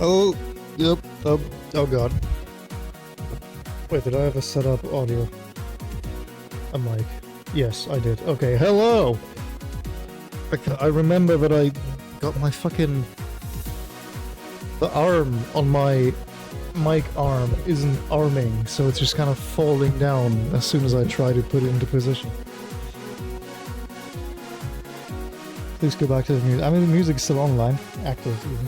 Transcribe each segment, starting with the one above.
Oh, yep. Oh god. Wait, did I ever set up audio? A mic. Yes, I did. Okay, hello! I remember that I got my fucking... The arm on my mic arm isn't arming, so it's just kind of falling down as soon as I try to put it into position. Please go back to the music. I mean, the music's still online, active even.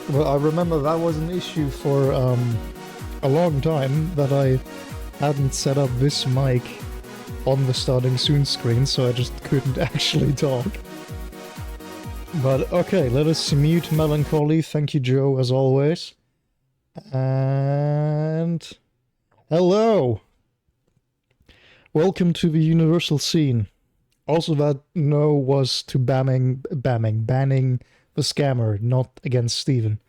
Well, I remember that was an issue for a long time, that I hadn't set up this mic on the starting soon screen, so I just couldn't actually talk. But okay, let us mute melancholy. Thank you, Joe, as always. And hello! Welcome to the universal scene. Also, that no was to banning the scammer, not against Steven.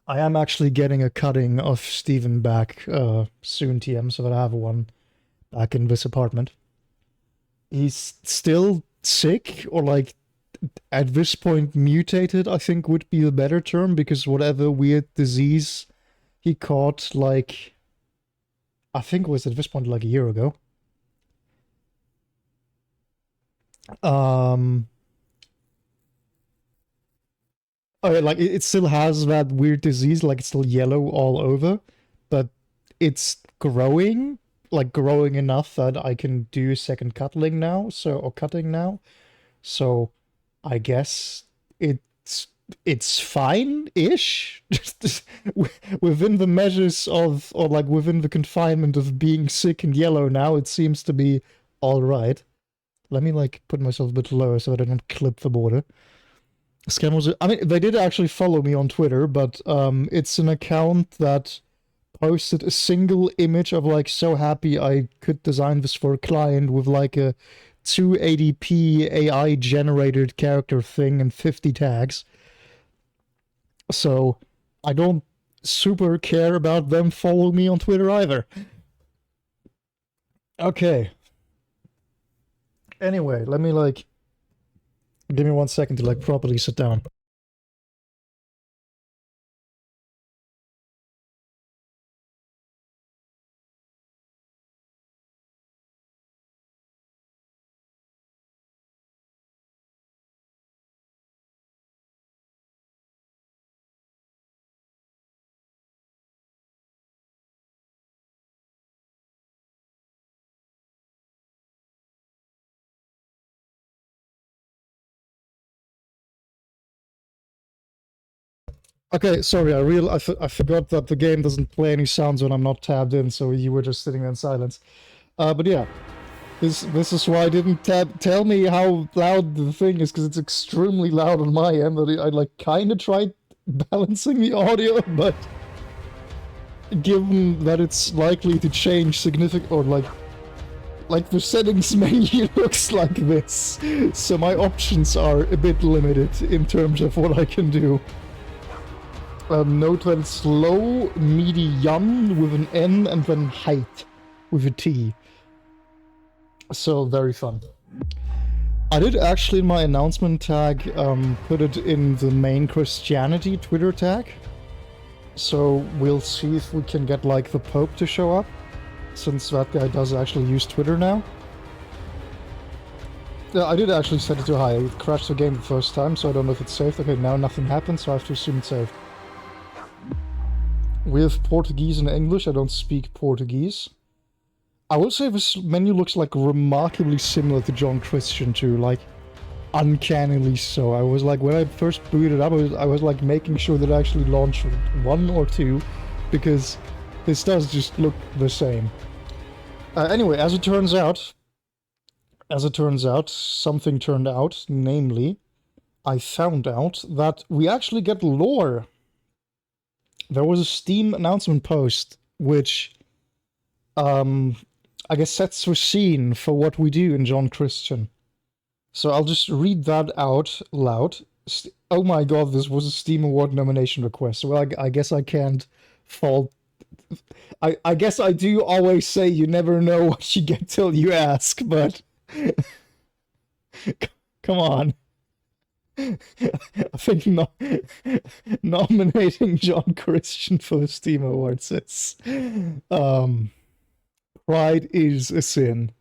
I am actually getting a cutting of Steven back soon, TM, so that I have one back in this apartment. He's still sick, or like, at this point mutated, I think would be the better term, because whatever weird disease he caught, like, I think it was at this point like a year ago. Oh yeah, like it still has that weird disease, like it's still yellow all over, but it's growing, like growing enough that I can do second cuddling now, or cutting now. So I guess it's fine-ish, within the measures of, or like within the confinement of being sick and yellow now, it seems to be all right. Let me like put myself a bit lower so that I don't clip the border. Scam was, I mean, they did actually follow me on Twitter, but it's an account that posted a single image of like, so happy I could design this for a client, with like a 280p AI generated character thing and 50 tags. So I don't super care about them following me on Twitter either. Okay. Anyway, let me like, give me 1 second to like properly sit down. Okay, sorry, I forgot that the game doesn't play any sounds when I'm not tabbed in, so you were just sitting there in silence. But yeah, this is why I didn't tell me how loud the thing is, because it's extremely loud on my end. That I like kind of tried balancing the audio, but given that it's likely to change significant, or like the settings menu looks like this, so my options are a bit limited in terms of what I can do. Note that it's low, medium with an N, and then height with a T. So, very fun. I did actually, in my announcement tag, put it in the main Christianity Twitter tag. So we'll see if we can get, like, the Pope to show up, since that guy does actually use Twitter now. Yeah, I did actually set it to high. It crashed the game the first time, so I don't know if it's saved. Okay, now nothing happened, so I have to assume it's saved. We have Portuguese and English. I don't speak Portuguese. I will say this menu looks like remarkably similar to John Christian too, like uncannily so. I was like, when I first booted up, I was like making sure that I actually launched 1 or 2, because this does just look the same. Anyway, as it turns out, something turned out, namely, I found out that we actually get lore. There was a Steam announcement post, which, I guess sets the scene for what we do in John Christian. So I'll just read that out loud. Oh my god, this was a Steam Award nomination request. Well, I guess I can't fault... I guess I do always say you never know what you get till you ask, but... Come on. I think nominating John Christian for the Steam Awards is pride is a sin.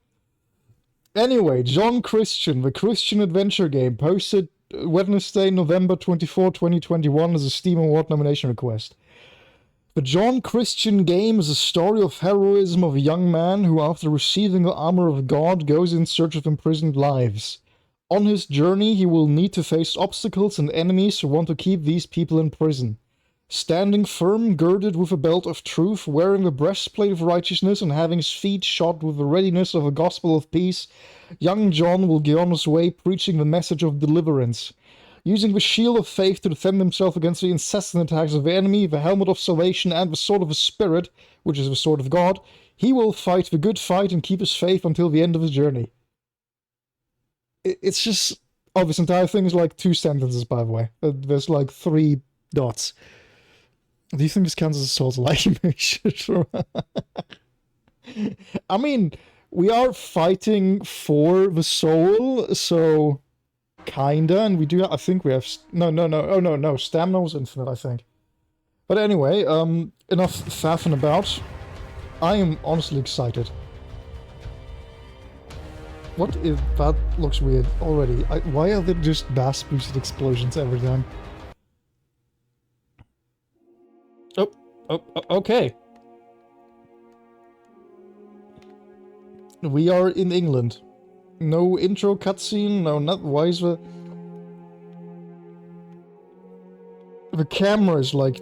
Anyway, John Christian, the Christian adventure game, posted Wednesday, November 24, 2021 as a Steam Award nomination request. The John Christian game is a story of heroism of a young man who, after receiving the armor of God, goes in search of imprisoned lives. On his journey, he will need to face obstacles and enemies who want to keep these people in prison. Standing firm, girded with a belt of truth, wearing the breastplate of righteousness, and having his feet shod with the readiness of a gospel of peace, young John will go on his way preaching the message of deliverance. Using the shield of faith to defend himself against the incessant attacks of the enemy, the helmet of salvation, and the sword of the Spirit, which is the sword of God, he will fight the good fight and keep his faith until the end of his journey. It's just... Oh, this entire thing is like 2 sentences, by the way. There's like 3 dots. Do you think this counts as a Souls-like mission? I mean, we are fighting for the soul, so... Kinda, and we do... I think we have... No. Oh, no. Stamina was infinite, I think. But anyway, enough faffing about. I am honestly excited. What if that looks weird already? Why are there just bass-boosted explosions every time? Oh, okay. We are in England. No intro cutscene, no not why is the camera is like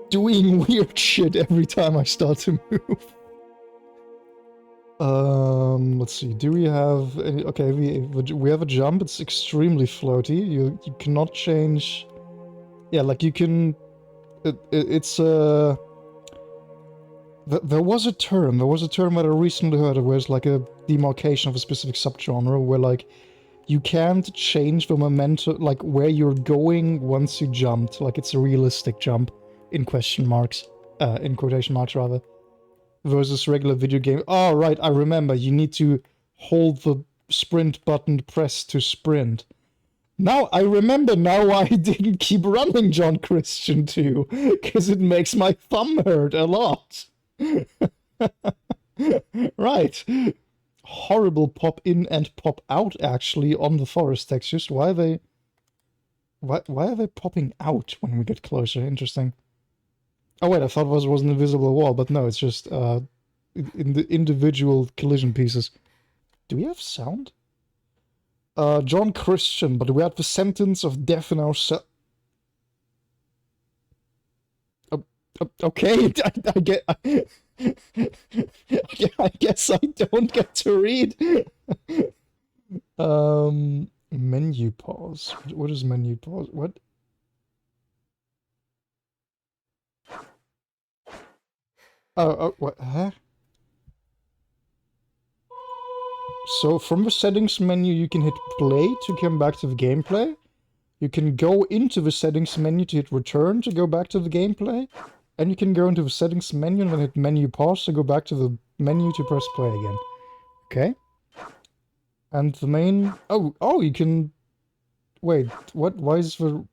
doing weird shit every time I start to move. Let's see. Do we have any? Okay, we have a jump. It's extremely floaty. You cannot change. Yeah, like you can. It's there was a term that I recently heard of where it's like a demarcation of a specific subgenre where like you can't change the momentum, like where you're going once you jumped, like it's a realistic jump in quotation marks rather, versus regular video game. Oh right, I remember, you need to hold the sprint button pressed to sprint. Now, I remember now why I didn't keep running John Christian 2, because it makes my thumb hurt a lot. Right. Horrible pop in and pop out, actually, on the forest textures. Why are they popping out when we get closer? Interesting. Oh wait, I thought it was an invisible wall, but no, it's just in the individual collision pieces. Do we have sound? John Christian, but we had the sentence of death in our cell. Okay, I guess I don't get to read. Menu pause. What is menu pause? What? Oh, what? Huh? So from the settings menu, you can hit play to come back to the gameplay. You can go into the settings menu to hit return to go back to the gameplay. And you can go into the settings menu and then hit menu pause to go back to the menu to press play again. Okay. And the main... Oh, you can... Wait, what? Why is the...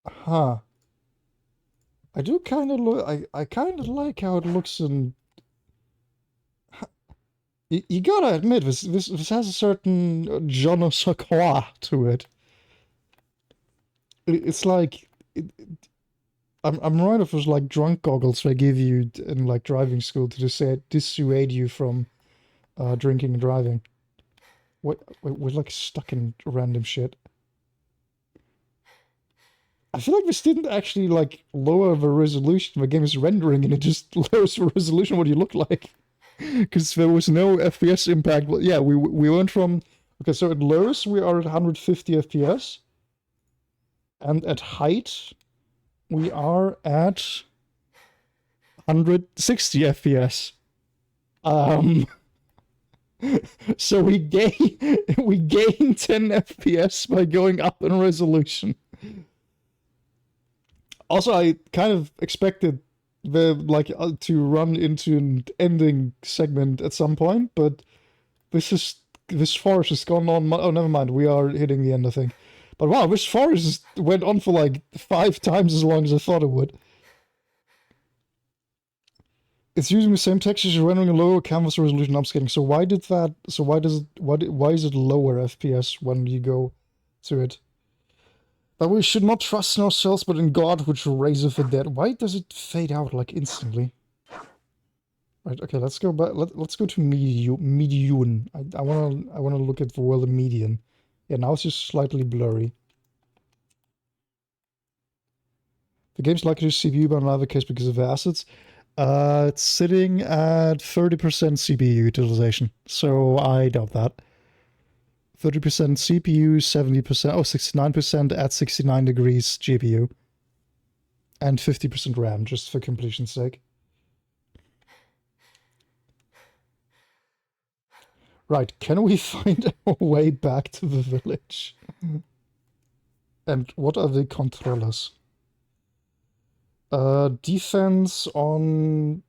Huh. I do kind of look... I kind of like how it looks in... You gotta admit, this has a certain je ne sais quoi to it. It's like... I'm right if it was like drunk goggles they give you in like driving school to dissuade you from drinking and driving. What? We're like stuck in random shit. I feel like this didn't actually like lower the resolution the game is rendering, and it just lowers the resolution of what you look like. Because there was no FPS impact. Yeah, we went from... Okay, so at lowest we are at 150 FPS. And at height, we are at 160 FPS. So we gain 10 FPS by going up in resolution. Also, I kind of expected to run into an ending segment at some point, but this is this forest has gone on. Oh, never mind. We are hitting the end, I think. But wow, this forest went on for like 5 times as long as I thought it would. It's using the same textures, rendering a lower canvas resolution upscaling. So why did that? So why does it? Why is it lower FPS when you go to it? That we should not trust in ourselves, but in God, which raiseth the dead. Why does it fade out like instantly? Right. Okay. Let's go back. Let's go to median. I wanna look at the world of median. Yeah. Now it's just slightly blurry. The game's likely to CPU by another case because of the assets. It's sitting at 30% CPU utilization, so I doubt that. 30% CPU, 70%, 69% at 69 degrees GPU, and 50% RAM, just for completion's sake. Right, can we find our way back to the village? And what are the controllers? Defense on...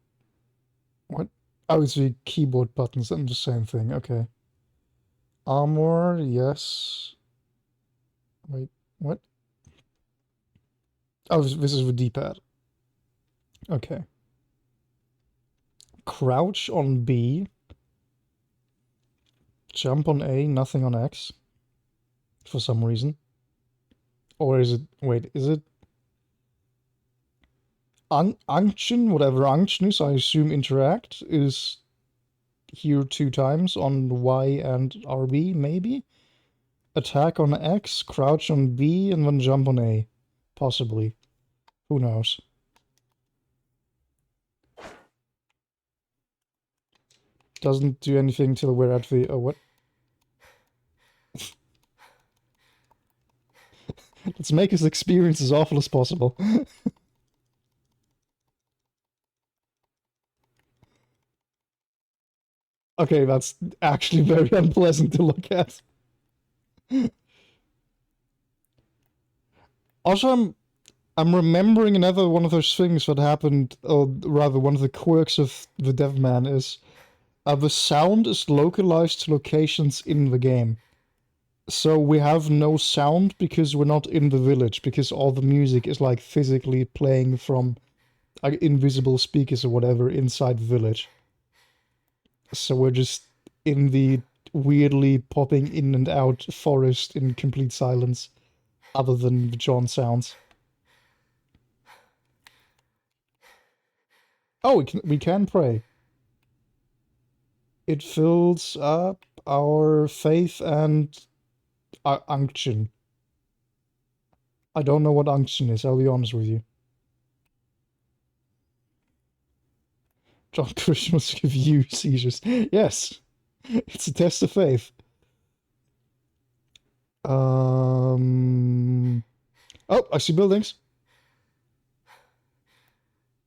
What? Oh, it's the keyboard buttons and the same thing, okay. Armor, yes. Wait, what? Oh, this is the D-pad. Okay. Crouch on B. Jump on A, nothing on X. For some reason. Or is it... Wait, is it... Unction, whatever unction is, I assume interact, is here 2 times on Y and RB, maybe? Attack on X, crouch on B, and then jump on A. Possibly. Who knows? Doesn't do anything till we're at the... Oh, what? Let's make his experience as awful as possible. Okay, that's actually very unpleasant to look at. Also, I'm remembering another one of those things that happened, or rather one of the quirks of the Devman is the sound is localized to locations in the game. So we have no sound because we're not in the village, because all the music is like physically playing from invisible speakers or whatever inside the village. So we're just in the weirdly popping in and out forest in complete silence, other than the John sounds. Oh, we can pray. It fills up our faith and unction. I don't know what unction is, I'll be honest with you. John Christian must give you seizures. Yes, it's a test of faith. Oh, I see buildings.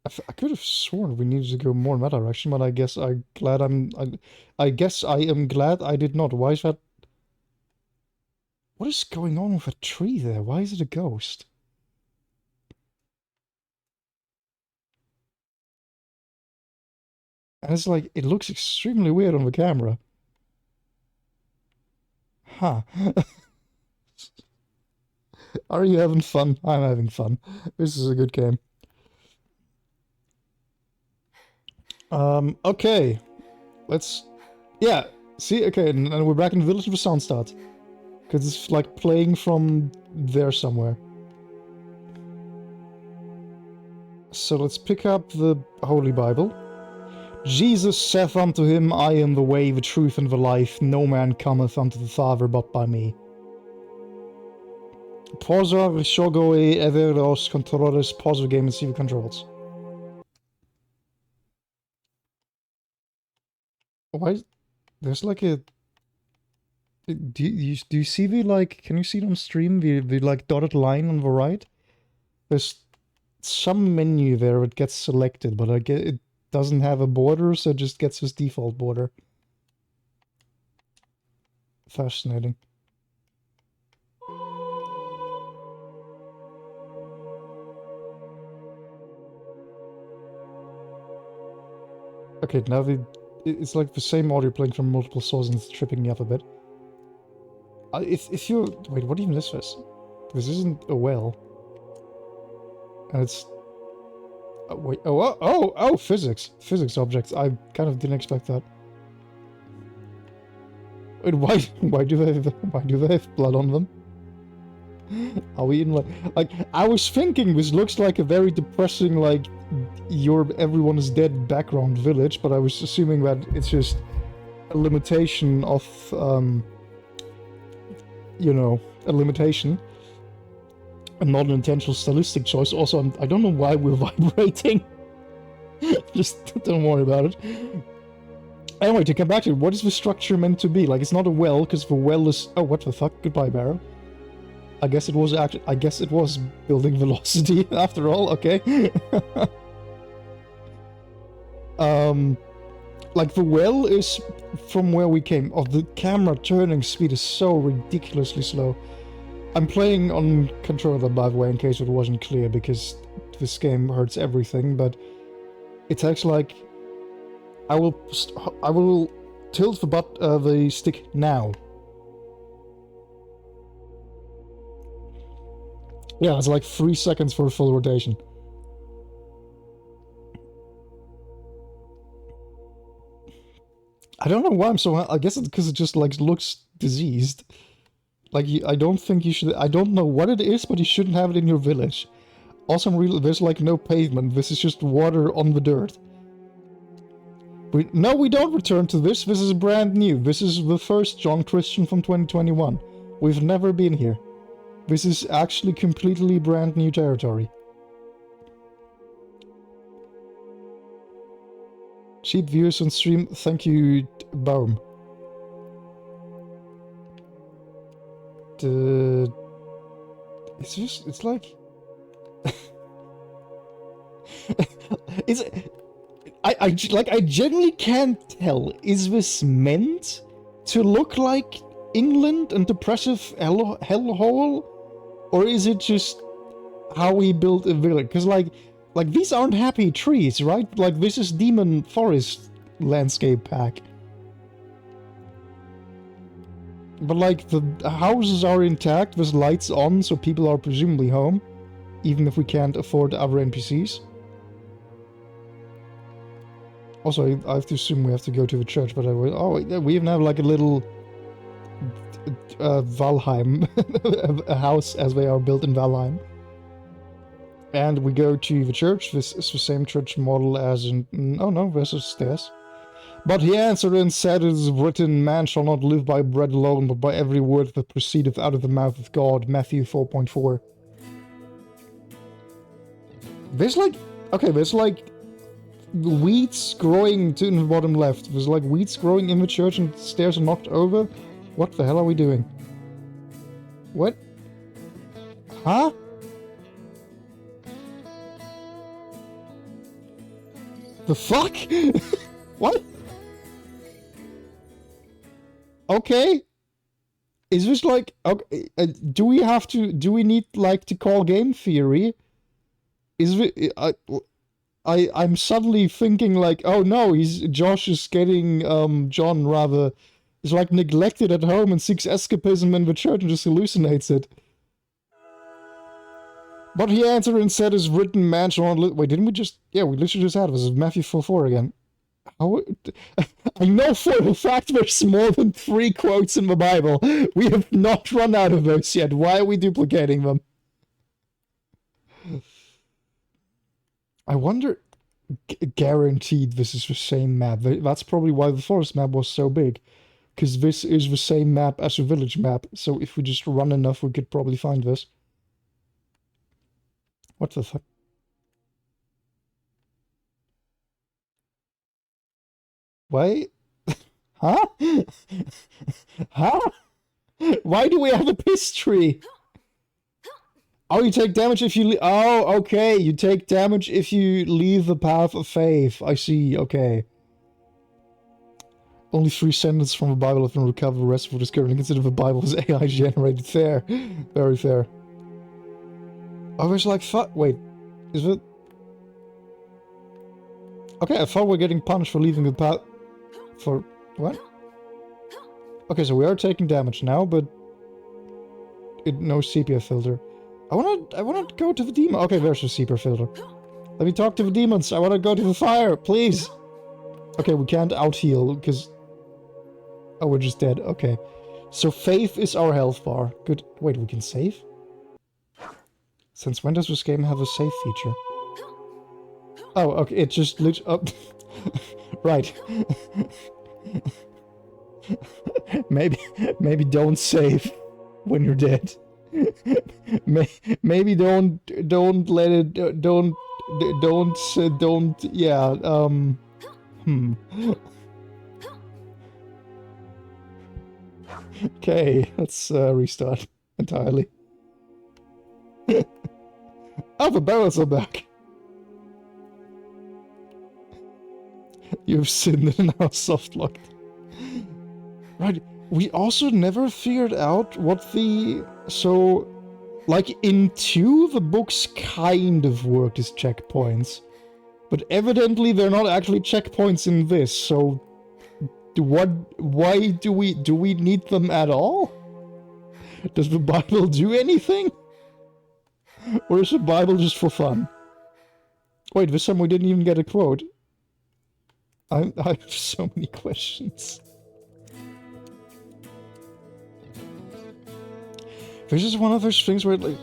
I could have sworn we needed to go more in that direction, but I guess I guess I am glad I did not. Why is that? What is going on with a tree there? Why is it a ghost? And it's like, it looks extremely weird on the camera. Huh. Are you having fun? I'm having fun. This is a good game. Okay. Let's... Yeah. See? Okay, and we're back in the village of the sound start. Because it's like playing from there somewhere. So let's pick up the Holy Bible. Jesus saith unto him, I am the way, the truth, and the life. No man cometh unto the Father but by me. Pausa, riscioggo e avere los controllers. Pause the game and see the controls. Why? There's like a... Do you see the, like... Can you see it on stream? The like dotted line on the right? There's some menu there that gets selected, but I get it doesn't have a border, so it just gets this default border. Fascinating. Okay, now the it's like the same audio playing from multiple sources and it's tripping me up a bit. If you... Wait, what even is this? This isn't a well. And it's... Oh, wait, oh, physics. Physics objects. I kind of didn't expect that. Wait, why do they have blood on them? Are we in like I was thinking this looks like a very depressing like everyone is dead background village, but I was assuming that it's just a limitation of you know, a limitation and not an intentional stylistic choice. Also, I don't know why we're vibrating. Just don't worry about it. Anyway, to come back to it, what is the structure meant to be? Like, it's not a well, because the well is... Oh, what the fuck? Goodbye, Barrow. I guess it was actually... I guess it was building velocity, after all. Okay. Like, the well is from where we came. Oh, the camera turning speed is so ridiculously slow. I'm playing on controller, by the way, in case it wasn't clear, because this game hurts everything, but it takes, like... I will tilt the stick now. Yeah, it's like 3 seconds for a full rotation. I don't know why I'm so... I guess it's because it just like looks diseased. Like, I don't think you should... I don't know what it is, but you shouldn't have it in your village. Also, there's like no pavement. This is just water on the dirt. No, we don't return to this. This is brand new. This is the first John Christian from 2021. We've never been here. This is actually completely brand new territory. Cheap viewers on stream. Thank you, Baum. It's just... It's like... Is it... I genuinely can't tell. Is this meant to look like England and depressive hellhole? Or is it just how we built a village? Because, like these aren't happy trees, right? Like, this is Demon Forest landscape pack. But, like, the houses are intact, there's lights on, so people are presumably home. Even if we can't afford other NPCs. Also, I have to assume we have to go to the church, but we even have like a little Valheim, a house as they are built in Valheim. And we go to the church. This is the same church model as in... Oh no, there's the stairs. But he answered and said, it is written, man shall not live by bread alone, but by every word that proceedeth out of the mouth of God. Matthew 4.4. There's like... Okay, there's like... weeds growing in the bottom left. There's like weeds growing in the church and the stairs are knocked over. What the hell are we doing? What? Huh? The fuck? What? Okay. Is this like... Okay, do we need like to call game theory? Is it... I'm suddenly thinking like, oh no, Josh is getting, John rather, is like neglected at home and seeks escapism in the church and just hallucinates it. But he answered and said, is written, man shall not live... Wait, didn't we just... Yeah, we literally just had this. Is Matthew 4:4 again. How... I know for a fact there's more than 3 quotes in the Bible. We have not run out of those yet. Why are we duplicating them? I wonder... Guaranteed this is the same map. That's probably why the forest map was so big. Because this is the same map as the village map. So if we just run enough, we could probably find this. What the fuck? Why? Huh? Huh? Why do we have a piss tree? Oh, you take damage if you... Oh, okay. You take damage if you leave the path of faith. I see. Okay. Only 3 sentences from the Bible have been recovered. The rest of what is currently considered the Bible is AI generated. Fair. Very fair. I was like, fuck. Wait. Is it... Okay, I thought we were getting punished for leaving the path... For what? Okay, so we are taking damage now, but no sepia filter. I wanna go to the demon. Okay, there's a sepia filter. Let me talk to the demons. I wanna go to the fire, please. Okay, we can't out heal because we're just dead. Okay, so faith is our health bar. Good. Wait, we can save? Since when does this game have a save feature? Oh, okay, it just literally... Oh. Right. maybe don't save when you're dead. Maybe don't let it... Don't... Yeah, Okay, let's restart entirely. Oh, the barrels are back! You've sinned and now soft-locked. Right, we also never figured out what the... So, like, in 2, the books kind of worked as checkpoints. But evidently they're not actually checkpoints in this, so... Why do we need them at all? Does the Bible do anything? Or is the Bible just for fun? Wait, this time we didn't even get a quote. I have so many questions. This is one of those things where, like...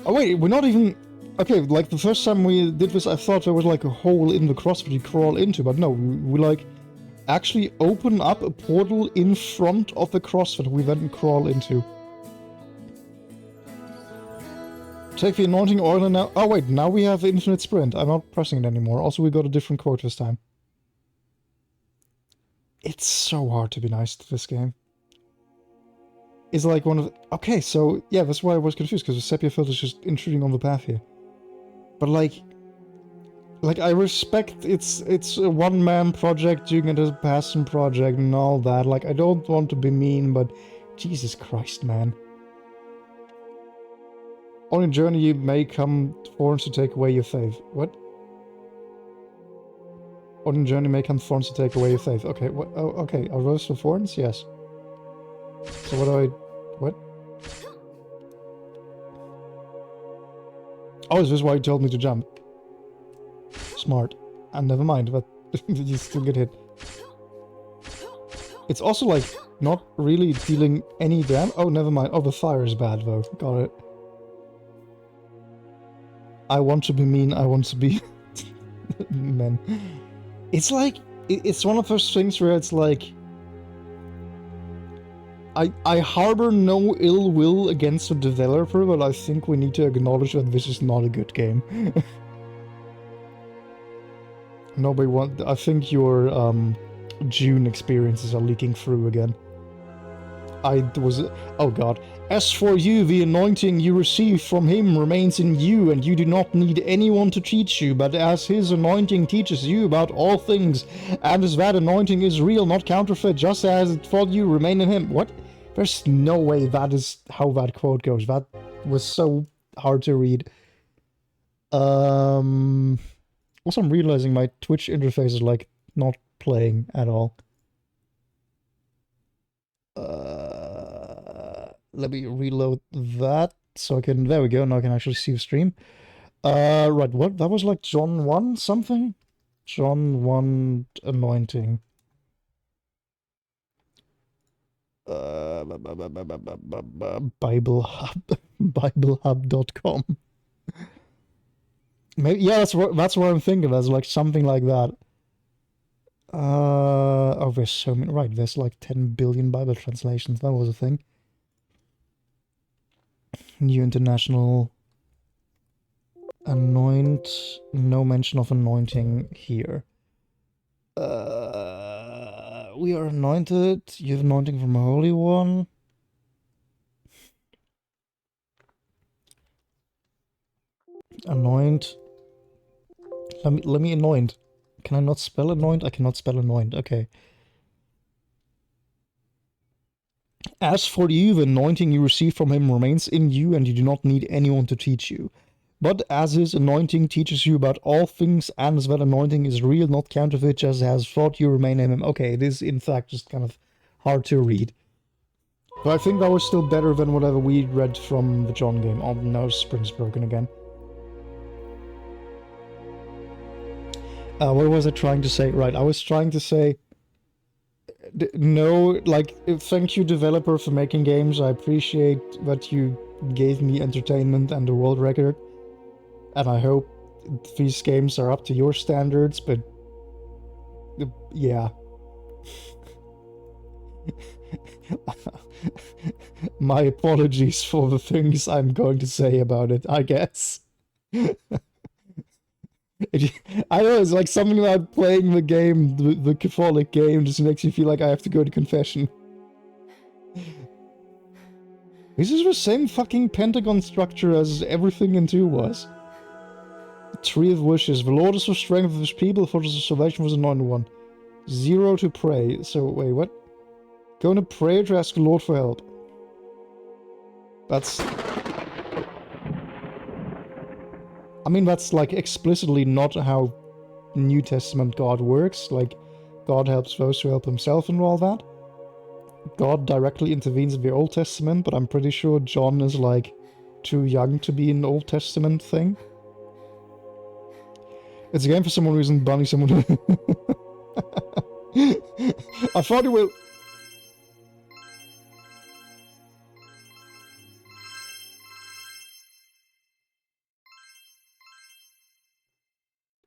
Oh wait, we're not even... Okay, like, the first time we did this, I thought there was, like, a hole in the cross that you crawl into, but no, we like, actually open up a portal in front of the cross that we then crawl into. Take the anointing oil and now... Oh wait, now we have infinite sprint. I'm not pressing it anymore. Also, we got a different quote this time. It's so hard to be nice to this game. It's like one of the... Okay, so... Yeah, that's why I was confused, because the sepia filter is just intruding on the path here. But like... Like, I respect it's a one-man project doing it as a passion project and all that. Like, I don't want to be mean, but... Jesus Christ, man. On a journey you may come thorns to take away your faith. What? On a journey may come thorns to take away your faith. Okay, what? Oh, okay. Are those the thorns? Yes. So what do I... What? Oh, is this why you told me to jump? Smart. And never mind, but you still get hit. It's also, like, not really dealing any damage. Oh, never mind. Oh, the fire is bad, though. Got it. I want to be mean, I want to be... Men. It's like... It's one of those things where it's like... I harbor no ill will against the developer, but I think we need to acknowledge that this is not a good game. Nobody want... I think your, June experiences are leaking through again. Oh god. As for you, the anointing you receive from him remains in you, and you do not need anyone to teach you, but as his anointing teaches you about all things, and as that anointing is real, not counterfeit, just as it for you, remain in him. What? There's no way that is how that quote goes. That was so hard to read. Also, I'm realizing my Twitch interface is, like, not playing at all. Let me reload that so I can... There we go, now I can actually see the stream. Right, what? That was like John 1 something? John 1 anointing. Bible Hub. BibleHub.com. Maybe, yeah, that's what I'm thinking. That's like something like that. Oh, there's so many. Right, there's like 10 billion Bible translations. That was a thing. New International Anoint. No mention of anointing here. We are anointed. You have anointing from a Holy One. Anoint. Let me anoint. Can I not spell anoint? I cannot spell anoint. Okay. As for you, the anointing you receive from him remains in you, and you do not need anyone to teach you. But as his anointing teaches you about all things, and as that anointing is real, not counterfeit, just as thought, you remain in him. Okay, it is in fact just kind of hard to read. But I think that was still better than whatever we read from the John game. Oh no, Sprint's broken again. What was I trying to say? Right, I was trying to say... No, like, thank you developer for making games. I appreciate that you gave me entertainment and a world record. And I hope these games are up to your standards, but... yeah. My apologies for the things I'm going to say about it, I guess. I know, it's like something about playing the game, the Catholic game, just makes you feel like I have to go to confession. This is the same fucking pentagon structure as everything in 2 was. Tree of Wishes. The Lord is the strength of his people, for the salvation was anointed one. 0 to pray. So, wait, what? Go into prayer to ask the Lord for help. That's... I mean, that's, like, explicitly not how New Testament God works. Like, God helps those who help himself and all that. God directly intervenes in the Old Testament, but I'm pretty sure John is, like, too young to be an Old Testament thing. It's a game for someone who isn't banning someone. I thought it will...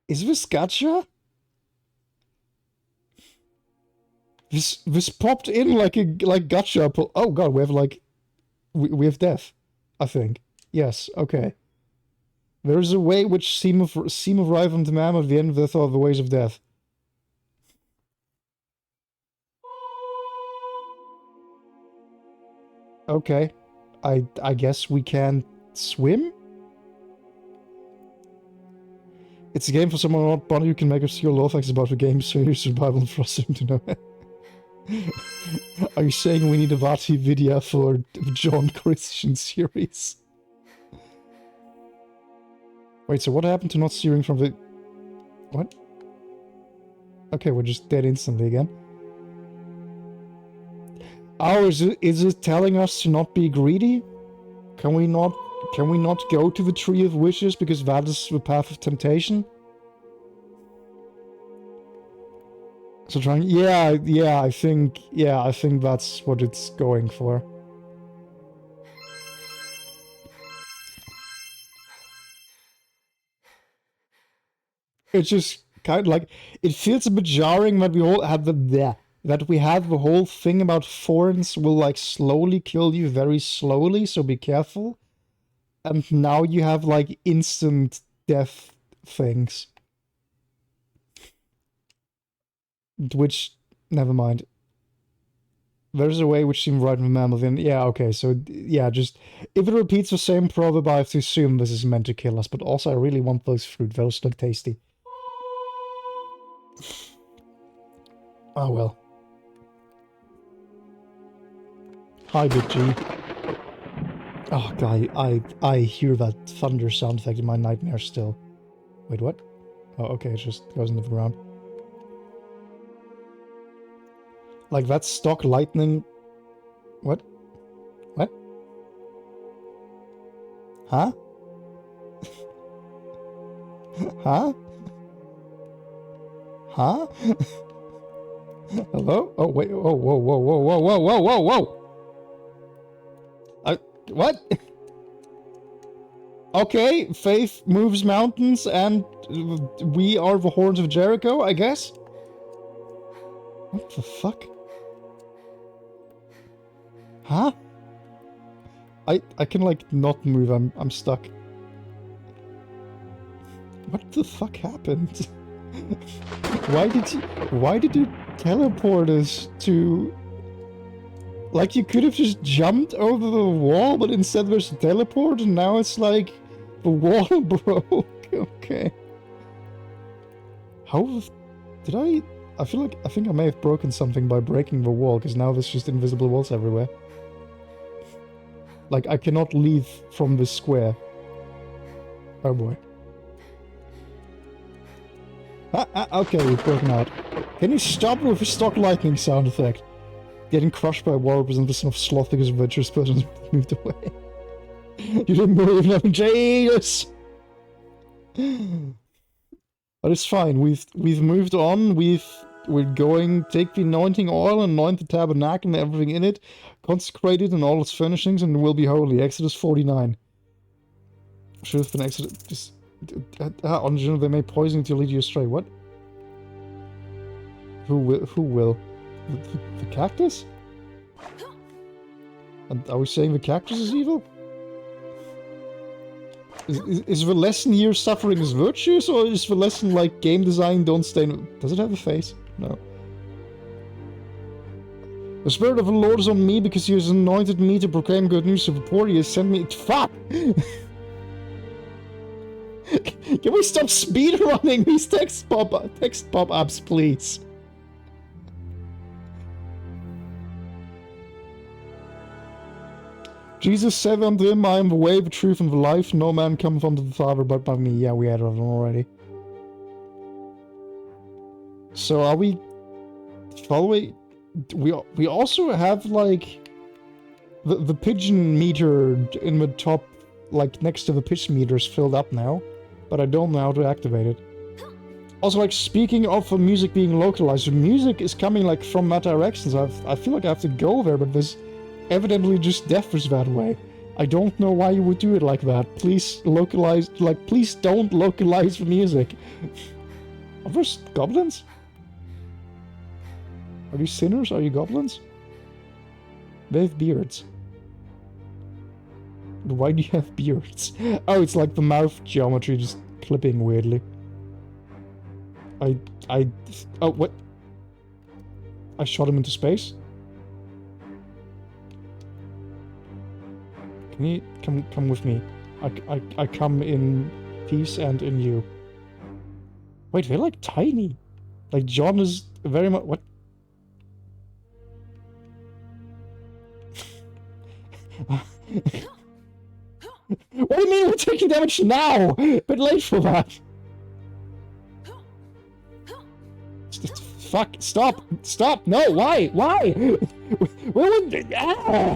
Is this gacha? This popped in like a gacha. Oh god, we have like... We have death, I think. Yes, okay. There is a way which seem of rife unto man at the end of the thought of the ways of death. Okay. I guess we can swim? It's a game for someone not body who can make obscure law facts about the game, so you survival and trust him to know it. Are you saying we need a Vati video for the John Christian series? Wait, so what happened to not steering from the... What? Okay, we're just dead instantly again. Oh, is it telling us to not be greedy? Can we not go to the Tree of Wishes because that is the path of temptation? So trying... Yeah, I think that's what it's going for. It's just kind of like... It feels a bit jarring that we all have that we have the whole thing about thorns will like slowly kill you very slowly, so be careful. And now you have like instant death things. Which, never mind. There's a way which seems right in the mammal, then yeah, okay, so yeah, just if it repeats the same proverb, I have to assume this is meant to kill us, but also I really want those fruit, those look tasty. Oh well. Hi, Big G. Oh, God, I hear that thunder sound effect in my nightmare still. Wait, what? Oh, okay, it just goes into the ground. Like, that stock lightning... What? What? Huh? Huh? Huh? Hello? Oh, wait, oh, whoa, whoa, whoa, whoa, whoa, whoa, whoa, whoa! What? Okay, faith moves mountains and we are the horns of Jericho, I guess? What the fuck? Huh? I can like not move, I'm stuck. What the fuck happened? Why did you teleport us to... Like, you could have just jumped over the wall, but instead there's a teleport, and now it's like... The wall broke. Okay. How... Did I... I think I may have broken something by breaking the wall, because now there's just invisible walls everywhere. Like, I cannot leave from this square. Oh boy. Okay, we've broken out. Can you stop with the stock lightning sound effect? Getting crushed by a war represents of sloth because a virtuous person has moved away. You didn't believe nothing, Jesus! But it's fine. We've moved on. We're going take the anointing oil and anoint the tabernacle and everything in it, consecrate it and all its furnishings, and it will be holy. Exodus 49. Should have been Exodus. On the they may poison to lead you astray. What? Who will? Who will? The cactus? And are we saying the cactus is evil? Is the lesson here suffering is virtues, or is the lesson like game design don't stay in... Does it have a face? No. The Spirit of the Lord is on me because he has anointed me to proclaim good news to the poor. He has sent me... Fuck! Can we stop speedrunning these text pop-ups, please? Jesus said unto him, I am the way, the truth, and the life. No man cometh unto the Father but by me. Yeah, we had it already. So are we following? We also have like the pigeon meter in the top, like next to the pigeon meter is filled up now, but I don't know how to activate it. Also, like speaking of the music being localized, the music is coming like from that direction. So I feel like I have to go there, but there's evidently just differs that way. I don't know why you would do it like that. Please localize, like, please don't localize the music. Are those goblins? Are you sinners? Are you goblins? They have beards. Why do you have beards? Oh, it's like the mouth geometry just clipping weirdly. Oh, what? I shot him into space? Can you come with me? I come in peace and in you. Wait, they're like tiny. Like John is very much... What? What do you mean we're taking damage now? Bit late for that. Fuck, stop, stop, no, why? Where would... Ah!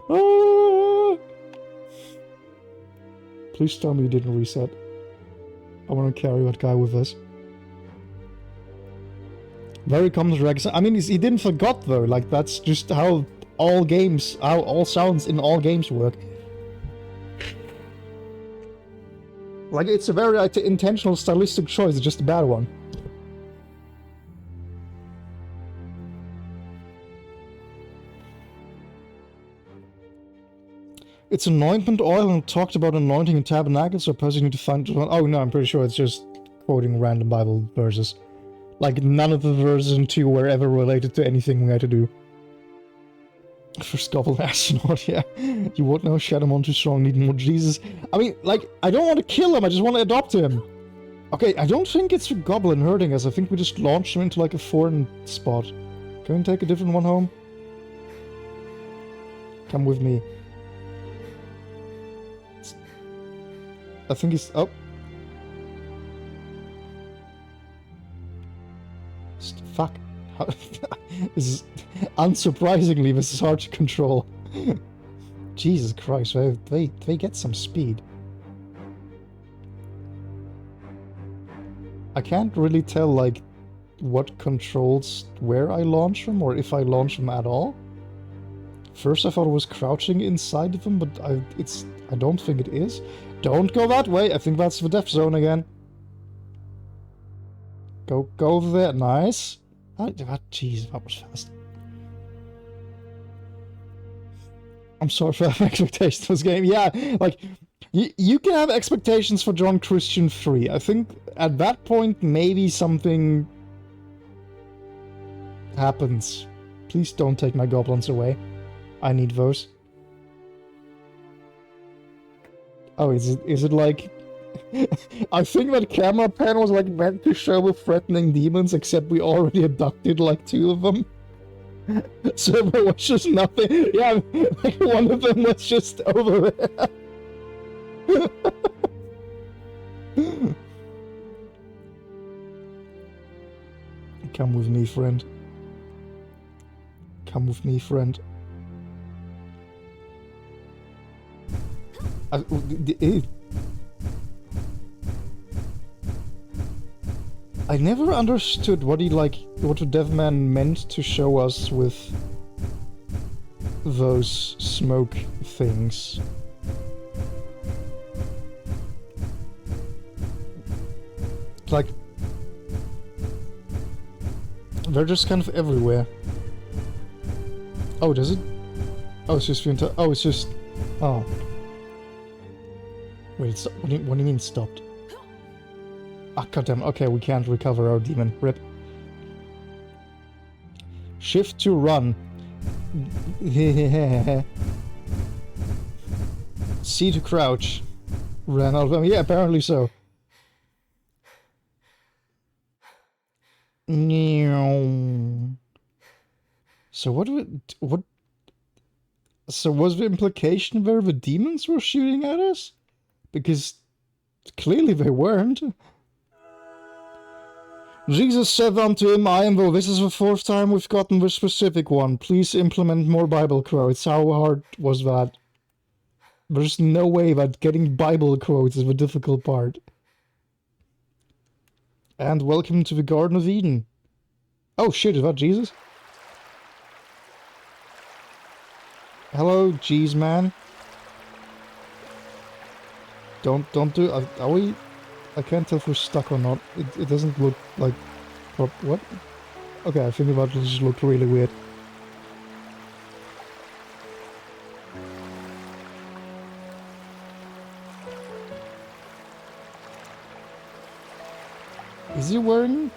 Ah! Please tell me you didn't reset. I want to carry that guy with us. Very common regs. I mean, he didn't forgot though. Like that's just how all games, how all sounds in all games work. Like it's a very intentional stylistic choice. It's just a bad one. It's anointment oil and talked about anointing in tabernacles, so person need to find... Oh no, I'm pretty sure it's just quoting random Bible verses. Like, none of the verses in 2 were ever related to anything we had to do. First goblin astronaut, yeah. You won't know, Shadowmon too strong, need more Jesus. I mean, like, I don't want to kill him, I just want to adopt him. Okay, I don't think it's a goblin hurting us, I think we just launched him into like a foreign spot. Can we take a different one home? Come with me. I think he's... Oh. Fuck. This is... Unsurprisingly, this is hard to control. Jesus Christ, they get some speed. I can't really tell, like, what controls where I launch them, or if I launch them at all. First I thought it was crouching inside of them, but I don't think it is. Don't go that way! I think that's the death zone again. Go over there. Nice. Jeez, that was fast. I'm sorry for having expectations for this game. Yeah, like, you can have expectations for John Christian 3. I think at that point, maybe something happens. Please don't take my goblins away. I need those. Oh, is it like... I think that camera pan was like meant to show the threatening demons, except we already abducted like 2 of them. Server was just nothing. Yeah, like one of them was just over there. Come with me, friend. Come with me, friend. I never understood what what the Devman meant to show us with those smoke things. Like, they're just kind of everywhere. Oh, does it? Oh, it's just oh, it's just... Oh. Wait, what do you mean stopped? Ah, goddamn. Okay, we can't recover our demon. Rip. Shift to run. C to crouch. Ran out of them. Yeah, apparently so. So what? So was the implication where the demons were shooting at us? Because clearly they weren't. Jesus said unto him, I am though this is the fourth time we've gotten this specific one. Please implement more Bible quotes. How hard was that? There's no way that getting Bible quotes is the difficult part. And welcome to the Garden of Eden. Oh shit, is that Jesus? Hello, Jeez man. Don't do... Are we... I can't tell if we're stuck or not. It doesn't look like... What? Okay, I think that just looked really weird. Is he wearing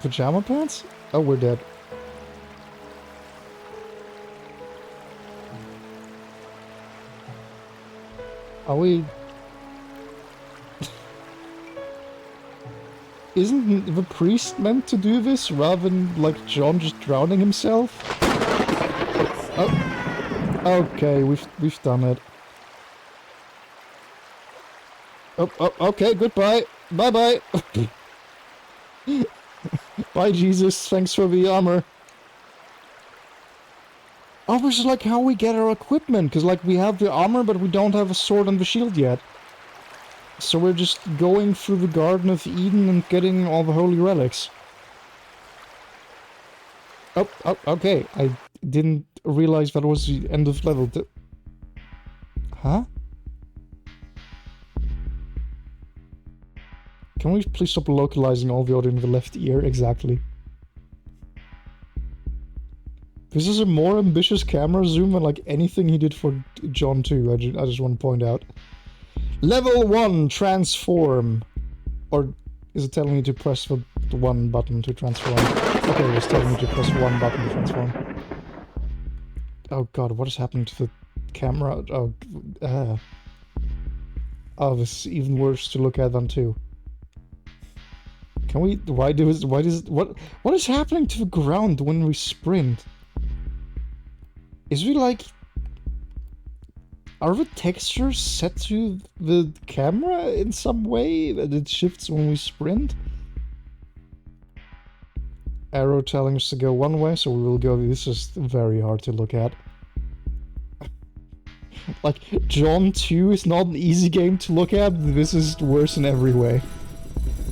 pajama pants? Oh, we're dead. Are we... Isn't the priest meant to do this rather than, like, John just drowning himself? Oh. Okay, we've done it. Oh, okay, goodbye. Bye-bye. Bye, Jesus. Thanks for the armor. Oh, this is like how we get our equipment, because, like, we have the armor, but we don't have a sword and the shield yet. So we're just going through the Garden of Eden and getting all the holy relics. Oh, okay. I didn't realize that was the end of level. Huh? Can we please stop localizing all the audio in the left ear? Exactly. This is a more ambitious camera zoom than like anything he did for John 2, I just want to point out. Level 1, transform. Or is it telling me to press the 1 button to transform? Okay, it's telling me to press 1 button to transform. Oh god, what is happening to the camera? Oh, this is even worse to look at than 2. Can we... what is happening to the ground when we sprint? Is we like... Are the textures set to the camera in some way that it shifts when we sprint? Arrow telling us to go one way, so we will go... This is very hard to look at. Like, John 2 is not an easy game to look at, this is worse in every way.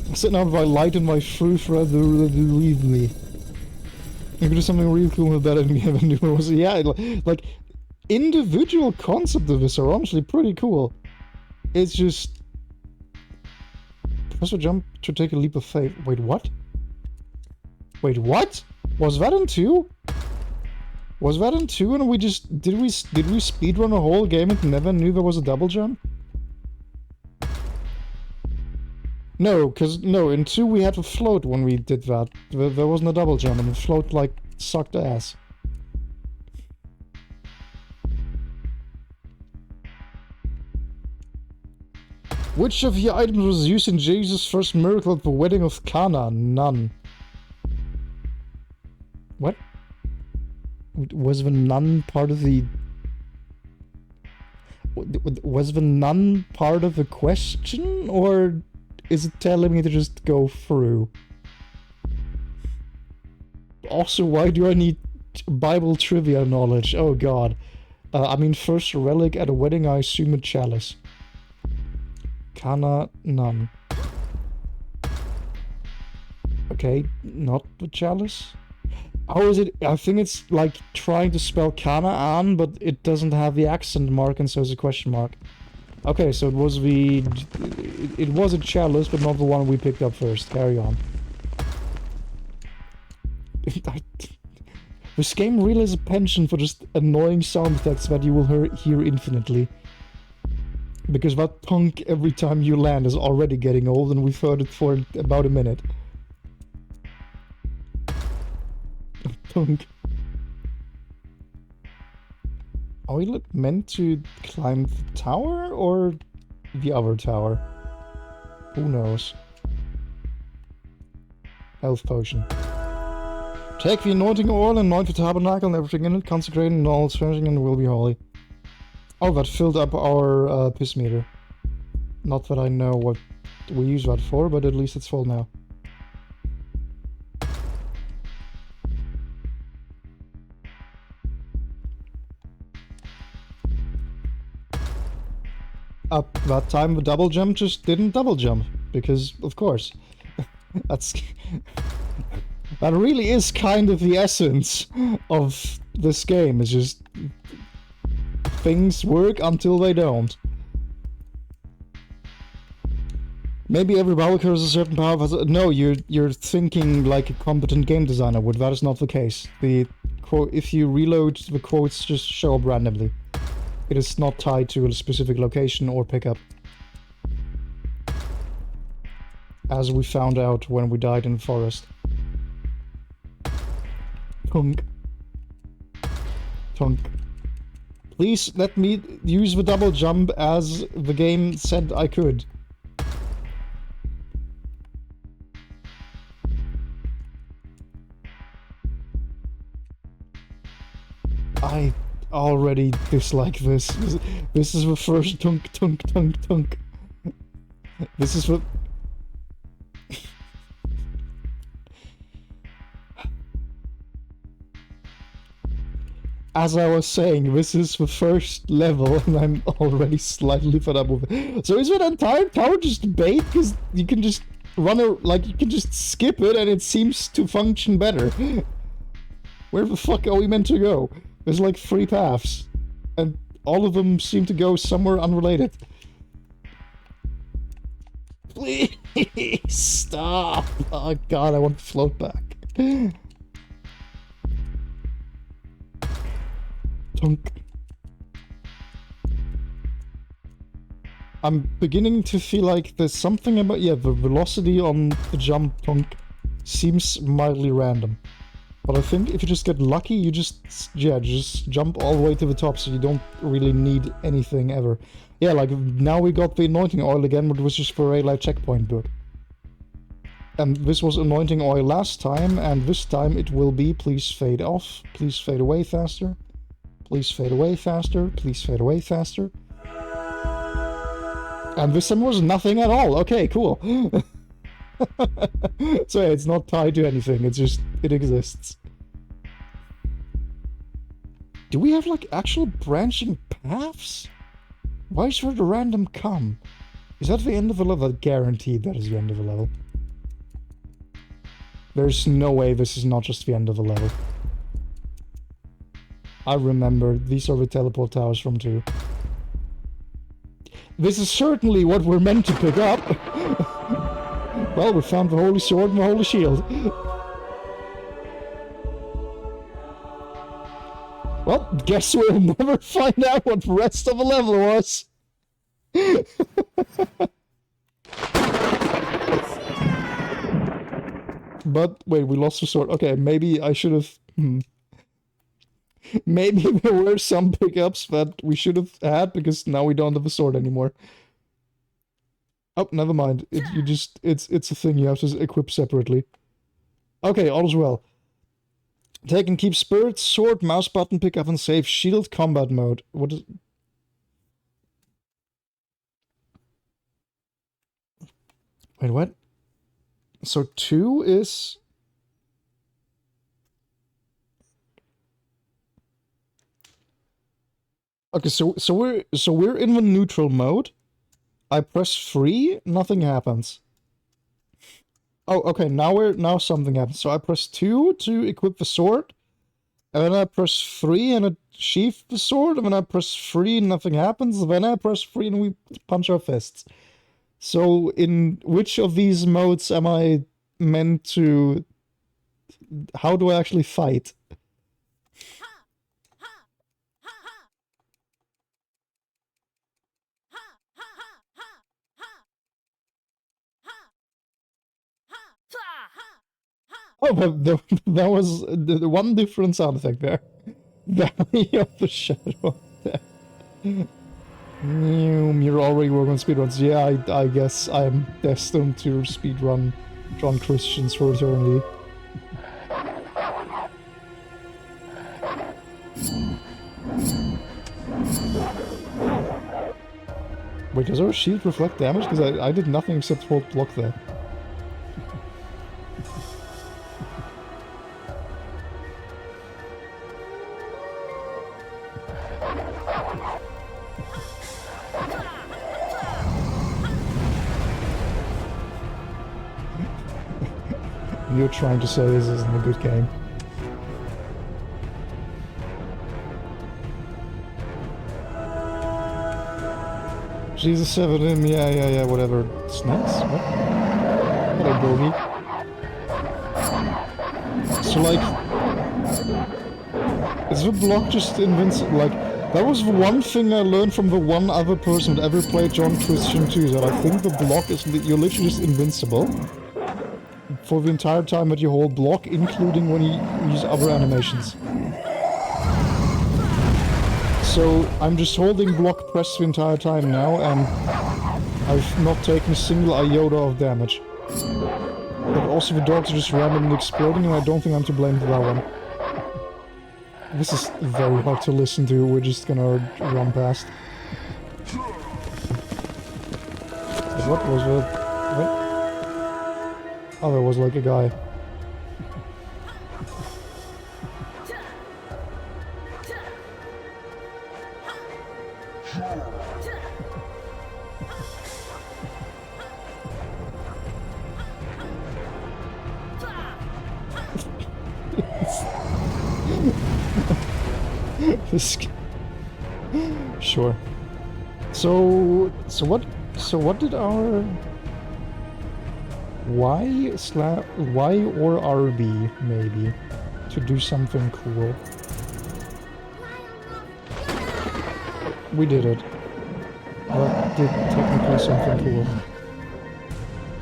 I'm sitting out my light and my fruit for to leave me. You could do something really cool with that and we have a new one. Yeah, like, individual concept of this are honestly pretty cool. It's just... Press a jump to take a leap of faith. Wait, what? Wait, what? Was that in 2? Was that in 2 and we just... Did we speedrun a whole game and never knew there was a double jump? No, because... No, in 2 we had to float when we did that. There wasn't a double jump and the float, like, sucked ass. Which of the items was used in Jesus' first miracle at the wedding of Cana? None. What? Was the nun part of the... Was the nun part of the question, or is it telling me to just go through? Also, why do I need Bible trivia knowledge? Oh god. I mean, first relic at a wedding, I assume a chalice. Kana nun. Okay, not the chalice. How is it? I think it's like trying to spell Canaan, but it doesn't have the accent mark, and so it's a question mark. Okay, so it was the... It was a chalice, but not the one we picked up first. Carry on. This game really has a penchant for just annoying sound effects that you will hear infinitely. Because that punk every time you land is already getting old, and we've heard it for about a minute. Punk. Are we meant to climb the tower, or the other tower? Who knows? Health potion. Take the anointing oil and anoint the tabernacle and everything in it, consecrate and all its furnishing, and it will be holy. Oh, that filled up our piss meter. Not that I know what we use that for, but at least it's full now. That time the double jump just didn't double jump, because, of course. That's... That really is kind of the essence of this game, it's just... Things work until they don't. Maybe every Valkyrie has a certain power. No, you're thinking like a competent game designer would. That is not the case. The quote, if you reload, the quotes just show up randomly. It is not tied to a specific location or pickup. As we found out when we died in the forest. Tunk. Tunk. Please let me use the double jump as the game said I could. I already dislike this. This is the first tunk tunk tunk tunk. This is the... As I was saying, this is the first level, and I'm already slightly fed up with it. So is that entire tower just bait? Because you can just run like, you can just skip it, and it seems to function better. Where the fuck are we meant to go? There's like 3 paths, and all of them seem to go somewhere unrelated. Please stop! Oh god, I want to float back. Tunk. I'm beginning to feel like there's something about... Yeah, the velocity on the jump tunk seems mildly random. But I think if you just get lucky, you just... Yeah, just jump all the way to the top, so you don't really need anything ever. Yeah, like, now we got the anointing oil again, but it was just for a like, checkpoint book. And this was anointing oil last time, and this time it will be please fade off, please fade away faster. Please fade away faster. Please fade away faster. And this time was nothing at all. Okay, cool. So yeah, it's not tied to anything. It's just, it exists. Do we have like actual branching paths? Why is there the random come? Is that the end of the level? Guaranteed that is the end of the level. There's no way this is not just the end of the level. I remember, these are the teleport towers from 2. This is certainly what we're meant to pick up! Well, we found the holy sword and the holy shield. Well, guess we'll never find out what the rest of the level was! But, wait, we lost the sword. Okay, maybe I should have... Maybe there were some pickups that we should have had, because now we don't have a sword anymore. Oh, never mind. It's a thing you have to equip separately. Okay, all is well. Take and keep spirit, sword, mouse button, pick up and save, shield, combat mode. What is... Wait, what? So 2 is... Okay, so we're in the neutral mode. I press 3, nothing happens. Oh, okay, now something happens. So I press 2 to equip the sword, and then I press 3 and it sheath the sword, and then I press 3 and nothing happens, then I press 3 and we punch our fists. So in which of these modes am I meant to... How do I actually fight? Oh, but there was the one different sound effect there. Valley of the Shadow of Death. You're already working on speedruns. Yeah, I guess I'm destined to speedrun John Christians for eternity. Wait, does our shield reflect damage? Because I did nothing except hold block there. You're trying to say this isn't a good game. Jesus 7M, yeah, whatever. Snakes? What? Hello, Bogey. So, like... Is the block just invincible? Like, that was the one thing I learned from the one other person that ever played John Christian 2, that I think the block is... You're literally just invincible for the entire time that you hold block, including when you use other animations. So I'm just holding block press the entire time now, and I've not taken a single iota of damage. But also the dogs are just randomly exploding, and I don't think I'm to blame for that one. This is very hard to listen to, we're just gonna run past. But what was the... What? Oh, there was like a guy. This... Sure. So what did our... Y or RB, maybe, to do something cool. We did it. That did technically something cool.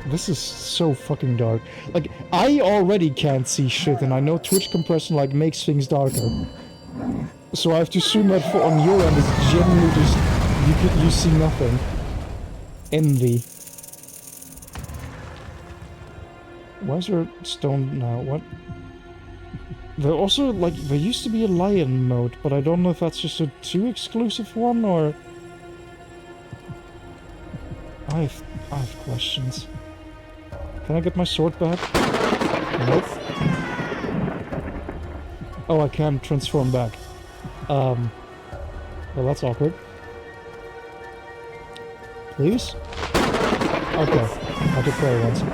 This is so fucking dark. Like, I already can't see shit, and I know Twitch compression, like, makes things darker. So I have to assume that for on your end, it's generally just... You see nothing. Envy. Why is there stone now? What? There also, like, there used to be a lion mode, but I don't know if that's just a 2 exclusive one, or... I have questions. Can I get my sword back? Nope. Oh, I can transform back. Well, that's awkward. Please? Okay. I could pray once.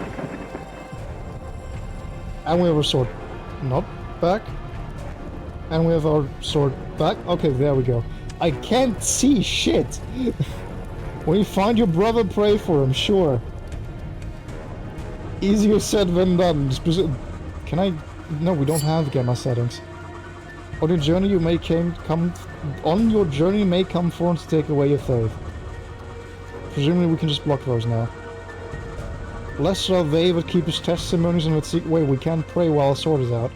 And we have our sword not back. And we have our sword back. Okay, there we go. I can't see shit! When you find your brother, pray for him, sure. Easier said than done. Can I... No, we don't have gamma settings. On your journey you may come... On your journey may come forms to take away your faith. Presumably we can just block those now. Blessed are they that keep his testimonies and that seek... Wait, we can't pray while a sword is out.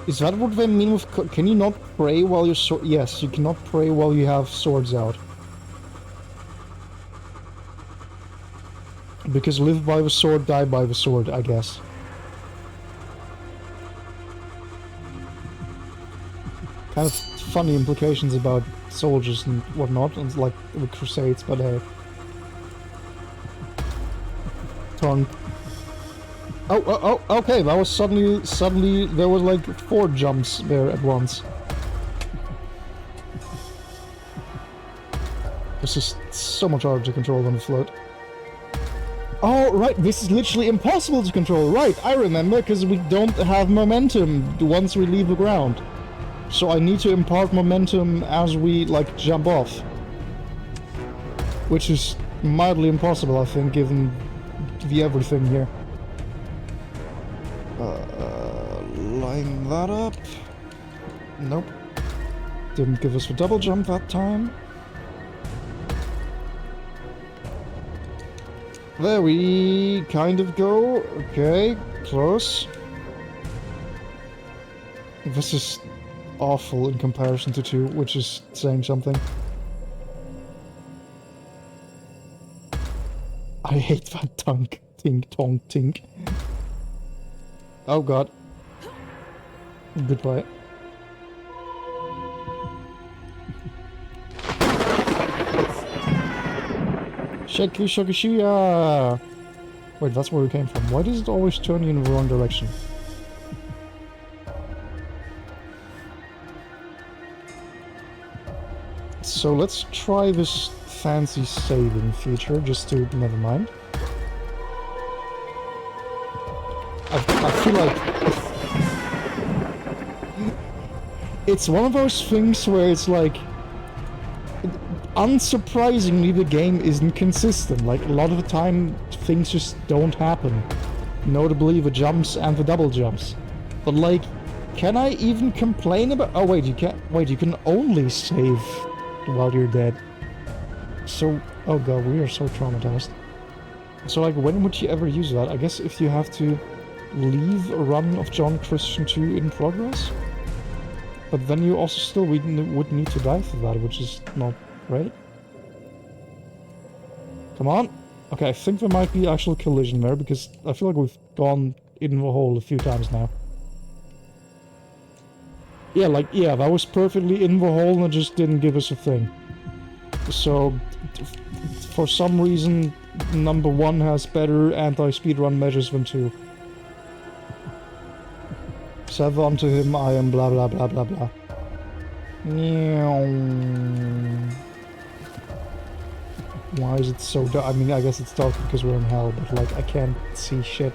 Is that what they mean with... Can you not pray while your sword... Yes, you cannot pray while you have swords out. Because live by the sword, die by the sword, I guess. kind of funny implications about soldiers and whatnot, and like the Crusades, but hey. Tongue. Oh, okay, that was suddenly there was like 4 jumps there at once. This is so much harder to control than the float. Oh, right, this is literally impossible to control. Right, I remember, because we don't have momentum once we leave the ground. So I need to impart momentum as we, like, jump off. Which is mildly impossible, I think, given the everything here. Line that up. Nope. Didn't give us the double jump that time. There we kind of go. Okay, close. This is awful in comparison to 2, which is saying something. I hate that tunk. Tink, tonk, tink. Oh god. Goodbye. Shaky shaky shia! Wait, that's where we came from. Why does it always turn you in the wrong direction? So let's try this fancy saving feature, just to... never mind. I feel like... it's one of those things where it's like... unsurprisingly, the game isn't consistent. Like, a lot of the time, things just don't happen. Notably, the jumps and the double jumps. But, like, can I even complain about... oh, wait, you can't... wait, you can only save while you're dead. So... oh god, we are so traumatized. So, like, when would you ever use that? I guess if you have to leave a run of John Christian 2 in progress? But then you also still would need to die for that, which is not great. Come on! Okay, I think there might be actual collision there, because I feel like we've gone in the hole a few times now. Yeah, like, yeah, that was perfectly in the hole and it just didn't give us a thing. So, for some reason, number 1 has better anti-speedrun measures than 2. Serve on to him, I am blah blah blah blah blah. Why is it so dark? I mean, I guess it's dark because we're in hell, but like, I can't see shit.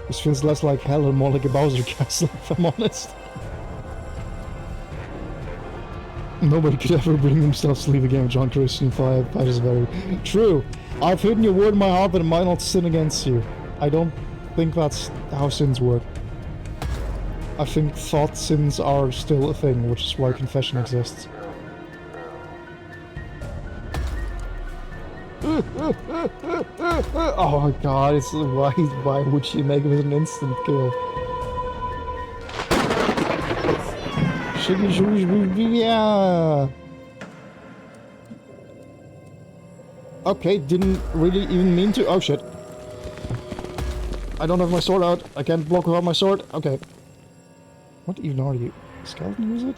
This feels less like hell and more like a Bowser castle, if I'm honest. Nobody could ever bring themselves to leave a game of John Christian 5. That is very true. I've hidden your word in my heart that it might not sin against you. I don't think that's how sins work. I think thought sins are still a thing, which is why confession exists. Oh my god, it's why would she make it an instant kill? Yeah. Okay, didn't really even mean to. Oh shit. I don't have my sword out. I can't block without my sword. Okay. What even are you? Skeleton wizard?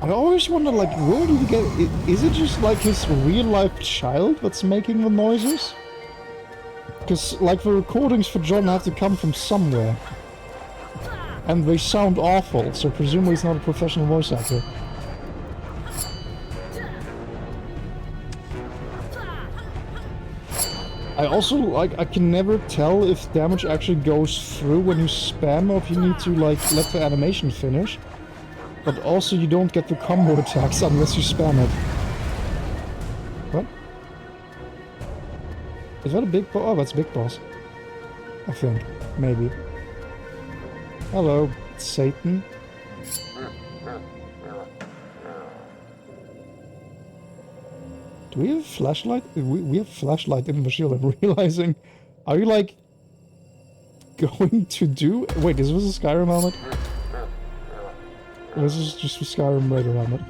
I always wonder, like, where did he get it? Is it just like his real-life child that's making the noises? Because, like, the recordings for John have to come from somewhere. And they sound awful, so presumably he's not a professional voice actor. I also, like, I can never tell if damage actually goes through when you spam or if you need to, like, let the animation finish. But also you don't get the combo attacks unless you spam it. What? Is that a big boss? Oh, that's a big boss. I think. Maybe. Hello, Satan. Do we have a flashlight? We have a flashlight in the shield, I'm realizing. Are you like going to do? Wait, is this a Skyrim helmet? This is just a Skyrim Raider helmet.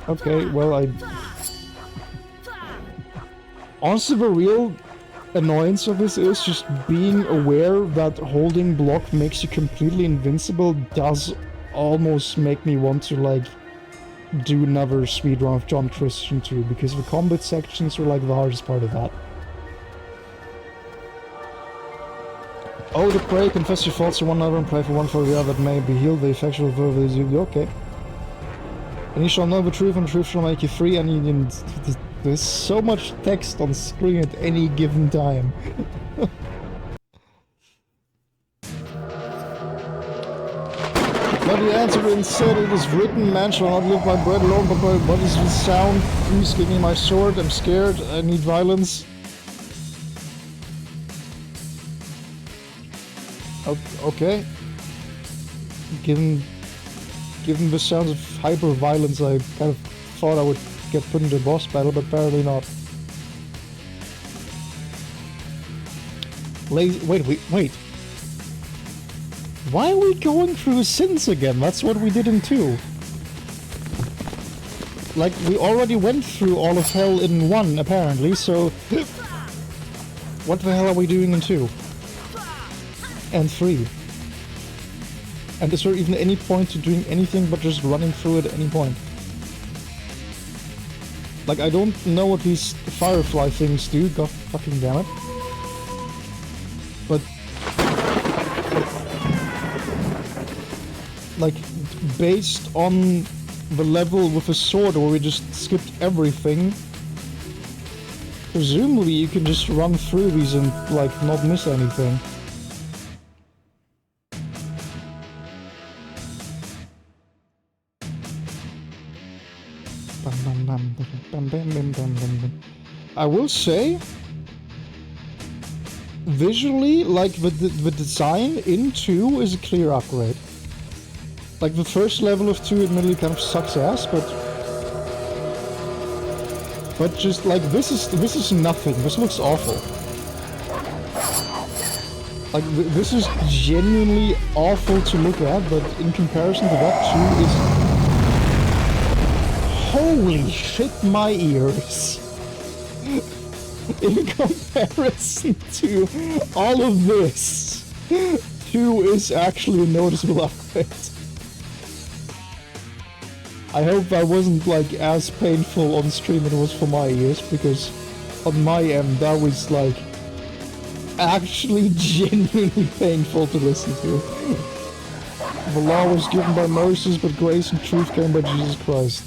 Okay, well, honestly, the real annoyance of this is just being aware that holding block makes you completely invincible does almost make me want to, like, do another speedrun of John Christian 2, because the combat sections are, like, the hardest part of that. Oh, the pray, confess your faults to one another and pray for one for the other that may be healed, the effectual verb is you. Okay. And you shall know the truth, and the truth shall make you free, and there's so much text on screen at any given time. But the answer instead, it is written, man shall not live by bread alone, but by what is with sound. Please give me my sword, I'm scared, I need violence. Okay. Given the sounds of hyper-violence, I kind of thought I would get put into a boss battle, but apparently not. Wait. Why are we going through sins again? That's what we did in 2. Like, we already went through all of hell in 1, apparently, so... What the hell are we doing in 2? And 3? And is there even any point to doing anything but just running through it at any point? Like, I don't know what these firefly things do, god fucking damn it. But... like, based on the level with a sword where we just skipped everything, presumably you can just run through these and, like, not miss anything. I will say, visually, like, the design in 2 is a clear upgrade. Like, the first level of 2 admittedly kind of sucks ass, but just, like, this is nothing. This looks awful. Like, this is genuinely awful to look at, but in comparison to that, 2 is... Holy shit, my ears! In comparison to all of this, 2 is actually a noticeable upgrade. I hope that wasn't, like, as painful on stream as it was for my ears, because on my end that was, like, actually genuinely painful to listen to. The law was given by Moses, but grace and truth came by Jesus Christ.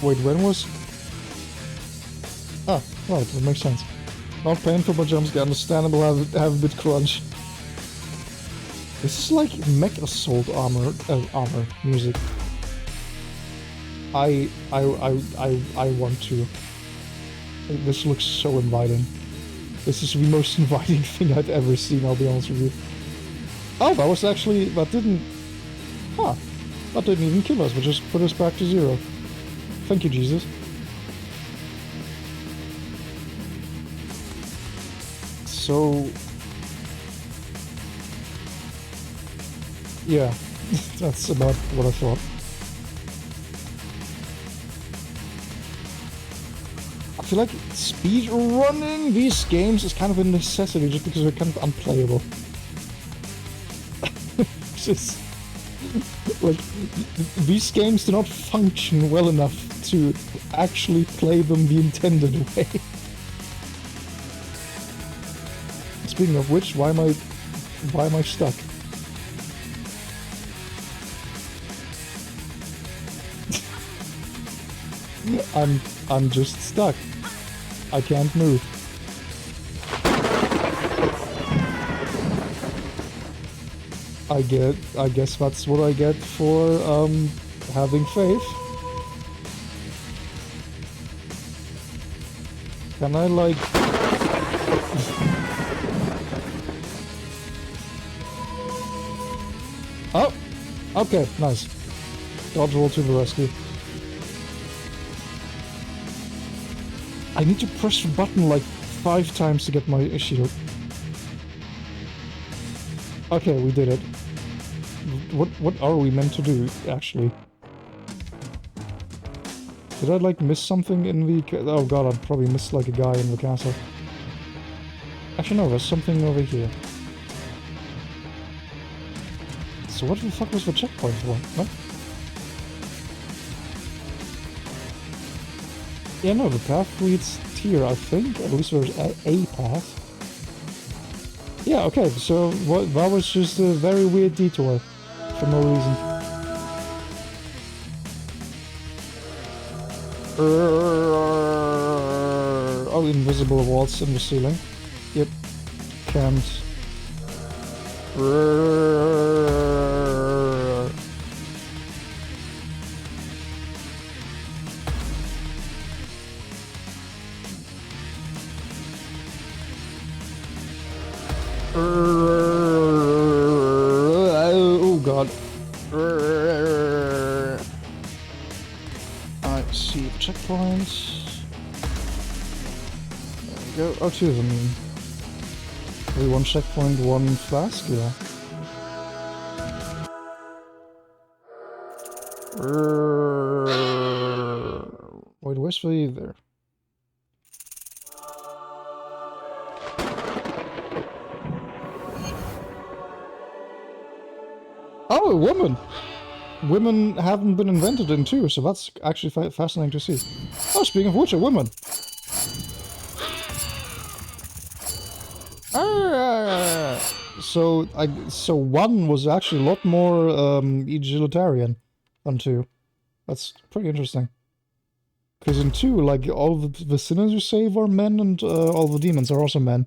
Wait, when was... Ah, right, that makes sense. Not painful, but jumpscare. Understandable, have a bit crunch. This is like mech assault armor music. I want to. This looks so inviting. This is the most inviting thing I've ever seen, I'll be honest with you. Oh, that was actually... that didn't... Huh. That didn't even kill us, but just put us back to 0. Thank you, Jesus. So... yeah, that's about what I thought. I feel like speed running these games is kind of a necessity just because they're kind of unplayable. Just... like, these games do not function well enough to actually play them the intended way. Speaking of which, why am I stuck? I'm just stuck. I can't move. I guess that's what I get for having faith. Can I, like... oh! Okay, nice. Dodge roll to the rescue. I need to press the button like 5 times to get my shield. Okay, we did it. What are we meant to do, actually? Did I, like, miss something in the... Oh god, I probably missed, like, a guy in the castle. Actually, no, there's something over here. So what the fuck was the checkpoint for? What? Yeah, no, the path leads here, I think. At least there's a path. Yeah, okay, so that was just a very weird detour. For no reason. Oh, invisible walls in the ceiling. Yep. Can't. Oh god. I see checkpoints. There we go. Oh, two of them. Maybe one checkpoint, one flask, yeah. Wait, where's the there? Oh, a woman! Women haven't been invented in 2, so that's actually fascinating to see. Oh, speaking of which, a woman! So 1 was actually a lot more egalitarian than 2. That's pretty interesting. Because in 2, like, all the sinners you save are men, and all the demons are also men.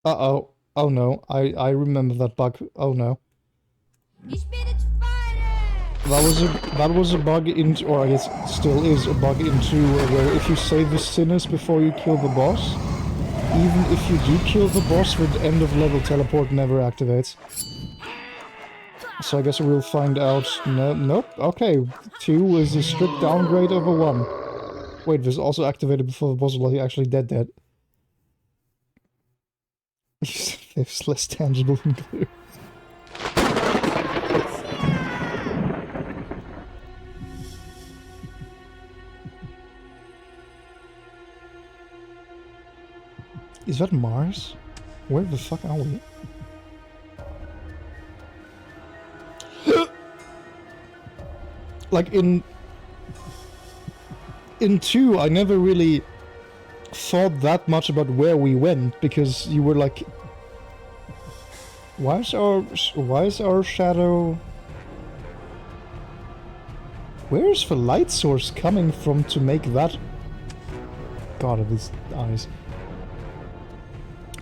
Uh-oh. Oh no, I remember that bug. Oh no. That was a bug in, or I guess still is a bug in 2, where if you save the sinners before you kill the boss, even if you do kill the boss, the end of level teleport never activates. So I guess we'll find out. No, nope. Okay, 2 is a strict downgrade over 1. Wait, this also activated before the boss was actually dead. It's less tangible than glue. Is that Mars? Where the fuck are we? Like in 2, I never really thought that much about where we went, because you were like, why is our shadow? Where's the light source coming from to make that? God of his eyes.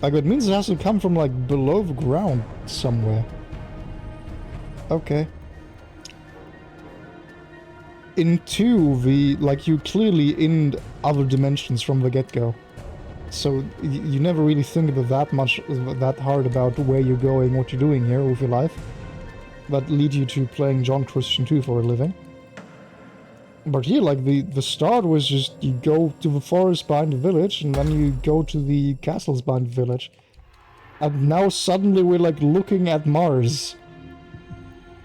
Like, it means it has to come from, like, below the ground somewhere. Okay. In 2, like, you clearly in other dimensions from the get-go. So, you never really think about that hard about where you're going, what you're doing here with your life. That leads you to playing John Christian 2 for a living. But here, like, the start was just, you go to the forest behind the village, and then you go to the castles behind the village. And now suddenly we're, like, looking at Mars.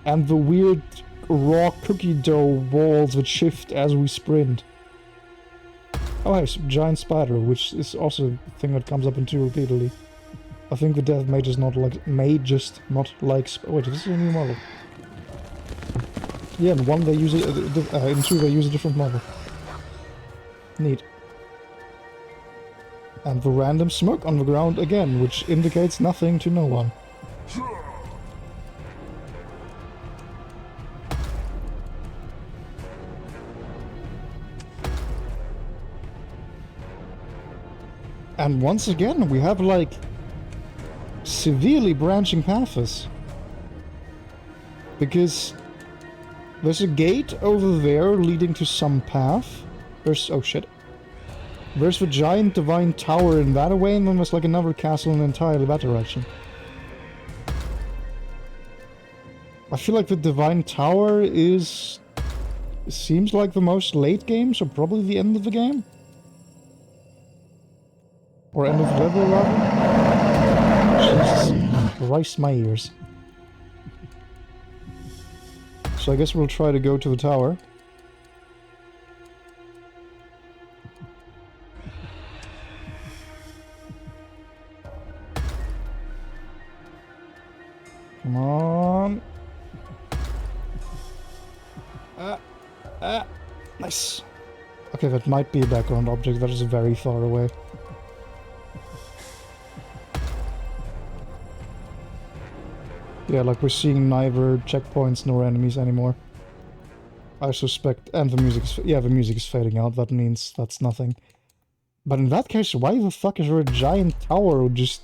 And the weird raw cookie dough walls that shift as we sprint. Oh, hey, giant spider, which is also a thing that comes up in 2 repeatedly. I think the dev may just not like, wait, this is a new model. Yeah, in 1 they use it, in 2 they use a different model. Neat. And the random smoke on the ground again, which indicates nothing to no one. And once again, we have, like, severely branching paths. Because there's a gate over there leading to some path. Oh shit. There's the giant divine tower in that way, and then there's like another castle in entirely that direction. I feel like the divine tower seems like the most late game, so probably the end of the game? Or end of level, rather? Jesus Christ, my ears. So I guess we'll try to go to the tower. Come on. Nice. Okay, that might be a background object that is very far away. Yeah, like we're seeing neither checkpoints nor enemies anymore. I suspect, and the music is, yeah, the music is fading out, that means that's nothing. But in that case, why the fuck is there a giant tower just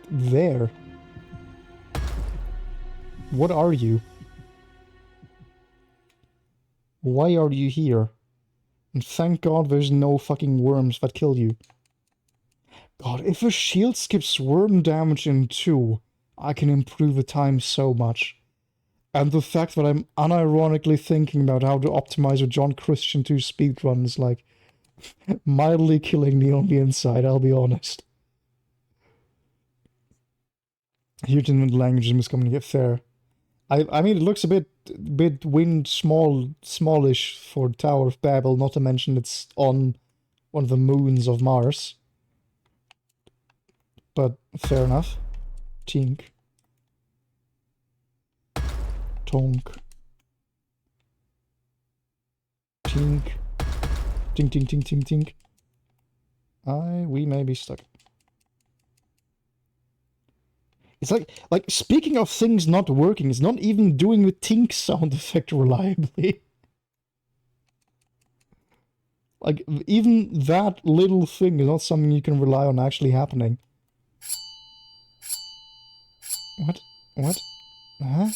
there? What are you? Why are you here? And thank God there's no fucking worms that kill you. God, if a shield skips worm damage in 2, I can improve the time so much. And the fact that I'm unironically thinking about how to optimize a John Christian 2 speedrun is like mildly killing me on the inside, I'll be honest. Huge in the language is miscommunicated. Fair. I mean, it looks a bit smallish for Tower of Babel, not to mention it's on one of the moons of Mars. But fair enough. Tink. Tonk. Tink. Tink, tink, tink, tink, tink. We may be stuck. It's like, speaking of things not working, it's not even doing the tink sound effect reliably. Like, even that little thing is not something you can rely on actually happening. What? What? Huh?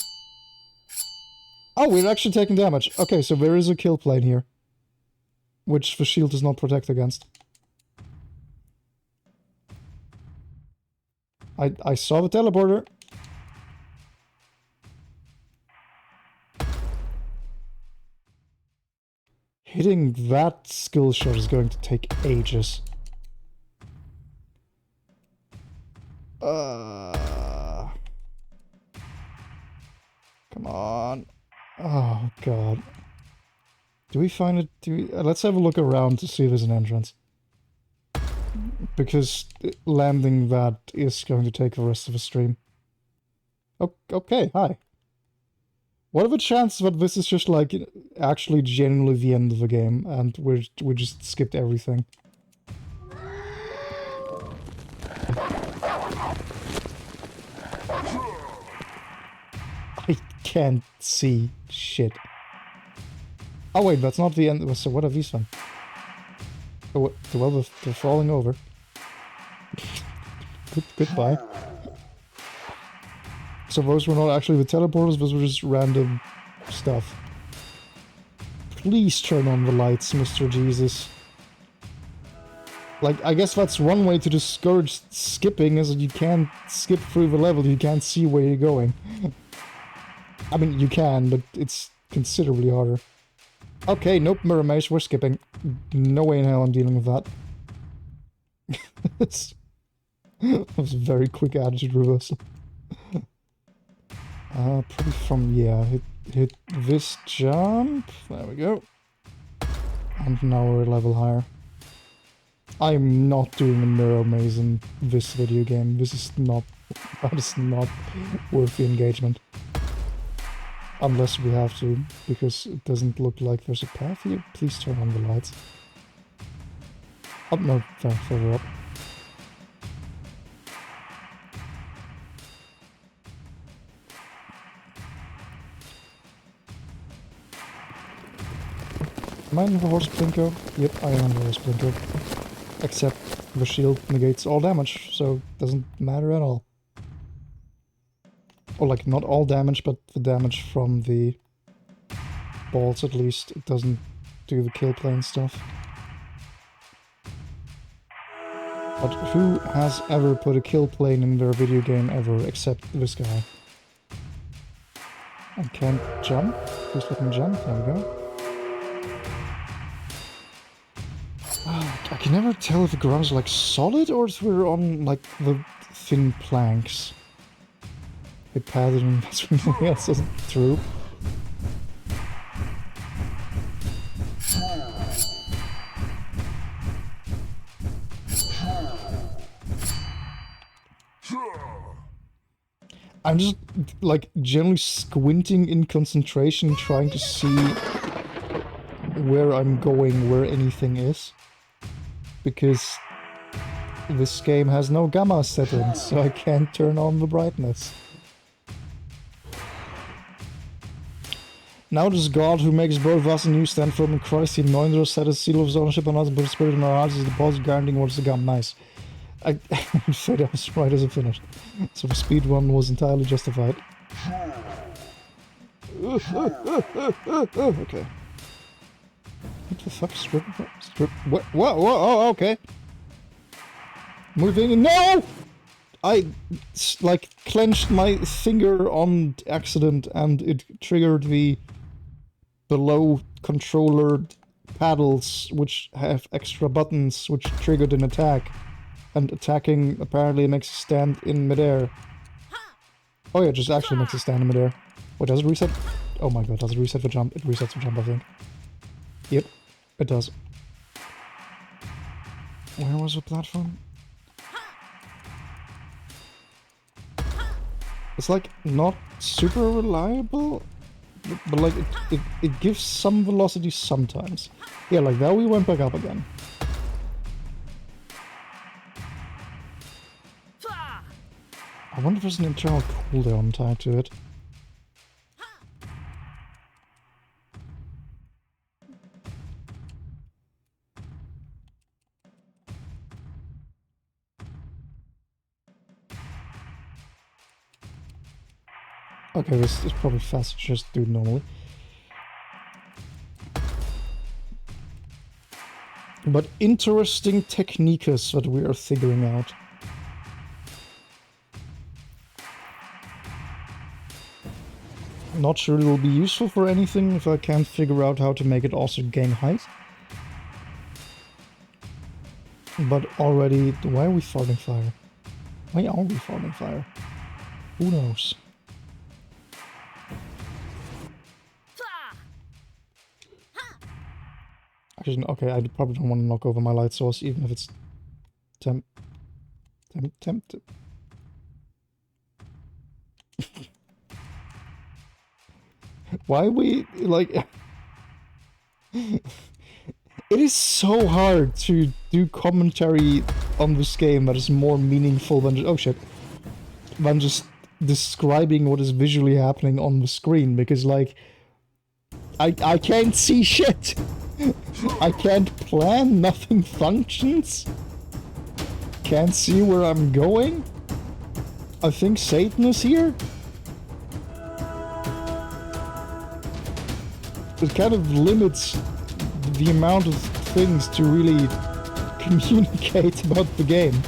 Oh, we're actually taking damage. Okay, so there is a kill plane here. Which the shield does not protect against. I saw the teleporter. Hitting that skill shot is going to take ages. Come on. Oh, God. Do we find it? Let's have a look around to see if there's an entrance. Because landing that is going to take the rest of the stream. Okay, hi. What are the chances that this is just like actually genuinely the end of the game and we just skipped everything? I can't see shit. Oh wait, that's not the end. So what are these then? Oh, well, they're falling over. Goodbye. So those were not actually the teleporters, those were just random stuff. Please turn on the lights, Mr. Jesus. Like, I guess that's one way to discourage skipping, is that you can't skip through the level, you can't see where you're going. I mean, you can, but it's considerably harder. Okay, nope, Mirror Maze, we're skipping. No way in hell I'm dealing with that. That was a very quick attitude reversal. Probably from, yeah, hit this jump. There we go. And now we're a level higher. I'm not doing a mirror maze in this video game. That is not worth the engagement. Unless we have to, because it doesn't look like there's a path here. Please turn on the lights. Oh, no, further up. Am I on the horse Plinko? Yep, I am on the horse Plinko. Except the shield negates all damage, so it doesn't matter at all. Or like, not all damage, but the damage from the balls at least. It doesn't do the kill plane stuff. But who has ever put a kill plane in their video game ever, except this guy? I can't jump. Please let me jump. There we go. Oh, I can never tell if the ground is like solid or if we're on like the thin planks. They padded and that's when nothing else is through. I'm just like generally squinting in concentration, trying to see where I'm going, where anything is. Because this game has no gamma settings, so I can't turn on the brightness. Now this God who makes both us and you stand firm in Christ, the anointed set a seal of his ownership on us and put a spirit in our hearts as a deposit guaranteeing what is to come. Nice. I would say that was right as it finished. So the speed run was entirely justified. Okay. What the fuck? Strip? What? Whoa, oh, okay. Moving. No! I, like, clenched my finger on accident and it triggered the below controller paddles, which have extra buttons, which triggered an attack. And attacking apparently makes a stand in midair. Oh yeah, just actually makes a stand in midair. What, does it reset? Oh my god, does it reset the jump? It resets the jump, I think. Yep, it does. Where was the platform? It's like not super reliable, but like it gives some velocity sometimes. Yeah, like there we went back up again. I wonder if there's an internal cooldown tied to it. Okay, this is probably faster to just do normally. But interesting techniques that we are figuring out. Not sure it will be useful for anything if I can't figure out how to make it also gain height. But already... Why are we farting fire? Why are we farting fire? Who knows? Actually, okay, I probably don't want to knock over my light source, even if it's... tempted. Why we, like... It is so hard to do commentary on this game that is more meaningful than... Oh shit. Than just describing what is visually happening on the screen, because, like... I can't see shit! I can't plan, nothing functions. Can't see where I'm going. I think Satan is here. It kind of limits the amount of things to really communicate about the game.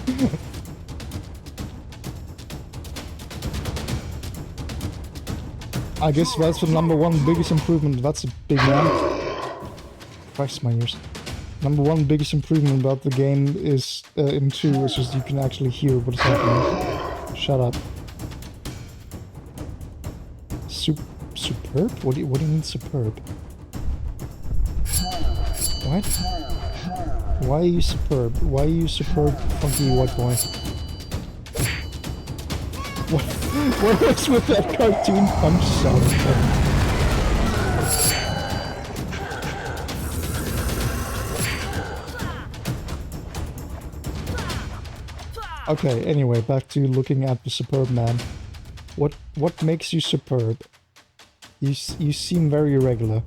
I guess that's the #1 biggest improvement. That's a big one. Christ, my ears. #1 biggest improvement about the game is in 2 is just you can actually hear what is happening. Shut up. Superb? What do you mean superb? What? Why are you superb? Why are you superb, funky white boy? What was with that cartoon punch sound? Okay, anyway, back to looking at the superb man. What makes you superb? You seem very irregular.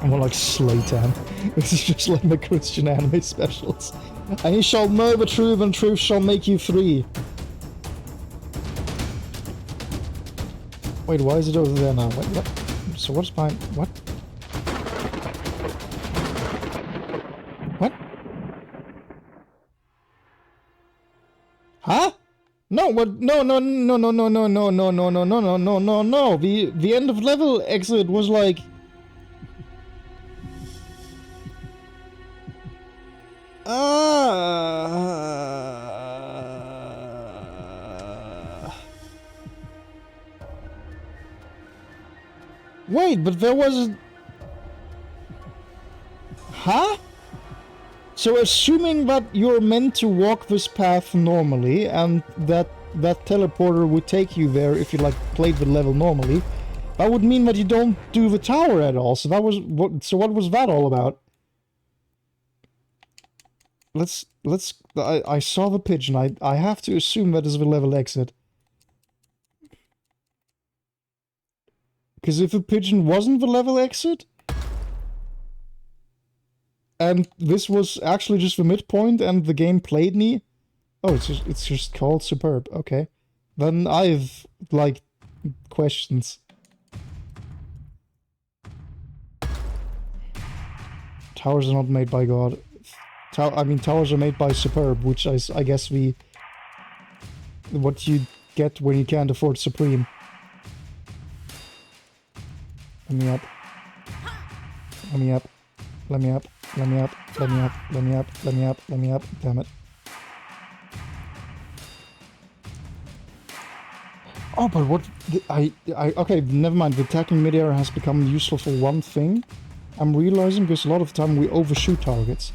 I'm more like Slaytan. This is just like the Christian anime specials. And you shall know the truth, and truth shall make you free. Wait, why is it over there now? Wait, what? So what's behind... What? What? Huh? No, what? No. The end of level exit was like... Wait, but there was... Huh? So assuming that you're meant to walk this path normally, and that teleporter would take you there if you, like, played the level normally, that would mean that you don't do the tower at all. So that was... what was that all about? I saw the pigeon. I have to assume that is the level exit. Because if the pigeon wasn't the level exit, and this was actually just the midpoint and the game played me... Oh, it's just called Superb. Okay. Then I've, like, questions. Towers are not made by God. I mean, towers are made by Superb, which I guess what you get when you can't afford Supreme. Let me up. Let me up. Let me up. Let me up. Let me up. Let me up. Let me up. Let me up. Damn it. Oh, but what... okay, never mind. The attacking midair has become useful for one thing. I'm realizing, because a lot of the time we overshoot targets.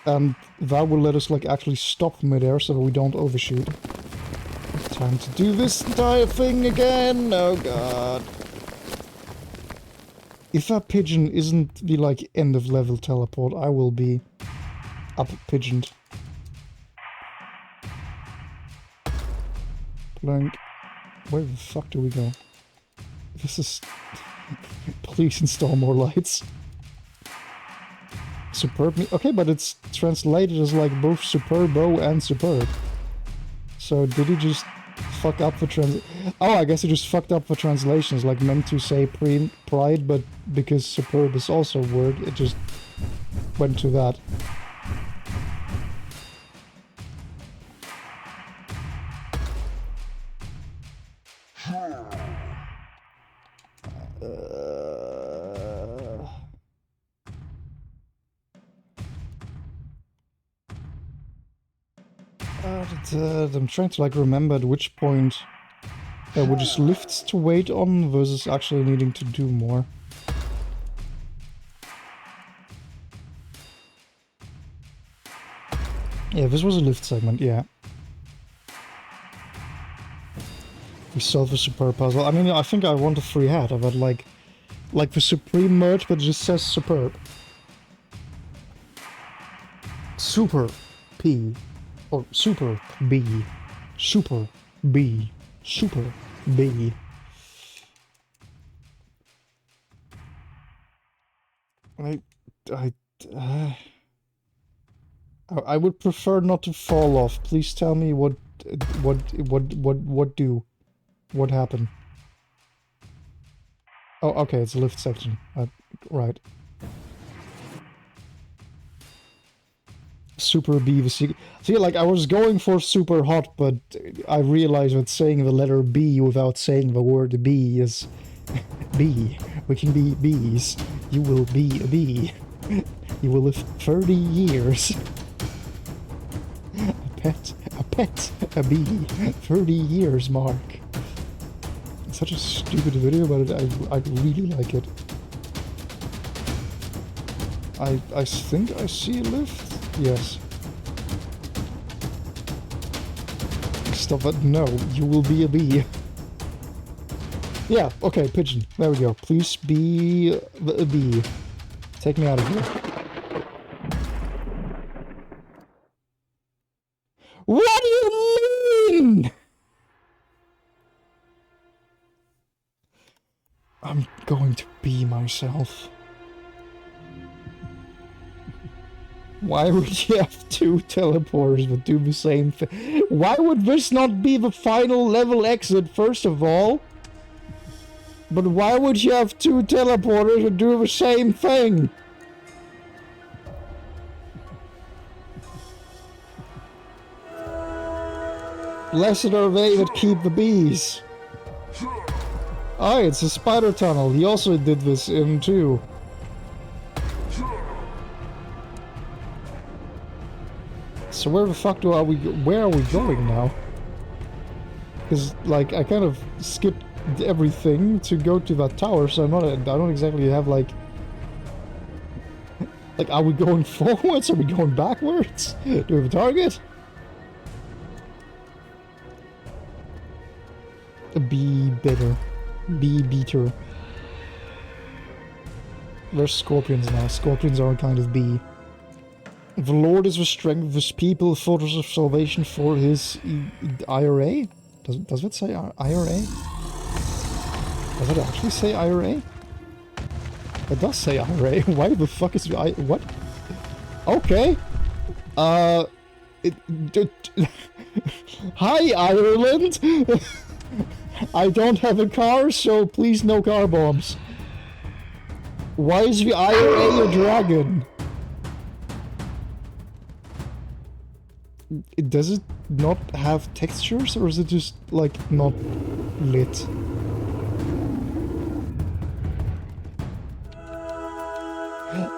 And that will let us, like, actually stop midair so that we don't overshoot. Time to do this entire thing again! Oh god. If that pigeon isn't the, like, end of level teleport, I will be up-pigeoned. Blank. Where the fuck do we go? This is... Please install more lights. Superb... Okay, but it's translated as, like, both Superbo and Superb. So did he just fuck up the Oh, I guess he just fucked up the translation. It's, like, meant to say pride, but because Superb is also a word, it just went to that. I'm trying to, like, remember at which point were just lifts to wait on versus actually needing to do more. Yeah, this was a lift segment, yeah. We solved the Superb puzzle. I mean, I think I want a free hat. I've had, like the Supreme merch, but it just says Superb. Super P. Or Super B. Super B. Super B. I would prefer not to fall off. Please tell me what happened. Oh, okay, it's a lift section. Right. Super B, the secret. See, like, I was going for super hot, but I realized that saying the letter B without saying the word B is... B. We can be bees. You will be a bee. You will live 30 years. A pet, a bee. 30 years, Mark. It's such a stupid video, but I really like it. I think I see a lift. Yes. Stop it. No, you will be a bee. Yeah, okay, pigeon. There we go. Please be a bee. Take me out of here. What do you mean? I'm going to be myself. Why would you have two teleporters that do the same thing? Why would this not be the final level exit, first of all? But why would you have two teleporters that do the same thing? Blessed are they that keep the bees. Oh, it's a spider tunnel. He also did this in 2. So where the fuck where are we going now? Because, like, I kind of skipped everything to go to that tower, so I don't exactly have, like... Like, are we going forwards? Are we going backwards? Do we have a target? Be better. Be beater. There's scorpions now. Scorpions are a kind of bee. The Lord is the strength of his people, fortress of salvation for his IRA? Does it say IRA? Does it actually say IRA? It does say IRA. Why the fuck is what? Okay. Hi, Ireland! I don't have a car, so please no car bombs. Why is the IRA a dragon? Does it not have textures, or is it just, like, not lit?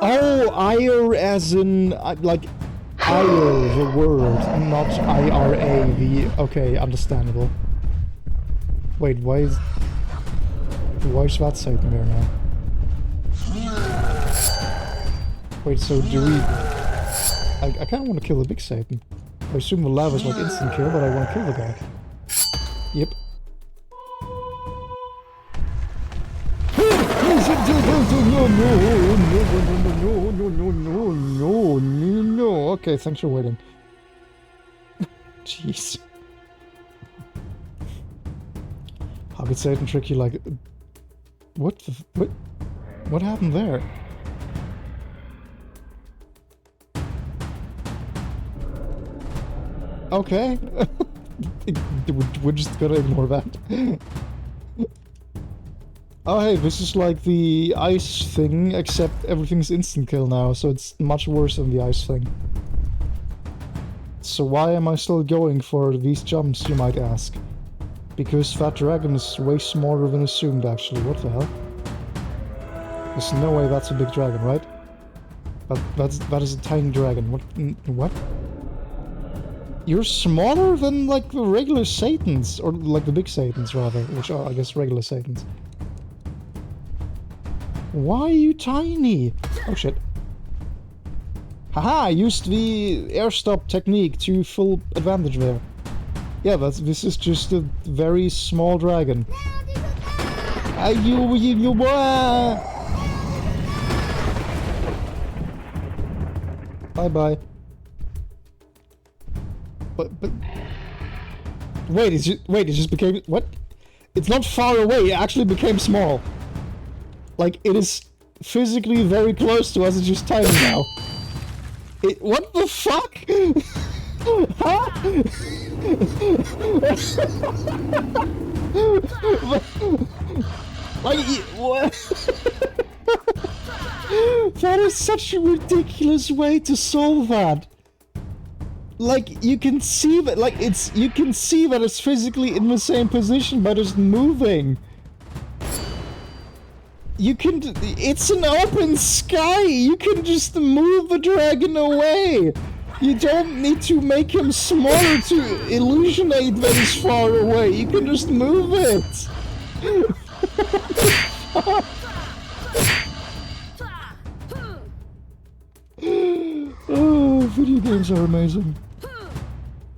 Oh, ire as in, like, ire, the word, not IRA, the... Okay, understandable. Wait, why is that Satan there now? Wait, so do we... I kind of want to kill the big Satan. I assume the lava's like instant kill, but I want to kill the guy. Yep. No. Okay, thanks for waiting. Jeez. How could Satan trick you like... What happened there? Okay. We're just gonna ignore that. Oh hey, this is like the ice thing, except everything's instant kill now, so it's much worse than the ice thing. So why am I still going for these jumps, you might ask? Because that dragon is way smaller than assumed, actually. What the hell? There's no way that's a big dragon, right? That is a tiny dragon. What? You're smaller than, like, the regular Satans, or like the big Satans, rather, which are, I guess, regular Satans. Why are you tiny? Oh shit. Haha, I used the air stop technique to full advantage there. Yeah, this is just a very small dragon. Bye-bye. But wait, it just became what? It's not far away. It actually became small. Like, it is physically very close to us. It's just tiny now. What the fuck? Huh? Like, what? That is such a ridiculous way to solve that. Like, you can see that, like, you can see that it's physically in the same position, but it's moving. It's an open sky! You can just move the dragon away! You don't need to make him smaller to illusionate that he's far away. You can just move it! Oh, video games are amazing.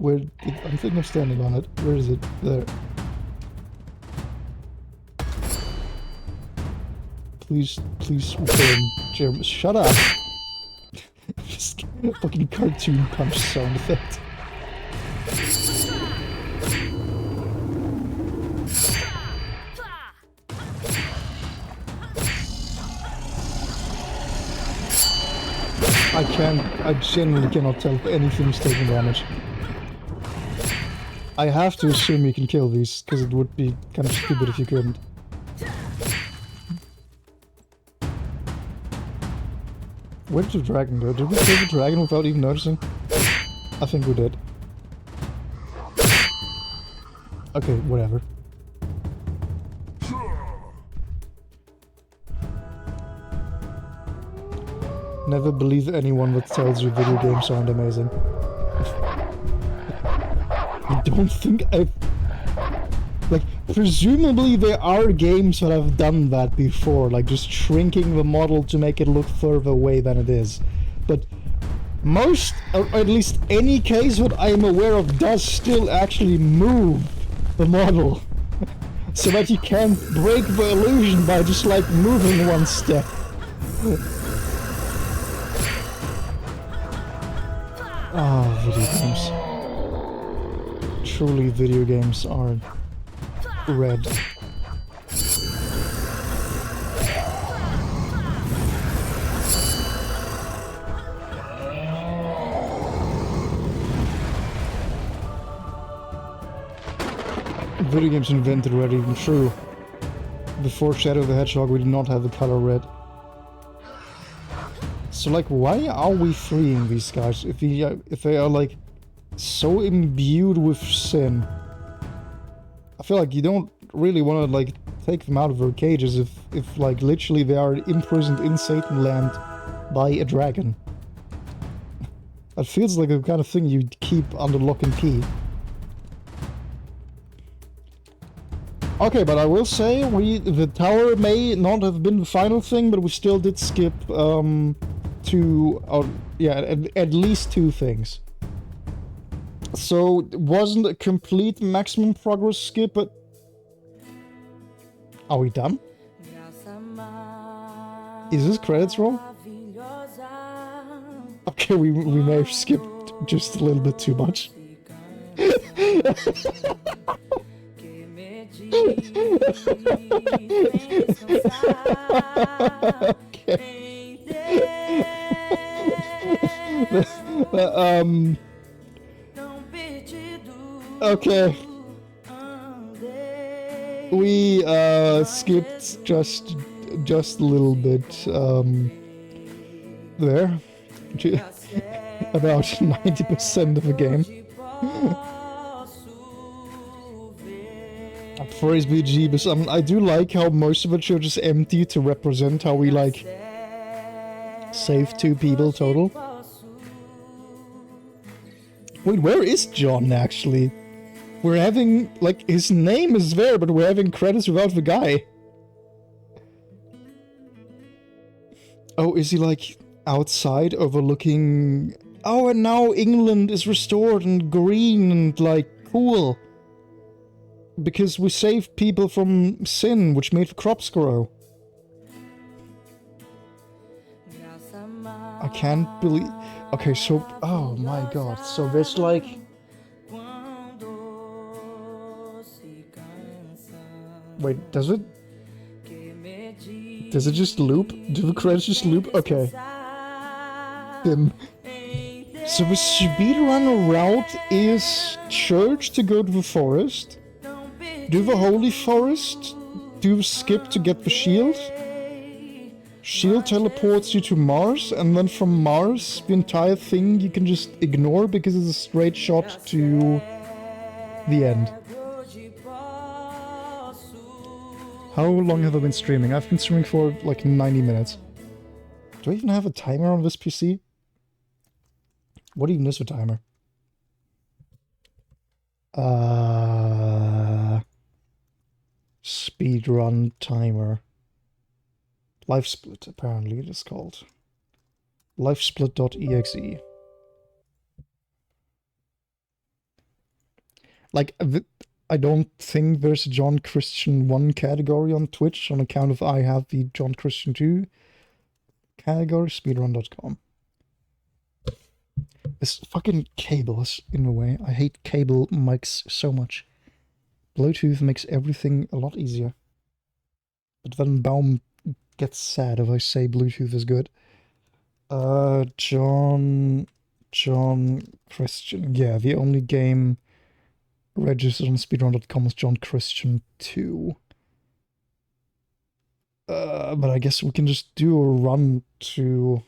I think I'm standing on it. Where is it? There. Please return, Jeremy. Shut up! Just fucking cartoon punch sound effect. I genuinely cannot tell if anything's taking damage. I have to assume you can kill these, because it would be kind of stupid if you couldn't. Where did the dragon go? Did we kill the dragon without even noticing? I think we did. Okay, whatever. Never believe anyone that tells you video games aren't amazing. don't think I've... Like, presumably there are games that have done that before, like just shrinking the model to make it look further away than it is. But most, or at least any case that I am aware of, does still actually move the model. So that you can't break the illusion by just like moving one step. Ah, video games. Truly, video games are red. Video games invented red, even true. Before Shadow the Hedgehog, we did not have the color red. So, like, why are we freeing these guys if they are like so imbued with sin? I feel like you don't really want to like take them out of their cages if like literally they are imprisoned in Satan land by a dragon. That feels like the kind of thing you'd keep under lock and key. Okay, but I will say the tower may not have been the final thing, but we still did skip at least 2 things. So it wasn't a complete maximum progress skip, but are we done? Is this credits roll? Okay, we may have skipped just a little bit too much. Okay. We skipped just a little bit there. About 90% of the game. Praise be Jeebus. I do like how most of it are just empty to represent how we like save 2 people total. Wait, where is John actually? We're having, like, his name is there, but we're having credits without the guy. Oh, is he, like, outside overlooking... Oh, and now England is restored and green and, like, cool. Because we saved people from sin, which made the crops grow. I can't believe... Okay, so... Oh my god. So there's, like... Wait, does it? Does it just loop? Do the credits just loop? Okay. Then... So the speedrun route is church to go to the forest. Do the holy forest. Do skip to get the shield. Shield teleports you to Mars, and then from Mars, the entire thing you can just ignore because it's a straight shot to the end. How long have I been streaming? I've been streaming for like 90 minutes. Do I even have a timer on this PC? What even is a timer? Speedrun timer. LifeSplit, apparently it is called. Lifesplit.exe. Like, I don't think there's a John Christian 1 category on Twitch on account of I have the John Christian 2 category, speedrun.com. This fucking cable is in the way. I hate cable mics so much. Bluetooth makes everything a lot easier. But then Baum gets sad if I say Bluetooth is good. John Christian. Yeah, the only game registered on speedrun.com is John Christian 2. But I guess we can just do a run to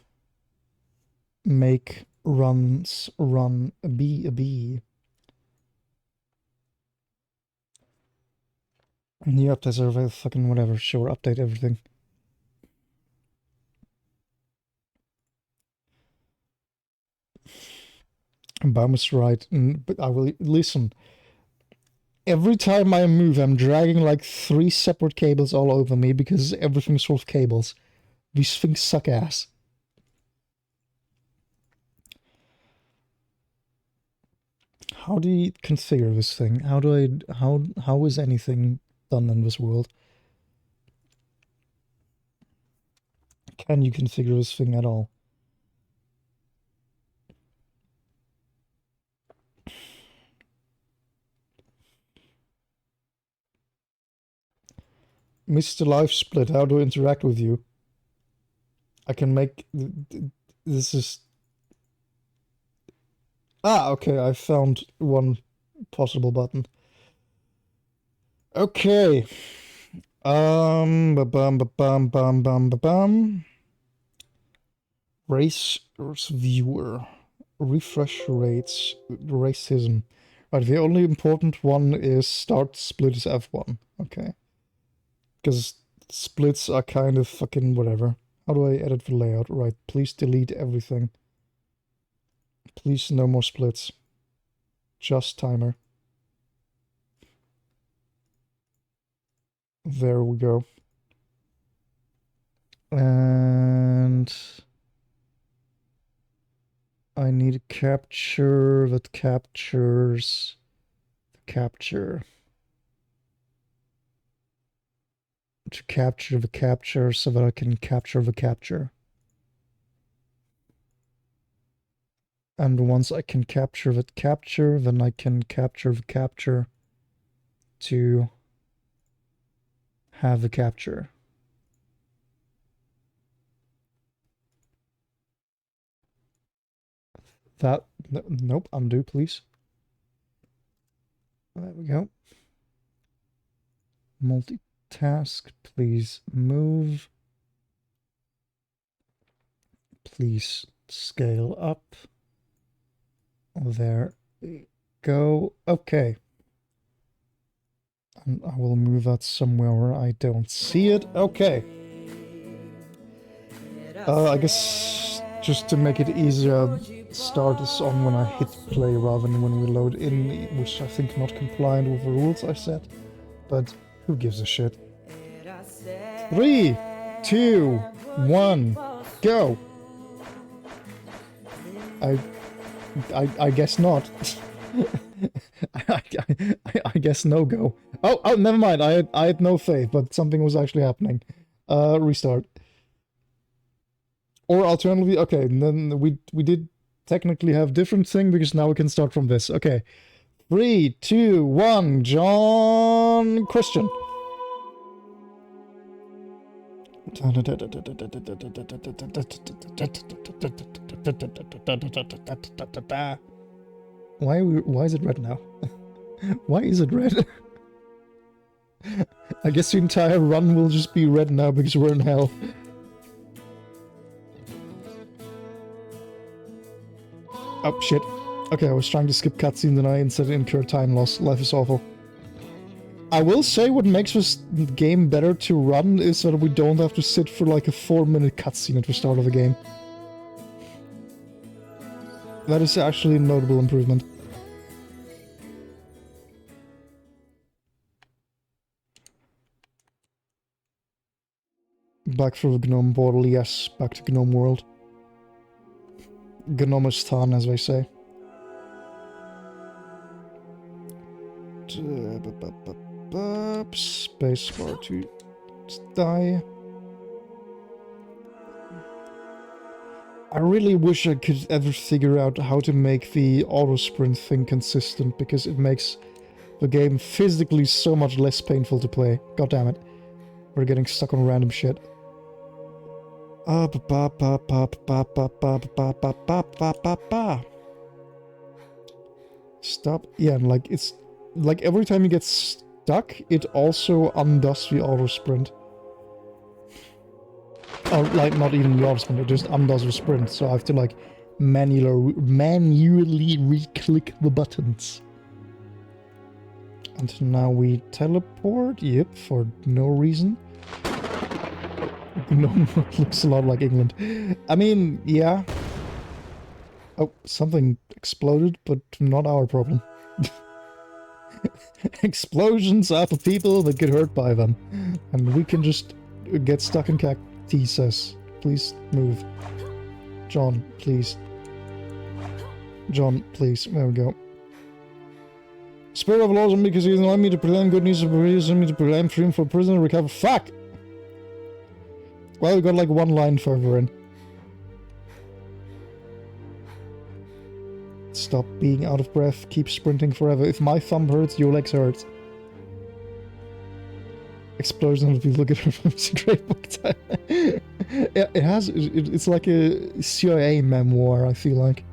make runs run a bee. New updates are fucking whatever. Sure, update everything. Baum is right, but I will listen. Every time I move, I'm dragging like 3 separate cables all over me because everything's full of cables. These things suck ass. How do you configure this thing? How is anything done in this world? Can you configure this thing at all? Mr. Life Split, how do I interact with you? I can make... This is... Ah, okay, I found one possible button. Okay. Ba-bum. Race viewer. Refresh rates. Racism. Right, the only important one is start split is F1. Okay. Because splits are kind of fucking whatever. How do I edit the layout? Right, please delete everything. Please no more splits. Just timer. There we go. And I need a capture that captures the capture. To capture the capture so that I can capture the capture. And once I can capture the capture, then I can capture the capture to have the capture. That, nope, undo please. There we go. Multitask, please move. Please scale up. There we go. Okay. And I will move that somewhere where I don't see it. Okay. I guess just to make it easier, start this on when I hit play rather than when we load in, which I think not compliant with the rules I set. But who gives a shit? 3, 2, 1, go! I guess not. I guess no go. Oh, never mind. I had no faith, but something was actually happening. Restart. Or alternatively, okay, and then we did technically have different thing because now we can start from this. Okay. 3, 2, 1, John Christian. Why is it red now? Why is it red? I guess the entire run will just be red now because we're in hell. Oh shit. Okay, I was trying to skip cutscenes and I instead incurred time loss. Life is awful. I will say what makes this game better to run is that we don't have to sit for like a 4-minute cutscene at the start of the game. That is actually a notable improvement. Back through the Gnome portal, yes. Back to Gnome world. Gnomistan, as they say. Spacebar to die. I really wish I could ever figure out how to make the auto sprint thing consistent, because it makes the game physically so much less painful to play. God damn it. We're getting stuck on random shit. Stop. Yeah, and like it's like every time you get stuck, it also undoes the auto sprint. Or like not even the auto sprint, it just undoes the sprint. So I have to like manually re-click the buttons. And now we teleport. Yep, for no reason. Gnome looks a lot like England. I mean, yeah. Oh, something exploded, but not our problem. Explosions are for people that get hurt by them. And we can just get stuck in cactuses. Please move. John, please. John, please. There we go. Spirit of laws on me because he doesn't want me to proclaim good news, but he doesn't me to proclaim freedom for prisoner recover. Fuck! Well, we got like one line further in. Stop being out of breath. Keep sprinting forever. If my thumb hurts, your legs hurt. Explosion of people get from great book time. It has. It's like a CIA memoir, I feel like.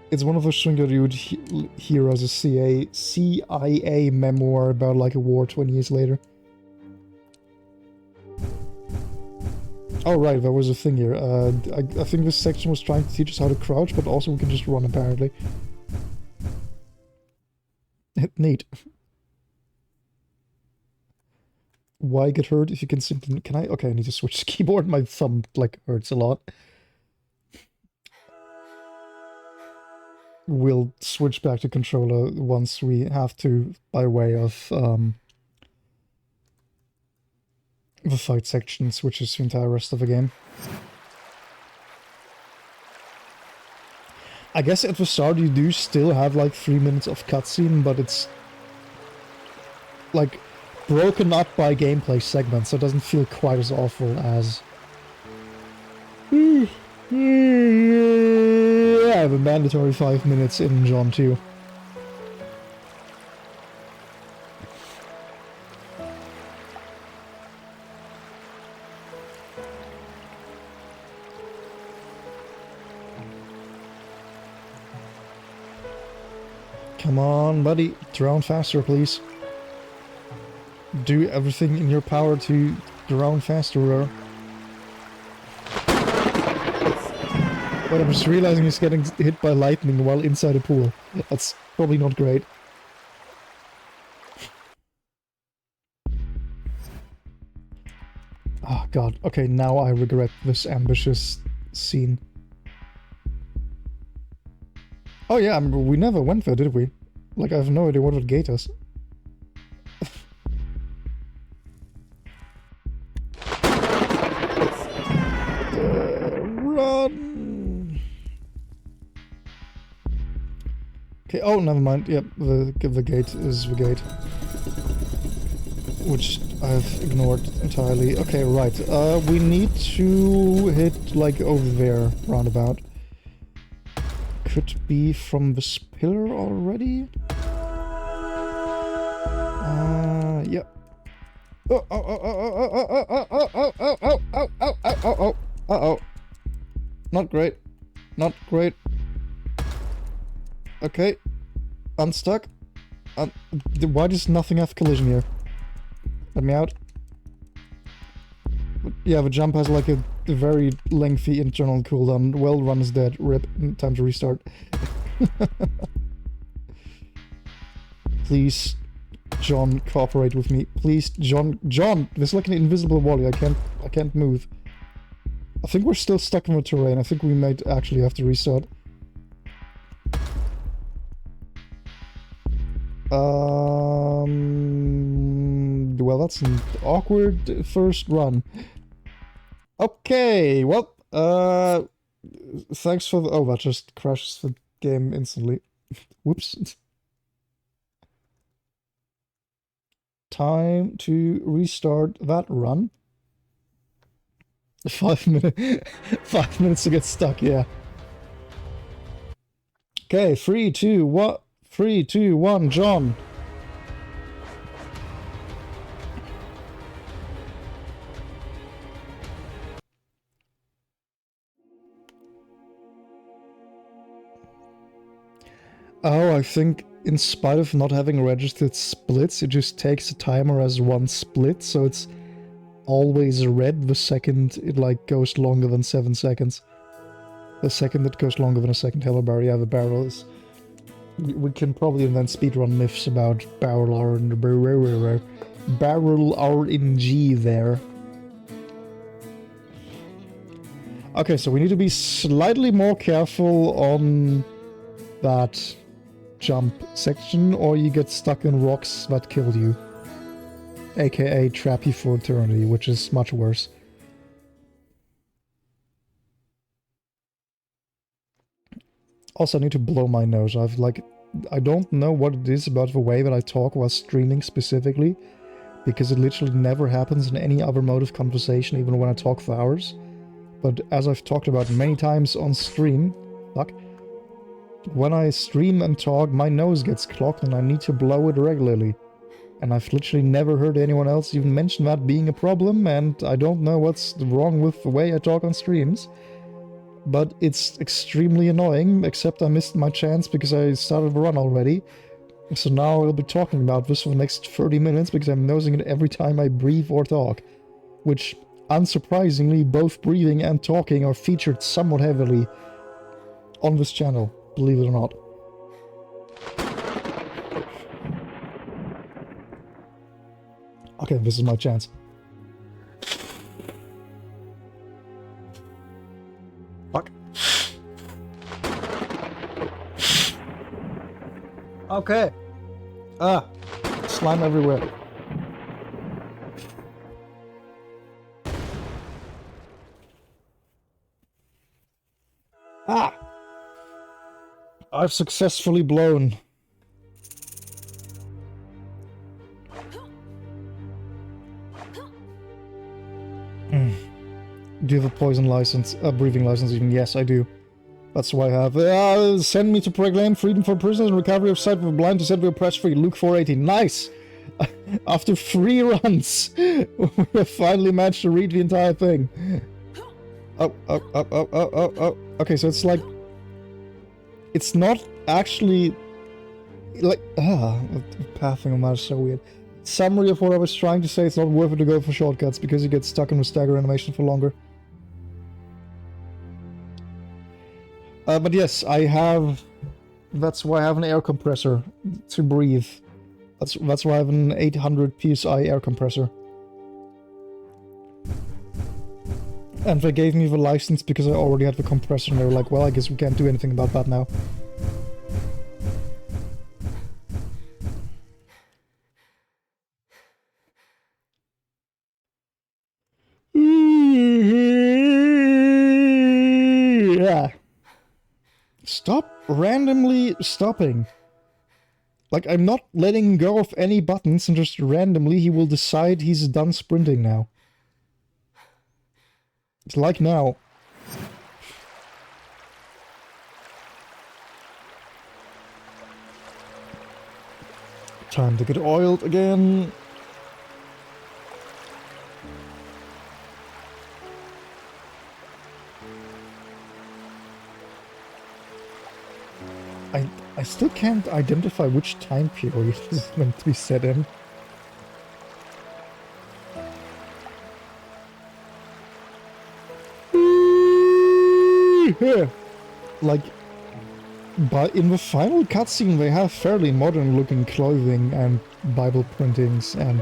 It's one of those things that you would hear as a CIA memoir about like a war 20 years later. Oh right, there was a thing here. I think this section was trying to teach us how to crouch, but also we can just run apparently. Neat. Why get hurt if you can simply... Can I? Okay, I need to switch the keyboard. My thumb, like, hurts a lot. We'll switch back to controller once we have to, by way of, the fight sections, which is the entire rest of the game. I guess at the start you do still have, like, 3 minutes of cutscene, but it's... like... broken up by gameplay segments, so it doesn't feel quite as awful as... I have a mandatory 5 minutes in John 2. Come on, buddy. Drown faster, please. Do everything in your power to drown faster, Roar. But I'm just realizing he's getting hit by lightning while inside a pool. That's probably not great. Oh god, okay, now I regret this ambitious scene. Oh yeah, we never went there, did we? Like, I have no idea what would gate us. Run! Okay, oh, never mind. Yep, the gate is the gate. Which I've ignored entirely. Okay, right. We need to hit, like, over there, roundabout. Could be from this pillar already? Yep. Oh, oh, oh, oh, oh, oh, oh, oh, oh, oh, oh, oh, oh, oh, oh, oh, uh-oh. Not great. Not great. Okay. Unstuck. Why does nothing have collision here? Let me out. Yeah, the jump has like a very lengthy internal cooldown. Well, run is dead. RIP. Time to restart. Please, John, cooperate with me. Please, John. John! There's like an invisible wall. I can't move. I think we're still stuck in the terrain. I think we might actually have to restart. Well, that's an awkward first run. Okay, well, thanks for the... Oh, that just crashes the game instantly. Whoops. Time to restart that run. 5 minutes. 5 minutes to get stuck, yeah. Okay, 3, 2, 1. 3, 2, 1, John. Oh, I think in spite of not having registered splits, it just takes a timer as one split, so it's always red the second it like goes longer than 7 seconds. The second it goes longer than a second hello bar, yeah, the barrel is... We can probably invent speedrun myths about barrel RNG there. Okay, so we need to be slightly more careful on that jump section, or you get stuck in rocks that killed you. AKA trap you for eternity, which is much worse. Also, I need to blow my nose. I don't know what it is about the way that I talk while streaming specifically, because it literally never happens in any other mode of conversation, even when I talk for hours. But as I've talked about many times on stream, when I stream and talk, my nose gets clogged and I need to blow it regularly. And I've literally never heard anyone else even mention that being a problem, and I don't know what's wrong with the way I talk on streams. But it's extremely annoying, except I missed my chance because I started the run already. So now I'll be talking about this for the next 30 minutes because I'm nosing it every time I breathe or talk. Which, unsurprisingly, both breathing and talking are featured somewhat heavily on this channel, believe it or not. Okay, this is my chance. Fuck. Okay. Slime everywhere. I've successfully blown. Do you have a poison license? A breathing license even? Yes, I do. That's why I have. Send me to proclaim freedom for prisoners and recovery of sight of the blind to set the oppressed free. Luke 480. Nice! After 3 runs, we have finally managed to read the entire thing. Oh. Okay, so it's like... It's not actually... Like... the pathing on that is so weird. Summary of what I was trying to say, it's not worth it to go for shortcuts because you get stuck in the stagger animation for longer. But yes, I have... That's why I have an air compressor to breathe. That's why I have an 800 PSI air compressor. And they gave me the license because I already had the compressor and they were like, well, I guess we can't do anything about that now. Yeah. Stop randomly stopping. Like, I'm not letting go of any buttons and just randomly he will decide he's done sprinting now. It's like now. Time to get oiled again. I still can't identify which time period this is meant to be set in. Like, but in the final cutscene they have fairly modern looking clothing and Bible printings and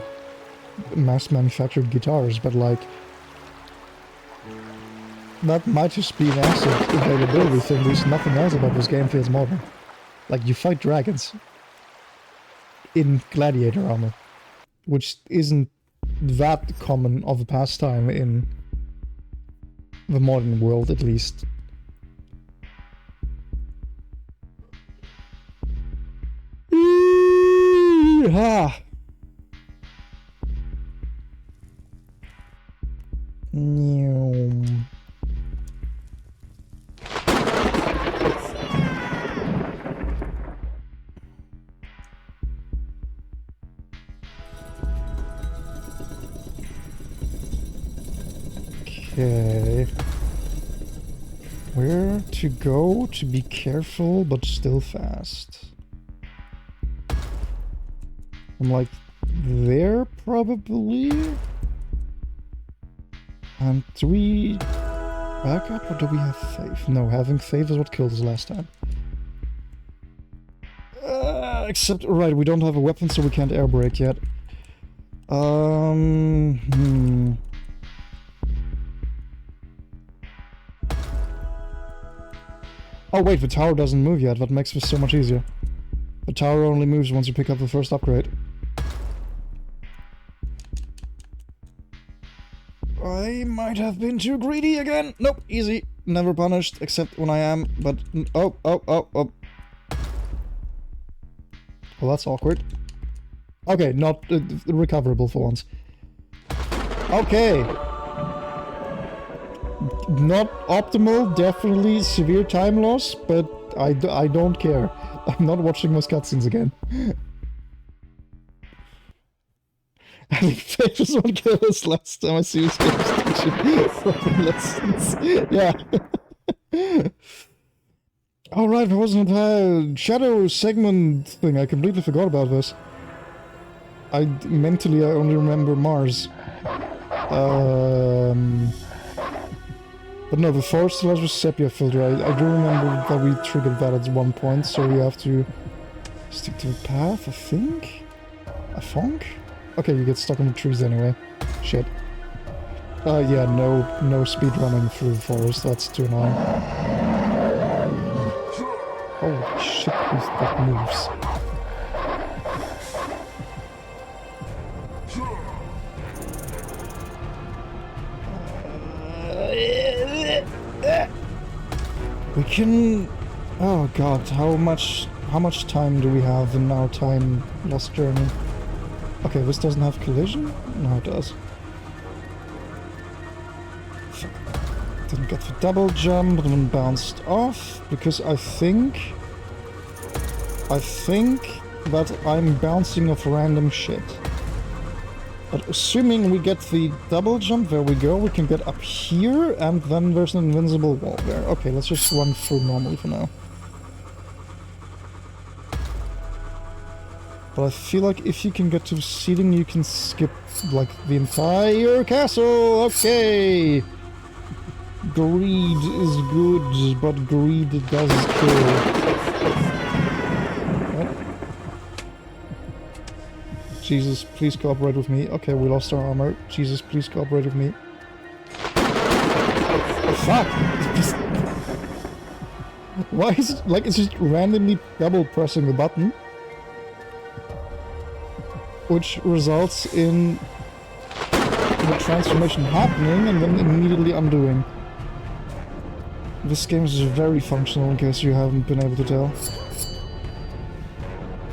mass manufactured guitars, but like, that might just be an asset availability thing. There's nothing else about this game feels modern. Like, you fight dragons in gladiator armor, which isn't that common of a pastime in the modern world, at least. Ha! Okay. Where to go to be careful but still fast? I'm like, there probably? And do we back up or do we have faith? No, having faith is what killed us last time. Except, right, we don't have a weapon so we can't air brake yet. Oh wait, the tower doesn't move yet, that makes this so much easier. The tower only moves once you pick up the first upgrade. I might have been too greedy again. Nope, easy. Never punished, except when I am, but... Oh. Well, that's awkward. Okay, not recoverable for once. Okay. Not optimal, definitely severe time loss, but I don't care. I'm not watching those cutscenes again. I think Facials won't kill us last time I see this game station. Lessons. Yeah. Alright, there wasn't a shadow segment thing. I completely forgot about this. Mentally I only remember Mars. But no, the forest still has a sepia filter. I do remember that we triggered that at one point, so we have to stick to the path, I think? A funk? Okay, you get stuck in the trees anyway. Shit. Yeah, no speed running through the forest, that's too annoying. Holy shit, that moves. We can... Oh god, how much time do we have in our time lost journey? Okay, this doesn't have collision? No, it does. Fuck. Didn't get the double jump and then bounced off, because I think that I'm bouncing off random shit. But assuming we get the double jump, there we go, we can get up here, and then there's an invincible wall there. Okay, let's just run through normally for now. But I feel like if you can get to the ceiling, you can skip, like, the entire castle! Okay! Greed is good, but greed does kill. Jesus, please cooperate with me. Okay, we lost our armor. Jesus, please cooperate with me. Oh, fuck! Why is it like it's just randomly double pressing the button? Which results in the transformation happening and then immediately undoing. This game is very functional in case you haven't been able to tell.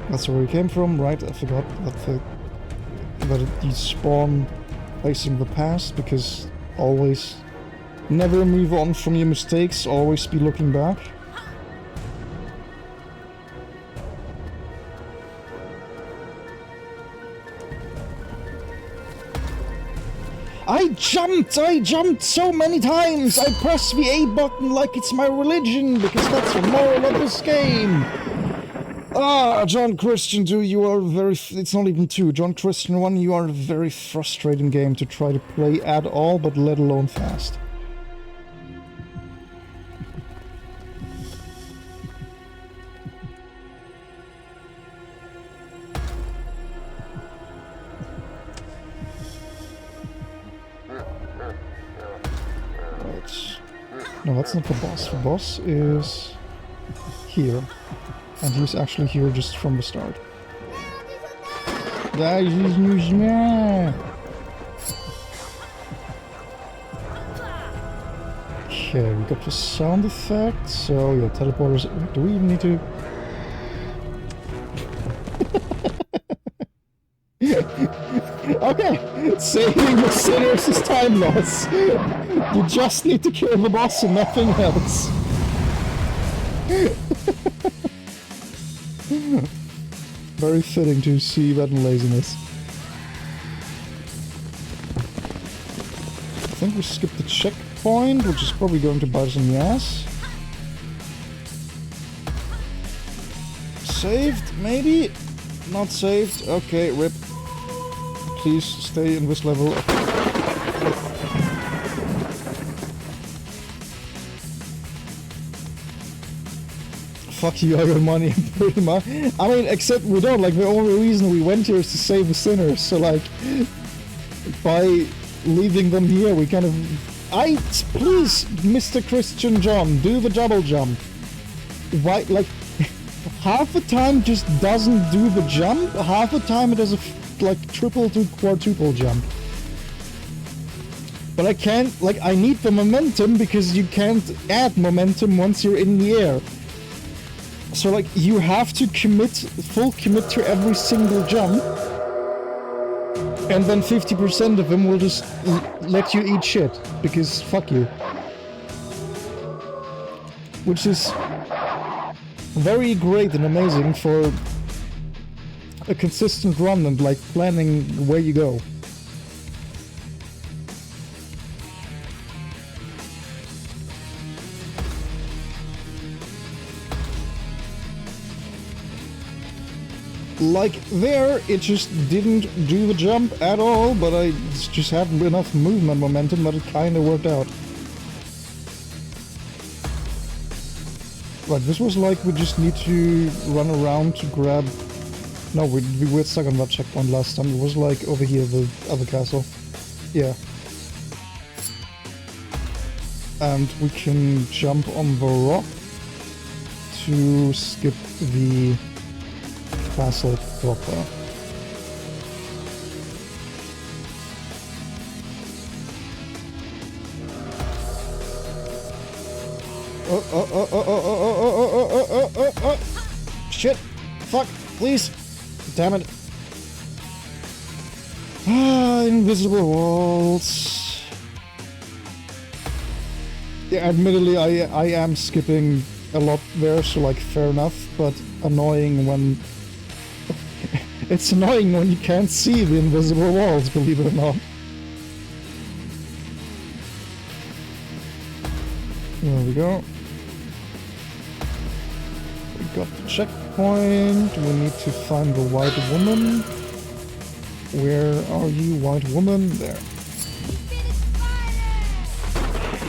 That's where we came from, right? I forgot that you spawn facing the past, because always never move on from your mistakes, always be looking back. I jumped so many times! I press the A button like it's my religion, because that's the moral of this game! Ah, John Christian 2, you are very... It's not even 2. John Christian 1, you are a very frustrating game to try to play at all, but let alone fast. Right. No, that's not the boss. The boss is... here. And he's actually here just from the start. Okay, we got the sound effect, so yeah, teleporters. Do we even need to... Okay, saving the sinners is time loss. You just need to kill the boss and nothing else. Very fitting to see that in laziness. I think we skipped the checkpoint, which is probably going to bite us in the ass. Saved, maybe? Not saved. Okay, rip. Please stay in this level. Fuck you, I got money, pretty much. I mean, except we don't, like, the only reason we went here is to save the sinners, so, like, by leaving them here, we kind of... Please, Mr. Christian John, do the double jump. Why, like... half the time just doesn't do the jump, half the time it does a like triple to quadruple jump. But I can't, like, I need the momentum because you can't add momentum once you're in the air. So like, you have to commit, full commit to every single jump. And then 50% of them will just let you eat shit, because fuck you. Which is very great and amazing for a consistent run and like planning where you go. Like there, it just didn't do the jump at all, but I just had enough movement momentum that it kinda worked out. Right, this was like we just need to run around to grab... No, we were stuck on that checkpoint last time. It was like over here, the other castle. Yeah. And we can jump on the rock to skip the castle proper. Oh. Shit. Fuck. Please. Damn it. Ah, invisible walls. Yeah, admittedly, I am skipping a lot there, so like, fair enough, but annoying when... It's annoying when you can't see the invisible walls, believe it or not. There we go. We got the checkpoint. We need to find the white woman. Where are you, white woman? There.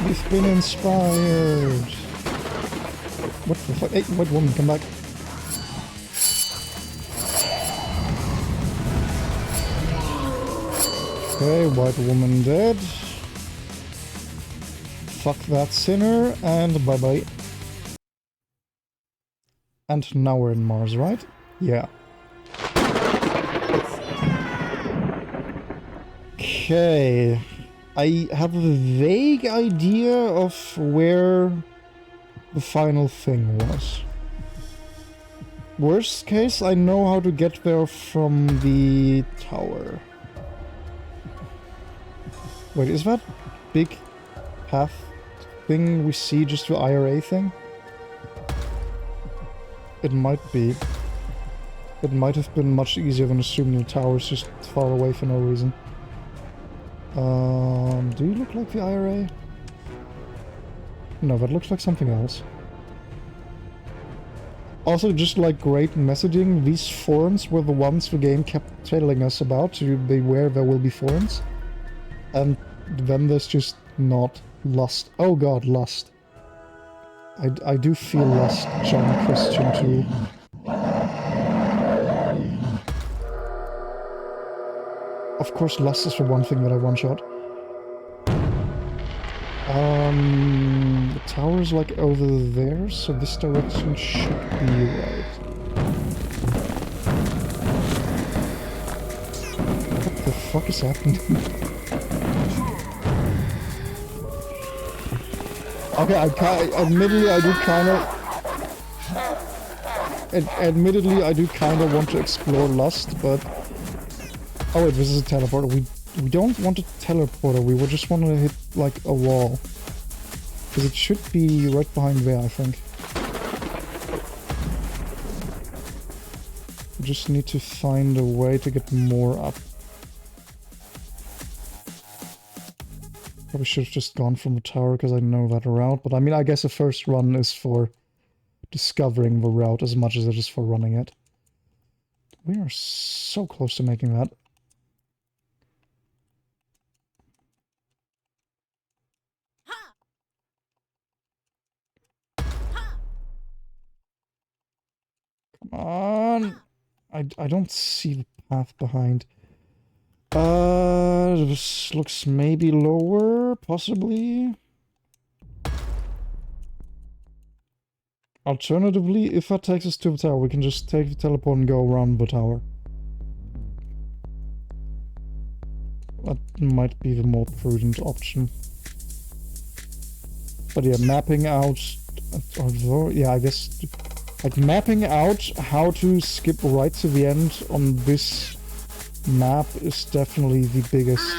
We've been inspired. What the fuck? Hey, white woman, come back. Okay, white woman dead. Fuck that sinner, and bye-bye. And now we're in Mars, right? Yeah. Okay. I have a vague idea of where the final thing was. Worst case, I know how to get there from the tower. Wait, is that big path thing we see just the IRA thing? It might be. It might have been much easier than assuming the tower is just far away for no reason. Do you look like the IRA? No, that looks like something else. Also, just like great messaging, these forums were the ones the game kept telling us about, to beware there will be forums. And then there's just not lust. Oh god, lust. I do feel lust, John Christian too. Of course, lust is the one thing that I one-shot. The tower's like over there, so this direction should be right. What the fuck is happening? Okay, admittedly, I do kind of want to explore lust, but... Oh wait, this is a teleporter. We don't want a teleporter, we would just want to hit, like, a wall. Because it should be right behind there, I think. We just need to find a way to get more up. Probably should have just gone from the tower because I know that route, but I mean, I guess the first run is for discovering the route as much as it is for running it. We are so close to making that. Come on! I don't see the path behind. This looks maybe lower, possibly. Alternatively, if that takes us to the tower, we can just take the teleport and go around the tower. That might be the more prudent option. But yeah, mapping out... yeah, I guess... Like, mapping out how to skip right to the end on this map is definitely the biggest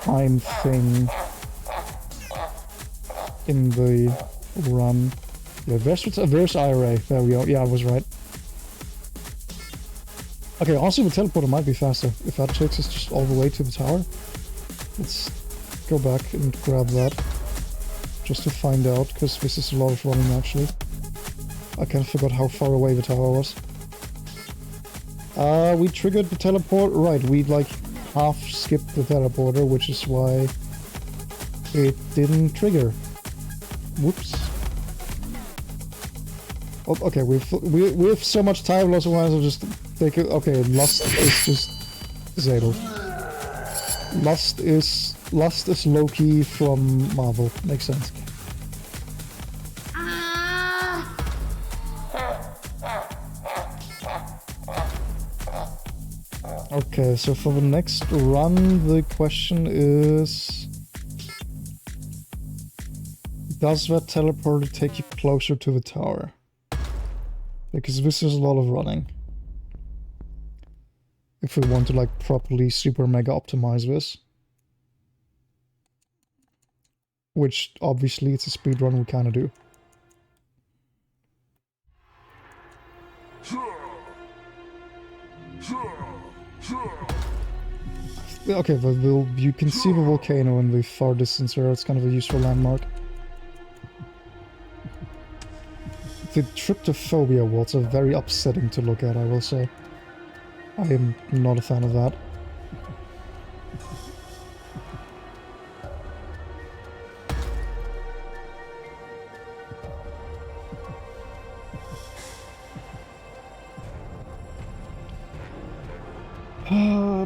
time thing in the run. Yeah, there's IRA. There we go. Yeah, I was right. Okay, also the teleporter might be faster. If that takes us just all the way to the tower. Let's go back and grab that. Just to find out, because this is a lot of running actually. I kind of forgot how far away the tower was. We triggered the teleport. Right, we like half skipped the teleporter, which is why it didn't trigger. Whoops. Oh, okay, we have so much time loss. I'll just take it. Okay, Lust is just disabled. Lust is Loki from Marvel. Makes sense. Okay, so for the next run, the question is... Does that teleporter take you closer to the tower? Because this is a lot of running. If we want to like properly super mega optimize this. Which obviously it's a speedrun we kinda do. Okay, but you can see the volcano in the far distance here. It's kind of a useful landmark. The tryptophobia walls are very upsetting to look at, I will say. I am not a fan of that.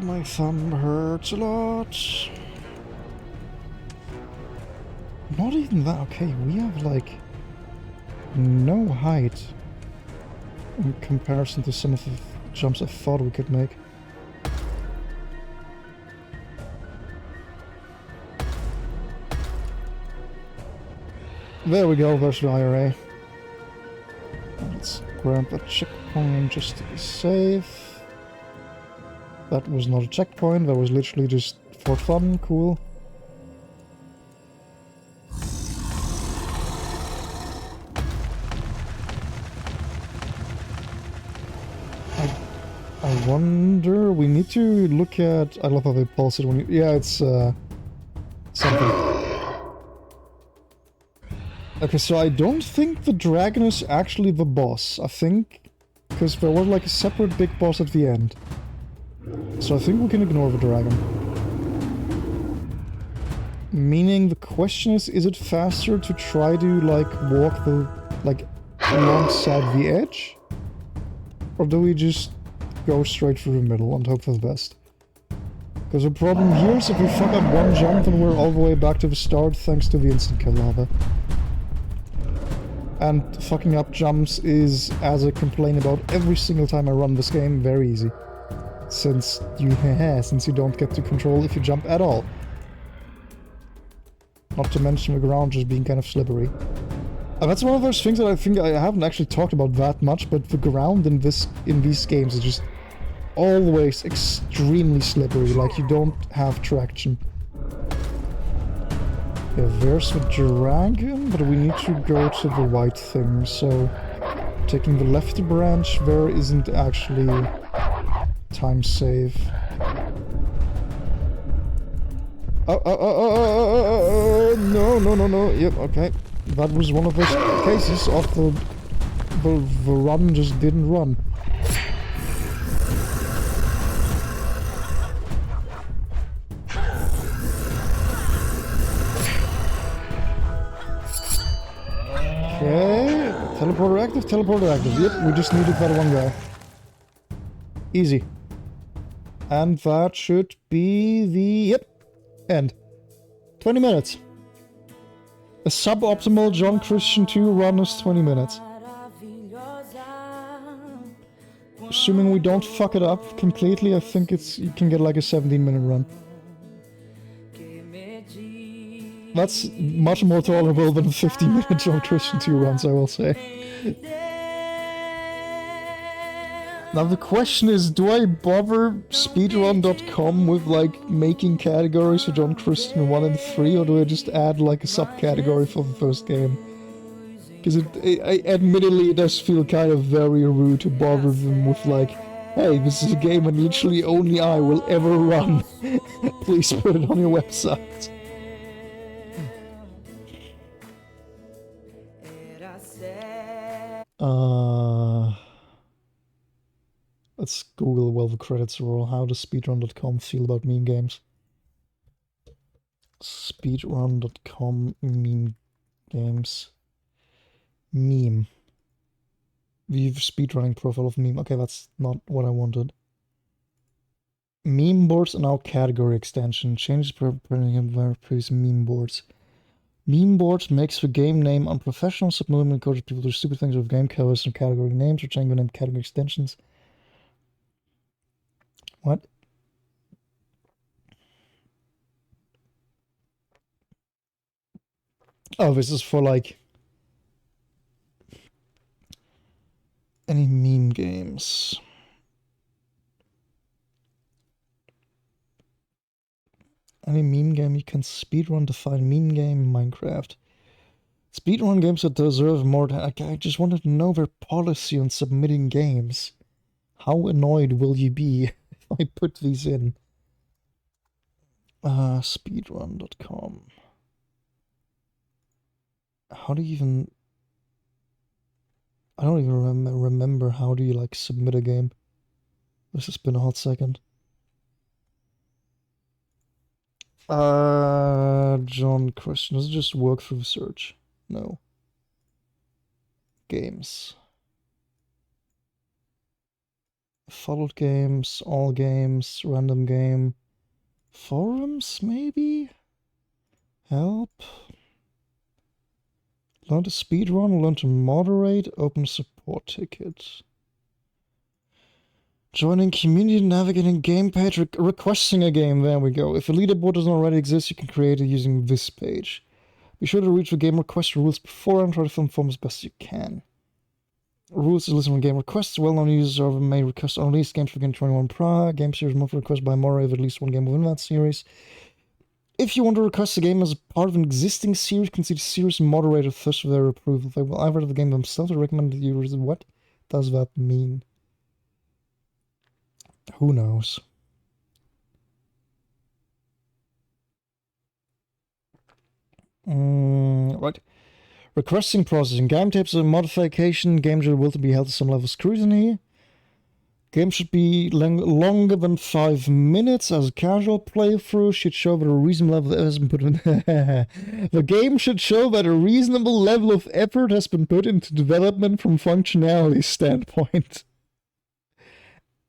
My thumb hurts a lot. Not even that. Okay, we have like no height in comparison to some of the jumps I thought we could make. There we go, there's the IRA. Let's grab a checkpoint just to be safe. That was not a checkpoint, that was literally just for fun. Cool. I wonder, we need to look at... I love how they pulse it when you... Yeah, it's something. Okay, so I don't think the dragon is actually the boss. I think... Because there was like a separate big boss at the end. So I think we can ignore the dragon. Meaning the question is it faster to try to like walk the like alongside the edge? Or do we just go straight through the middle and hope for the best? Because the problem here is if we fuck up one jump then we're all the way back to the start thanks to the instant kill lava. And fucking up jumps is, as I complain about every single time I run this game, very easy. Since you don't get to control if you jump at all. Not to mention the ground just being kind of slippery. And that's one of those things that I think I haven't actually talked about that much, but the ground in these games is just always extremely slippery, like you don't have traction. Yeah, there's the dragon, but we need to go to the white thing, so taking the left branch there isn't actually time save. No. Yep, okay. That was one of those cases of the run just didn't run. Okay, teleporter active. Yep, we just needed that one guy. Easy. And that should be the... Yep. End. 20 minutes. A suboptimal John Christian 2 run is 20 minutes. Assuming we don't fuck it up completely, I think you can get like a 17-minute run. That's much more tolerable than a 50-minute John Christian 2 runs, I will say. Now the question is, do I bother speedrun.com with like making categories for John Christian 1 and 3, or do I just add like a subcategory for the first game? Because admittedly it does feel kind of very rude to bother them with like, hey, this is a game and literally only I will ever run. Please put it on your website. Let's Google while the credits roll. How does speedrun.com feel about meme games? Speedrun.com meme games. Meme. View speedrunning profile of meme. Okay, that's not what I wanted. Meme boards are now category extension. Changes previous meme boards. Meme boards makes the game name unprofessional, subliminally encourages people to do stupid things with game covers and category names, or change the name category extensions. What? Oh, this is for like any meme games. Any meme game you can speedrun, define meme game, Minecraft. Speedrun games that deserve more. I just wanted to know their policy on submitting games. How annoyed will you be if I put these in? Speedrun.com. How do you even... I don't even remember how do you like submit a game. This has been a hot second. John Christian. Does it just work through the search? No. Games. Followed games, all games, random game. Forums, maybe? Help. Learn to speedrun, learn to moderate, open support ticket. Joining community, navigating game page, requesting a game, there we go. If a leaderboard doesn't already exist, you can create it using this page. Be sure to read the game request rules before and try to fill form as best you can. Rules to listen on game requests. Well-known users may request on release games for Game 21 prior. Game series must request by moderator of at least one game within that series. If you want to request a game as part of an existing series, consider series moderator first for their approval. They will either the game themselves or recommend that you use. What does that mean? Who knows? Right. Requesting processing. Game tapes are modification. Games are will to be held to some level of scrutiny. Game should be longer than 5 minutes as a casual playthrough. Should show that a reasonable level has been put in. The game should show that a reasonable level of effort has been put into development from functionality standpoint.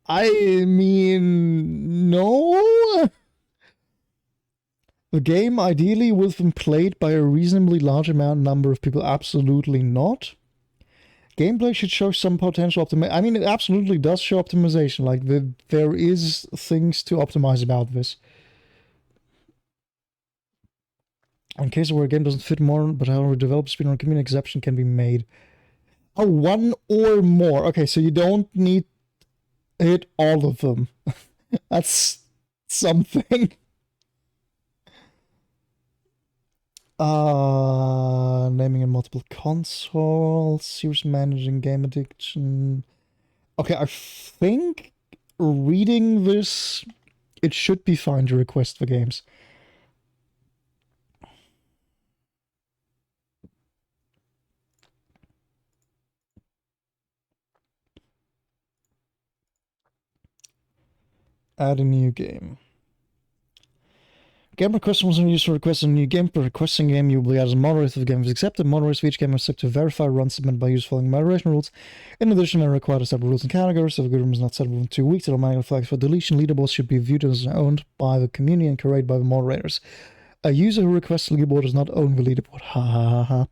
I mean, no. The game ideally will have been played by a reasonably large number of people. Absolutely not. Gameplay should show some potential optimization. I mean, it absolutely does show optimization. Like, there is things to optimize about this. In cases where a game doesn't fit more, but however developed speedrun community exception can be made. Oh, one or more. Okay, so you don't need to hit all of them. That's something. Naming in multiple consoles, series managing game addiction. Okay, I think reading this, it should be fine to request for games. Add a new game. Game request was used to request a new game. Per requesting game, you will be as a moderator if the game is accepted. Moderators of each game are subject to verify runs submitted by users following moderation rules. In addition, they are required to set rules and categories. If a game is not set within 2 weeks, it automatically flags for deletion. Leaderboards should be viewed as owned by the community and curated by the moderators. A user who requests a leaderboard does not own the leaderboard. Ha ha ha ha.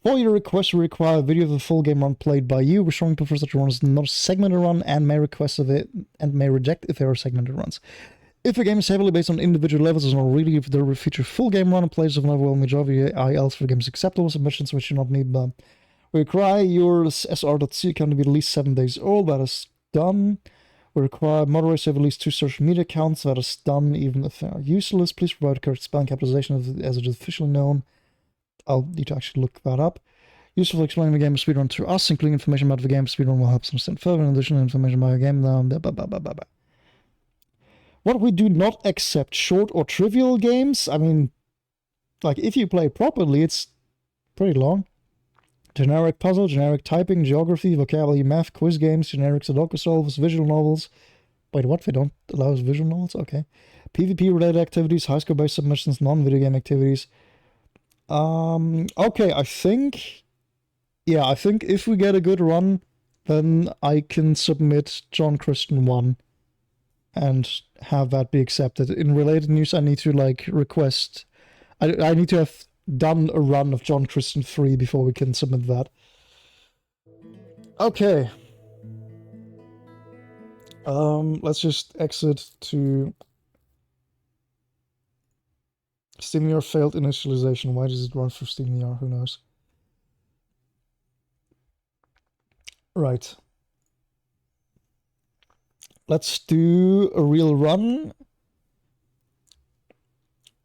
For your request will require a video of the full game run played by you. Restoring prefers that the run is not a segmented run and may request of it and may reject if there are segmented runs. If a game is heavily based on individual levels, it's not really if there will feature full game run and players of an overwhelming majority else for the game is acceptable. Submissions which do not need them. We require your SR.C account to be at least 7 days old. That is done. We require moderators to have at least 2 social media accounts. That is done, even if they are useless. Please provide correct spelling capitalization as it is officially known. I'll need to actually look that up. Useful for explaining the game of speedrun to us, including information about the game of speedrun will help us understand further. In additional information about the game. What we do not accept: short or trivial games. I mean, like, if you play properly, it's pretty long. Generic puzzle, generic typing, geography, vocabulary, math, quiz games, generic Sudoku solves, visual novels. Wait, what? They don't allow us visual novels? Okay. PvP-related activities, high score-based submissions, non-video game activities. Okay, I think if we get a good run, then I can submit John Christian 1 and have that be accepted. In related news, I need to, like, request... I need to have done a run of John Christian 3 before we can submit that. Okay. Let's just exit to... SteamVR failed initialization. Why does it run for SteamVR? Who knows? Right. Let's do a real run.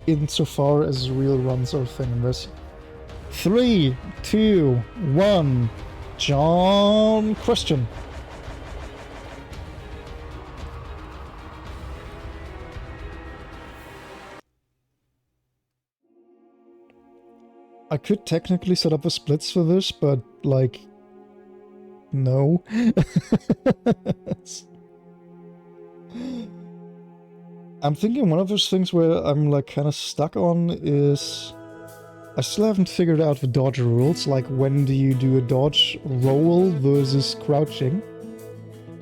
Insofar as real runs are a thing in this. 3, 2, 1. John Christian. I could technically set up the splits for this, but, like, no. I'm thinking one of those things where I'm, like, kind of stuck on is... I still haven't figured out the dodge rules, like when do you do a dodge roll versus crouching.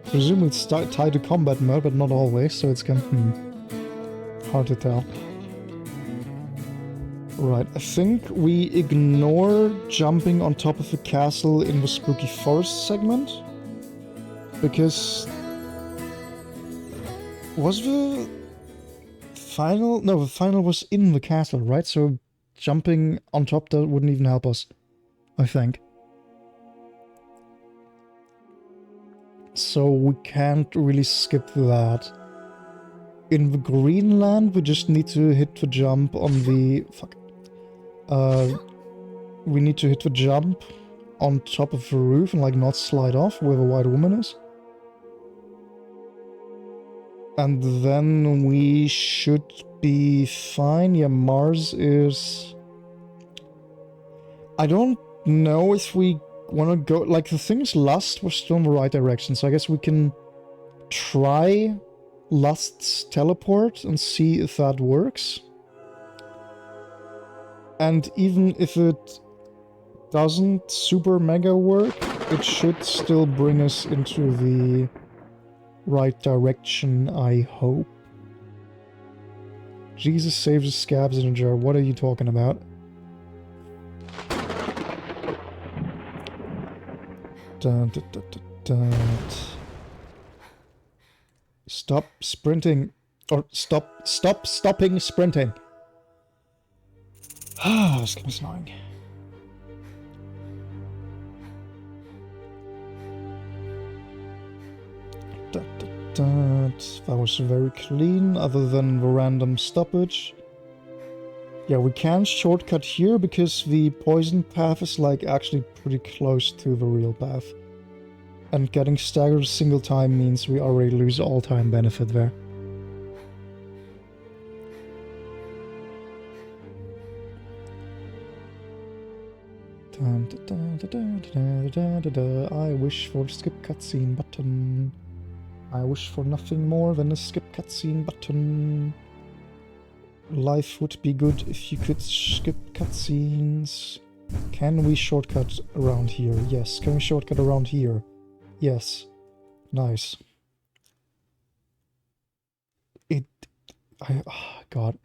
Presumably it's tied to combat mode, but not always, so it's kind of hard to tell. Right, I think we ignore jumping on top of the castle in the Spooky Forest segment. Because... was the final... no, the final was in the castle, right? So jumping on top that wouldn't even help us, I think. So we can't really skip that. In the Greenland, we just need to hit the jump on the... fuck. We need to hit the jump on top of the roof and, like, not slide off where the white woman is. And then we should be fine. Yeah, Mars is... I don't know if we want to go... like, the thing's Lust was still in the right direction, so I guess we can try Lust's teleport and see if that works. And even if it doesn't super mega work, it should still bring us into the right direction, I hope. Jesus saves the scabs in a jar. What are you talking about? Dun, dun, dun, dun, dun. Stop sprinting. Or stopping sprinting. Ah, this game is annoying. That was very clean, other than the random stoppage. Yeah, we can shortcut here because the poison path is, like, actually pretty close to the real path. And getting staggered a single time means we already lose all time benefit there. I wish for the skip cutscene button. I wish for nothing more than a skip cutscene button. Life would be good if you could skip cutscenes. Can we shortcut around here? Yes. Can we shortcut around here? Yes. Nice. Oh God.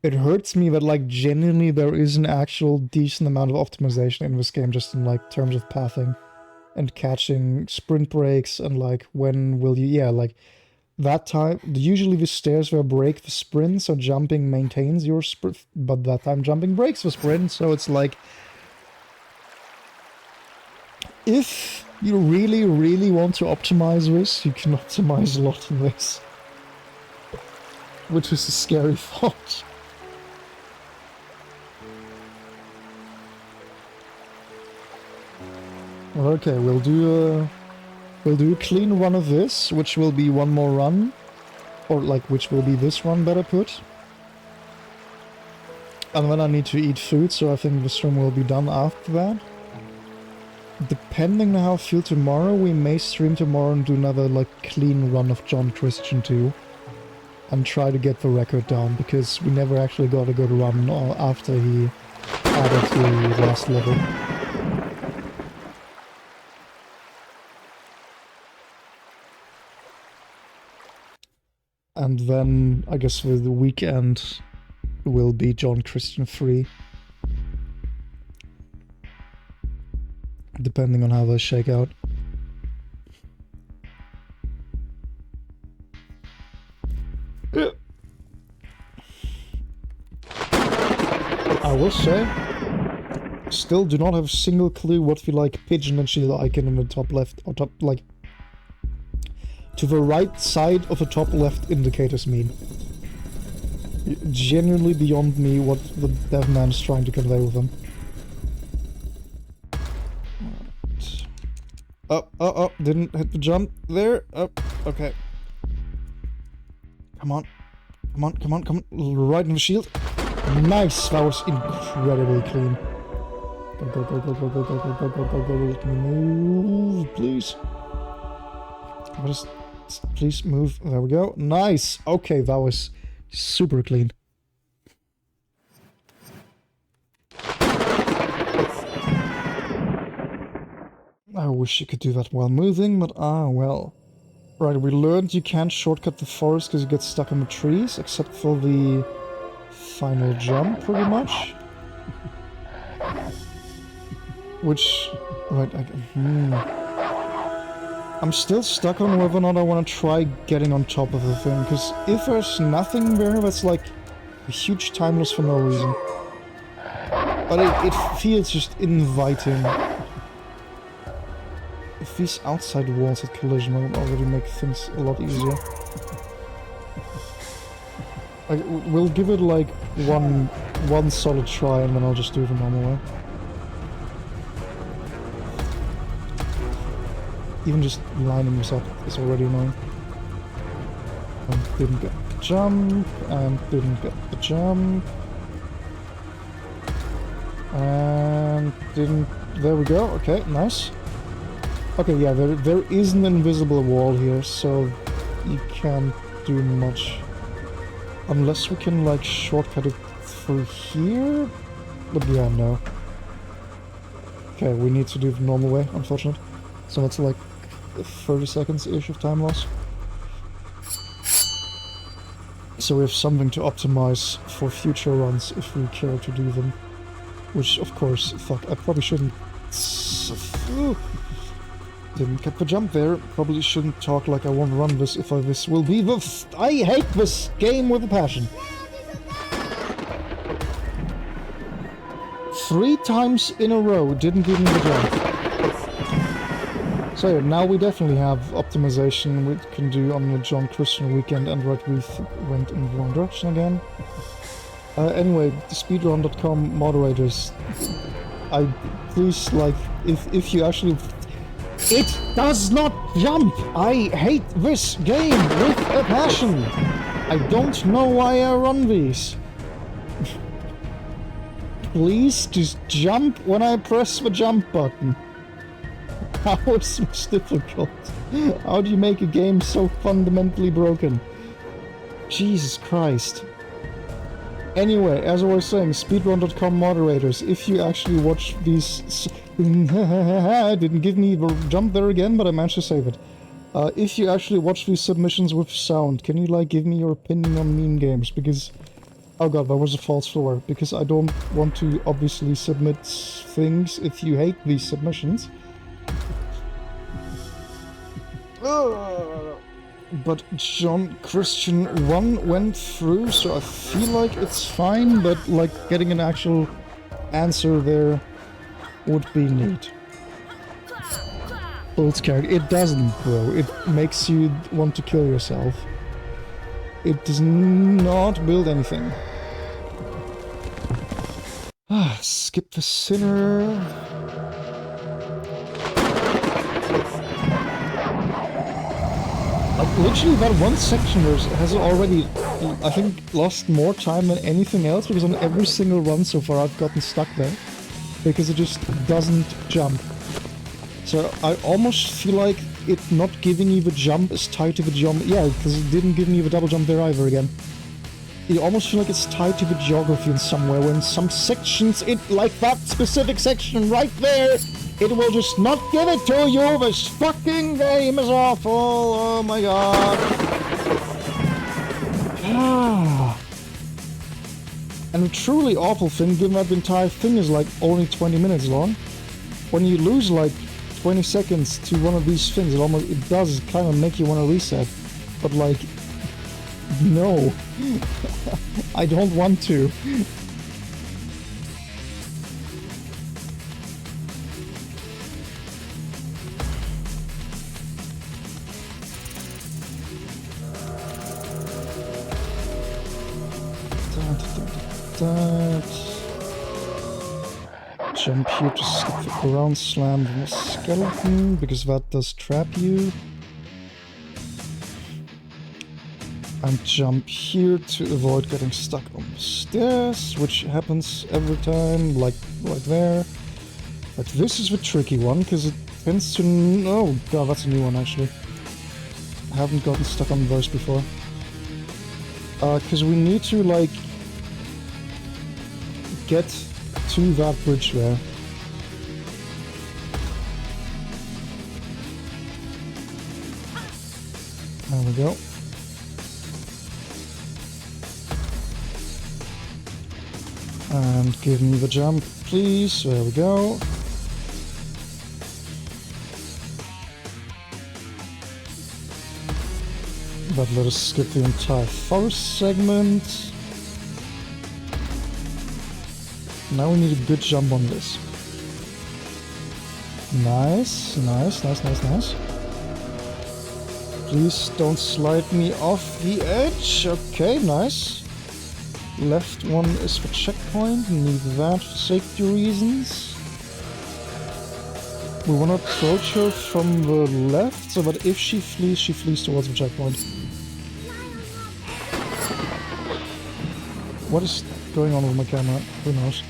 It hurts me that, like, genuinely there is an actual decent amount of optimization in this game, just in, like, terms of pathing and catching sprint breaks and, like, when will you... Yeah, like, that time... Usually the stairs will break the sprint, so jumping maintains your sprint, but that time jumping breaks the sprint, so it's like... If you really, really want to optimize this, you can optimize a lot in this. Which is a scary thought. Okay, we'll do a clean run of this, which will be one more run. Or, like, which will be this run, better put. And then I need to eat food, so I think the stream will be done after that. Depending on how I feel tomorrow, we may stream tomorrow and do another, like, clean run of John Christian 2. And try to get the record down, because we never actually got a good run after he added the last level. And then, I guess with the weekend, will be John Christian 3. Depending on how they shake out. I will say, still do not have a single clue what the, like, pigeon and shield icon in the top left, or top, like, to the right side of the top left indicators mean. Genuinely beyond me what the dev man is trying to convey with them. Oh, didn't hit the jump there. Oh, okay. Come on. Right in the shield. Nice, that was incredibly clean. Go. Let me move, please. Please move. There we go. Nice. Okay, that was super clean. I wish you could do that while moving, but well. Right, we learned you can't shortcut the forest because you get stuck in the trees, except for the final jump, pretty much. Which... Right, I'm still stuck on whether or not I want to try getting on top of the thing, because if there's nothing there, that's like a huge time loss for no reason. But it feels just inviting. If these outside walls at collision would already make things a lot easier. We'll give it like one solid try and then I'll just do it the normal way. Even just lining this up is already annoying. And didn't get the jump, and didn't get the jump. And didn't... There we go, okay, nice. Okay, yeah, there is an invisible wall here, so you can't do much. Unless we can, like, shortcut it through here? But yeah, no. Okay, we need to do it the normal way, unfortunately. So it's like 30 seconds-ish of time loss. So we have something to optimize for future runs if we care to do them. Which, of course, fuck, I probably shouldn't... Didn't get the jump there. Probably shouldn't talk like I won't run this if this will be the... I hate this game with a passion. 3 times in a row didn't give me the jump. So yeah, now we definitely have optimization we can do on the John Christian weekend, and right, we went in the wrong direction again. Anyway, the speedrun.com moderators, please, like, if you actually... It does not jump! I hate this game with a passion! I don't know why I run these. Please, just jump when I press the jump button. How is this difficult? How do you make a game so fundamentally broken? Jesus Christ. Anyway, as I was saying, speedrun.com moderators, if you actually watch these... didn't give me the jump there again, but I managed to save it. If you actually watch these submissions with sound, can you, like, give me your opinion on meme games? Because Oh god, that was a false floor, because I don't want to obviously submit things if you hate these submissions. But John Christian 1 went through, so I feel like it's fine, but like getting an actual answer there would be neat. Builds character. It doesn't, bro. It makes you want to kill yourself. It does not build anything. Skip the sinner. Like, literally that one section has already, I think, lost more time than anything else, because on every single run so far I've gotten stuck there. Because it just doesn't jump. So I almost feel like it not giving you the jump is tied to the jump. Yeah, because it didn't give me the double jump there either again. You almost feel like it's tied to the geography in somewhere, when some sections, like that specific section right there, it will just not give it to you. This fucking game is awful. Oh my god. And a truly awful thing, given that the entire thing is like only 20 minutes long, when you lose like 20 seconds to one of these things, it does kind of make you want to reset. But like, no. I don't want to. Jump here to skip the ground slam from a skeleton, because that does trap you. And jump here to avoid getting stuck on the stairs, which happens every time, like right there. But this is the tricky one, because it tends to... Oh god, that's a new one actually. I haven't gotten stuck on those before. Because we need to, like, get to that bridge there. There we go. And give me the jump, please. There we go. But let us skip the entire forest segment. Now we need a good jump on this. Nice, nice, nice, nice, nice. Please don't slide me off the edge. Okay, nice. Left one is for checkpoint. Need that for safety reasons. We want to approach her from the left, so that if she flees towards the checkpoint. What is going on with my camera? Who knows?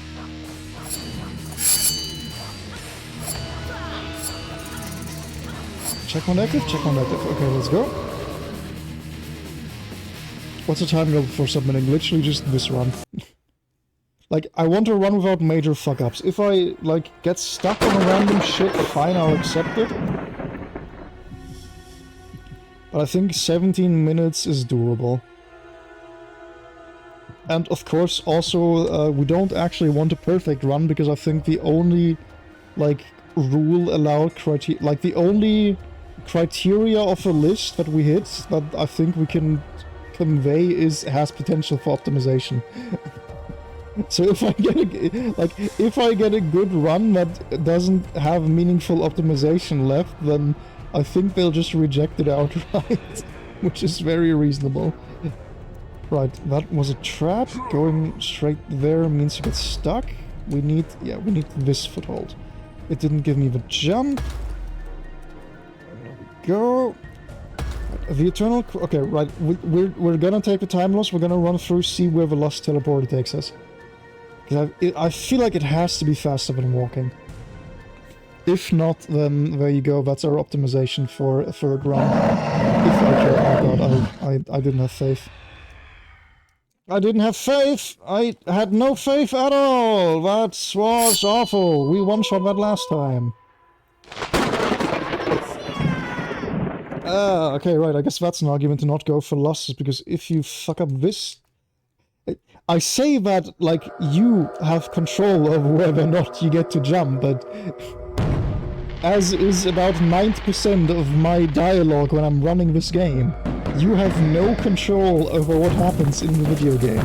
Checkpoint active? Checkpoint active. Okay, let's go. What's the time level for submitting? Literally just this run. Like, I want to run without major fuck-ups. If I, like, get stuck on a random shit, fine, I'll accept it. But I think 17 minutes is doable. And of course, also, we don't actually want a perfect run, because I think the only, like, rule allowed criteria, like, the only criteria of a list that we hit that I think we can convey has potential for optimization. So if I get a good run that doesn't have meaningful optimization left, then I think they'll just reject it outright, which is very reasonable. Right, that was a trap. Going straight there means you get stuck. We need this foothold. It didn't give me the jump. There we go. The eternal... Okay, right, we're gonna take the time loss. We're gonna run through, see where the lost teleporter takes us. Because I feel like it has to be faster than walking. If not, then there you go. That's our optimization for a third run. If I care. Oh god, I didn't have faith. I didn't have faith! I had no faith at all! That was awful! We one-shot that last time. Okay, right, I guess that's an argument to not go for losses, because if you fuck up this... I say that like you have control over whether or not you get to jump, but as is about 90% of my dialogue when I'm running this game, you have no control over what happens in the video game.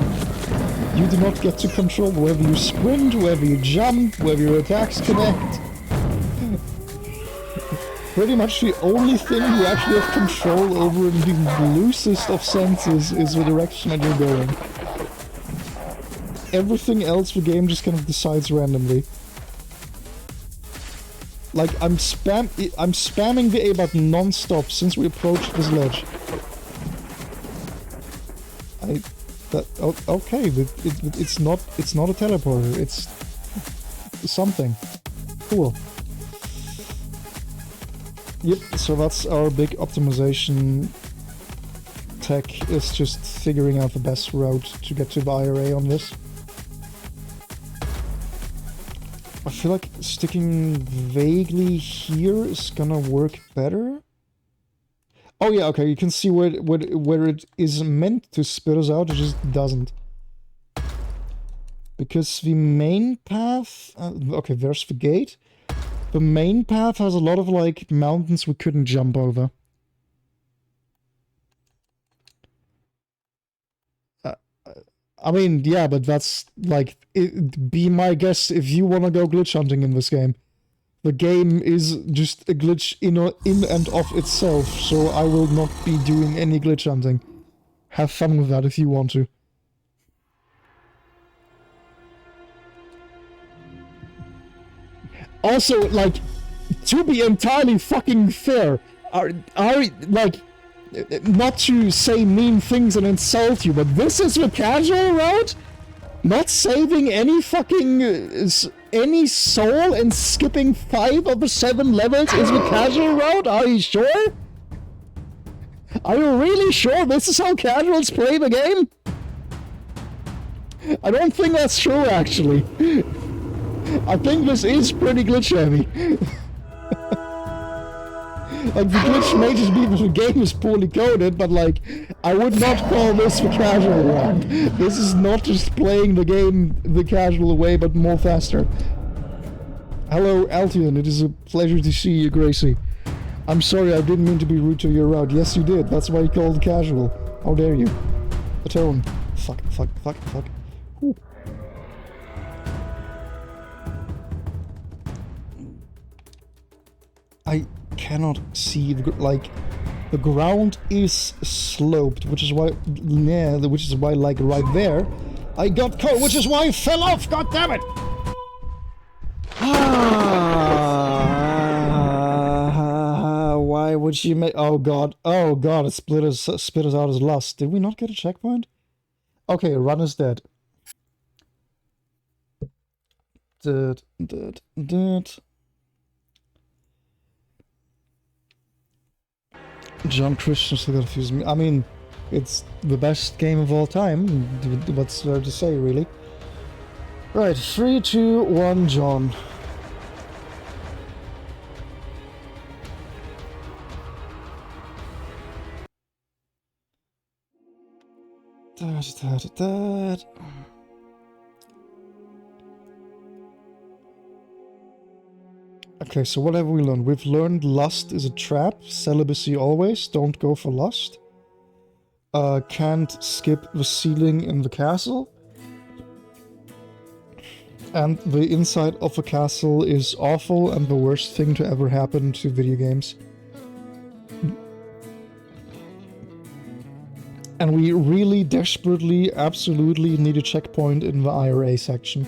You do not get to control whether you sprint, whether you jump, whether your attacks connect. Pretty much the only thing you actually have control over in the loosest of senses is the direction that you're going. Everything else the game just kind of decides randomly. Like, I'm spamming the A button non-stop since we approached this ledge. Okay, it's not a teleporter, it's something. Cool. Yep, so that's our big optimization tech, is just figuring out the best route to get to the IRA on this. I feel like sticking vaguely here is gonna work better. Oh yeah, okay, you can see where it is meant to spit us out, it just doesn't. Because the main path... okay, there's the gate. The main path has a lot of, like, mountains we couldn't jump over. I mean, yeah, but that's, like, be my guest if you want to go glitch hunting in this game. The game is just a glitch in and of itself, so I will not be doing any glitch hunting. Have fun with that if you want to. Also, like, to be entirely fucking fair, are like, not to say mean things and insult you, but this is the casual route? Not saving any fucking, any soul and skipping 5 of the 7 levels is the casual route? Are you sure? Are you really sure this is how casuals play the game? I don't think that's true, actually. I think this is pretty glitch heavy. Like, the glitch may just be that the game is poorly coded, but like, I would not call this the casual route. This is not just playing the game the casual way, but more faster. Hello, Altion, it is a pleasure to see you, Gracie. I'm sorry, I didn't mean to be rude to your route. Yes, you did. That's why you called it casual. How dare you? Atone. Fuck. Ooh. I cannot see the the ground is sloped, which is why like right there I got caught, which is why I fell off. God damn it! Why would she make? Oh god! It spit us out as lost. Did we not get a checkpoint? Okay, run is dead. John Christian still confused me. I mean, it's the best game of all time. What's there to say, really? Right, 3, 2, 1, John. Okay, so what have we learned? We've learned lust is a trap, celibacy always, don't go for lust. Can't skip the ceiling in the castle. And the inside of a castle is awful and the worst thing to ever happen to video games. And we really desperately, absolutely need a checkpoint in the IRA section.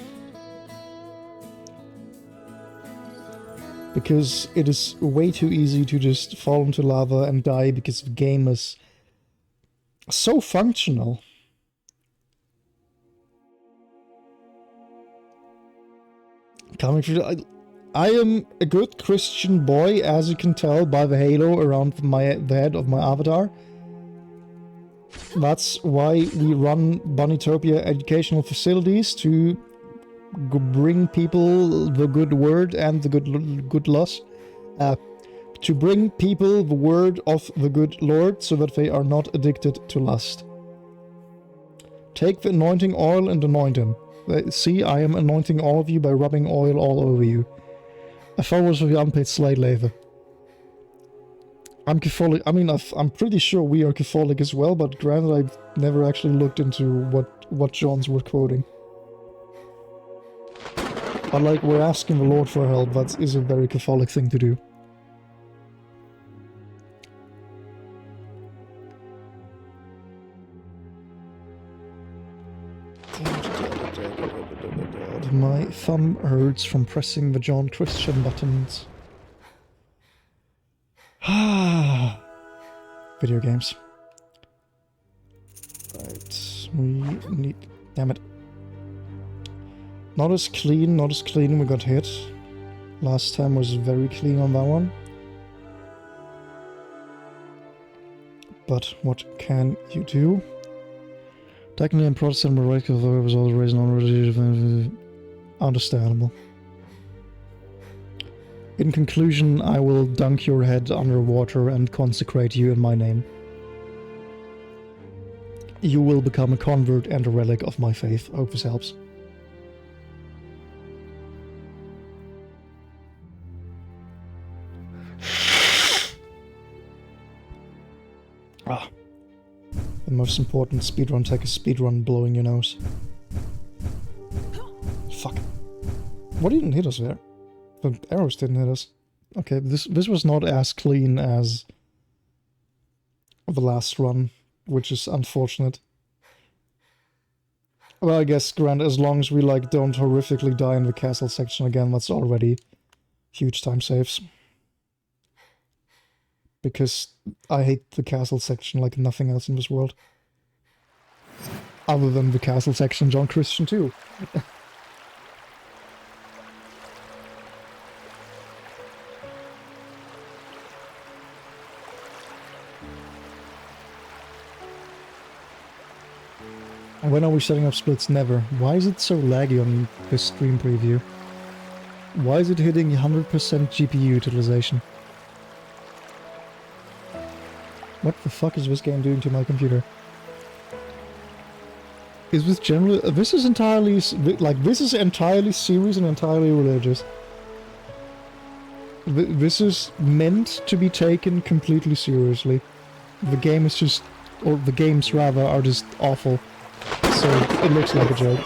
Because it is way too easy to just fall into lava and die because the game is so functional. Coming through, I am a good Christian boy, as you can tell by the halo around the head of my avatar. That's why we run Bunnytopia educational facilities, to bring people the good word and the good lust. To bring people the word of the good Lord so that they are not addicted to lust. Take the anointing oil and anoint him. See, I am anointing all of you by rubbing oil all over you. A followers of the unpaid slave labor. I'm Catholic. I mean, I'm pretty sure we are Catholic as well, but granted, I've never actually looked into what Johns were quoting. But like, we're asking the Lord for help. That is a very Catholic thing to do. My thumb hurts from pressing the John Christian buttons. Ah, video games. Right, we need... Damn it. Not as clean we got hit. Last time was very clean on that one. But what can you do? Technically in Protestant, but right, was always raised on understandable. In conclusion, I will dunk your head underwater and consecrate you in my name. You will become a convert and a relic of my faith. Hope this helps. Ah. The most important speedrun tech is speedrun blowing your nose. Fuck. What didn't hit us there? The arrows didn't hit us. Okay, this was not as clean as the last run, which is unfortunate. Well, I guess, Grant, as long as we, like, don't horrifically die in the castle section again, that's already huge time saves. Because I hate the castle section like nothing else in this world. Other than the castle section John Christian too. When are we setting up splits? Never. Why is it so laggy on this stream preview? Why is it hitting 100% GPU utilization? What the fuck is this game doing to my computer? Is this generally... This is entirely... Like, this is entirely serious and entirely religious. This is meant to be taken completely seriously. The game is just... Or the games, rather, are just awful. So, it looks like a joke.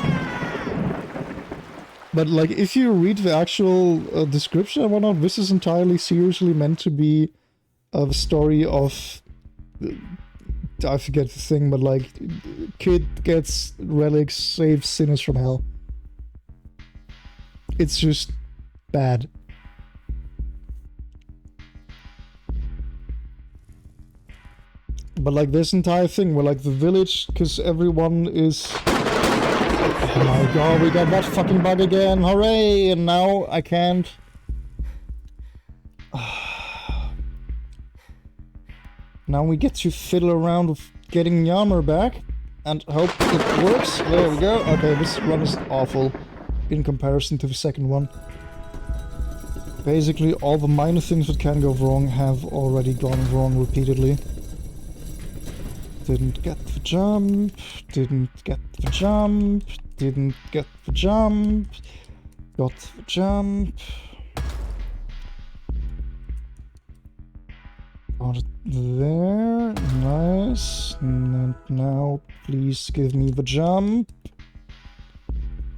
But, like, if you read the actual description and whatnot, this is entirely seriously meant to be a story of... I forget the thing, but like, kid gets relics, saves sinners from hell. It's just bad. But like this entire thing where like the village, because everyone is... Oh my god, we got that fucking bug again, hooray! And now I can't... Now we get to fiddle around with getting Yammer back and hope it works. There we go. Okay, this run is awful in comparison to the second one. Basically, all the minor things that can go wrong have already gone wrong repeatedly. Didn't get the jump, didn't get the jump, didn't get the jump, got the jump. Got it there, nice, and now please give me the jump.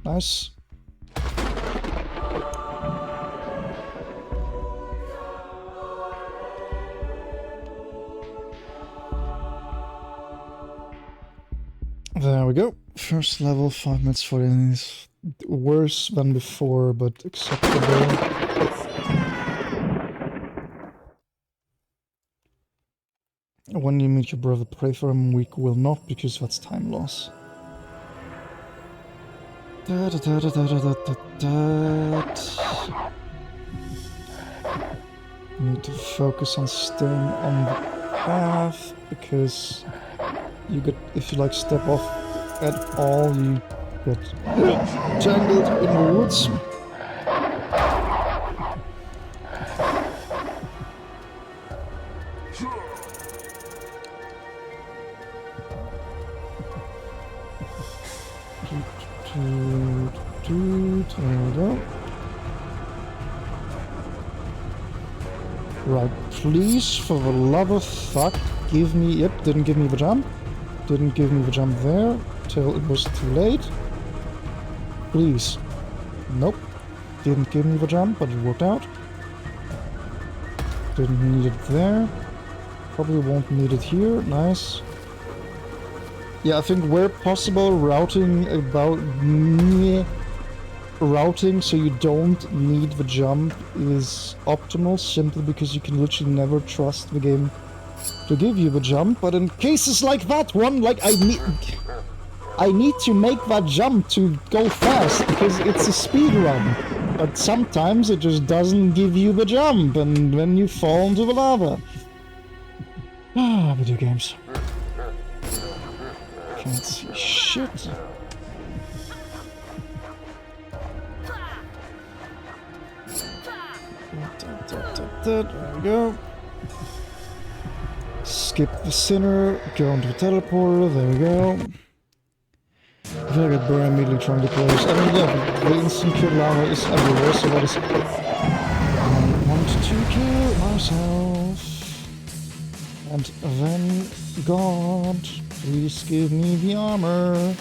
Nice. There we go. First level, 5 minutes 40 minutes. Worse than before, but acceptable. When you meet your brother, pray for him. We will not, because that's time loss. Need to focus on staying on the path, because you get, if you like step off at all, you get tangled in the woods. Right, please, for the love of fuck, give me... Yep, didn't give me the jump. Didn't give me the jump there, till it was too late. Please. Nope. Didn't give me the jump, but it worked out. Didn't need it there. Probably won't need it here. Nice. Yeah, I think where possible, routing so you don't need the jump is optimal, simply because you can literally never trust the game to give you the jump. But in cases like that one, like I need to make that jump to go fast because it's a speed run. But sometimes it just doesn't give you the jump, and then you fall into the lava. Ah, video games. Can't see shit. There we go. Skip the sinner, go into the teleporter, there we go. I feel like I burn immediately trying to close. I mean, yeah, the instant kill lava is everywhere, so that is... I want to kill myself. And then, God, please give me the armor.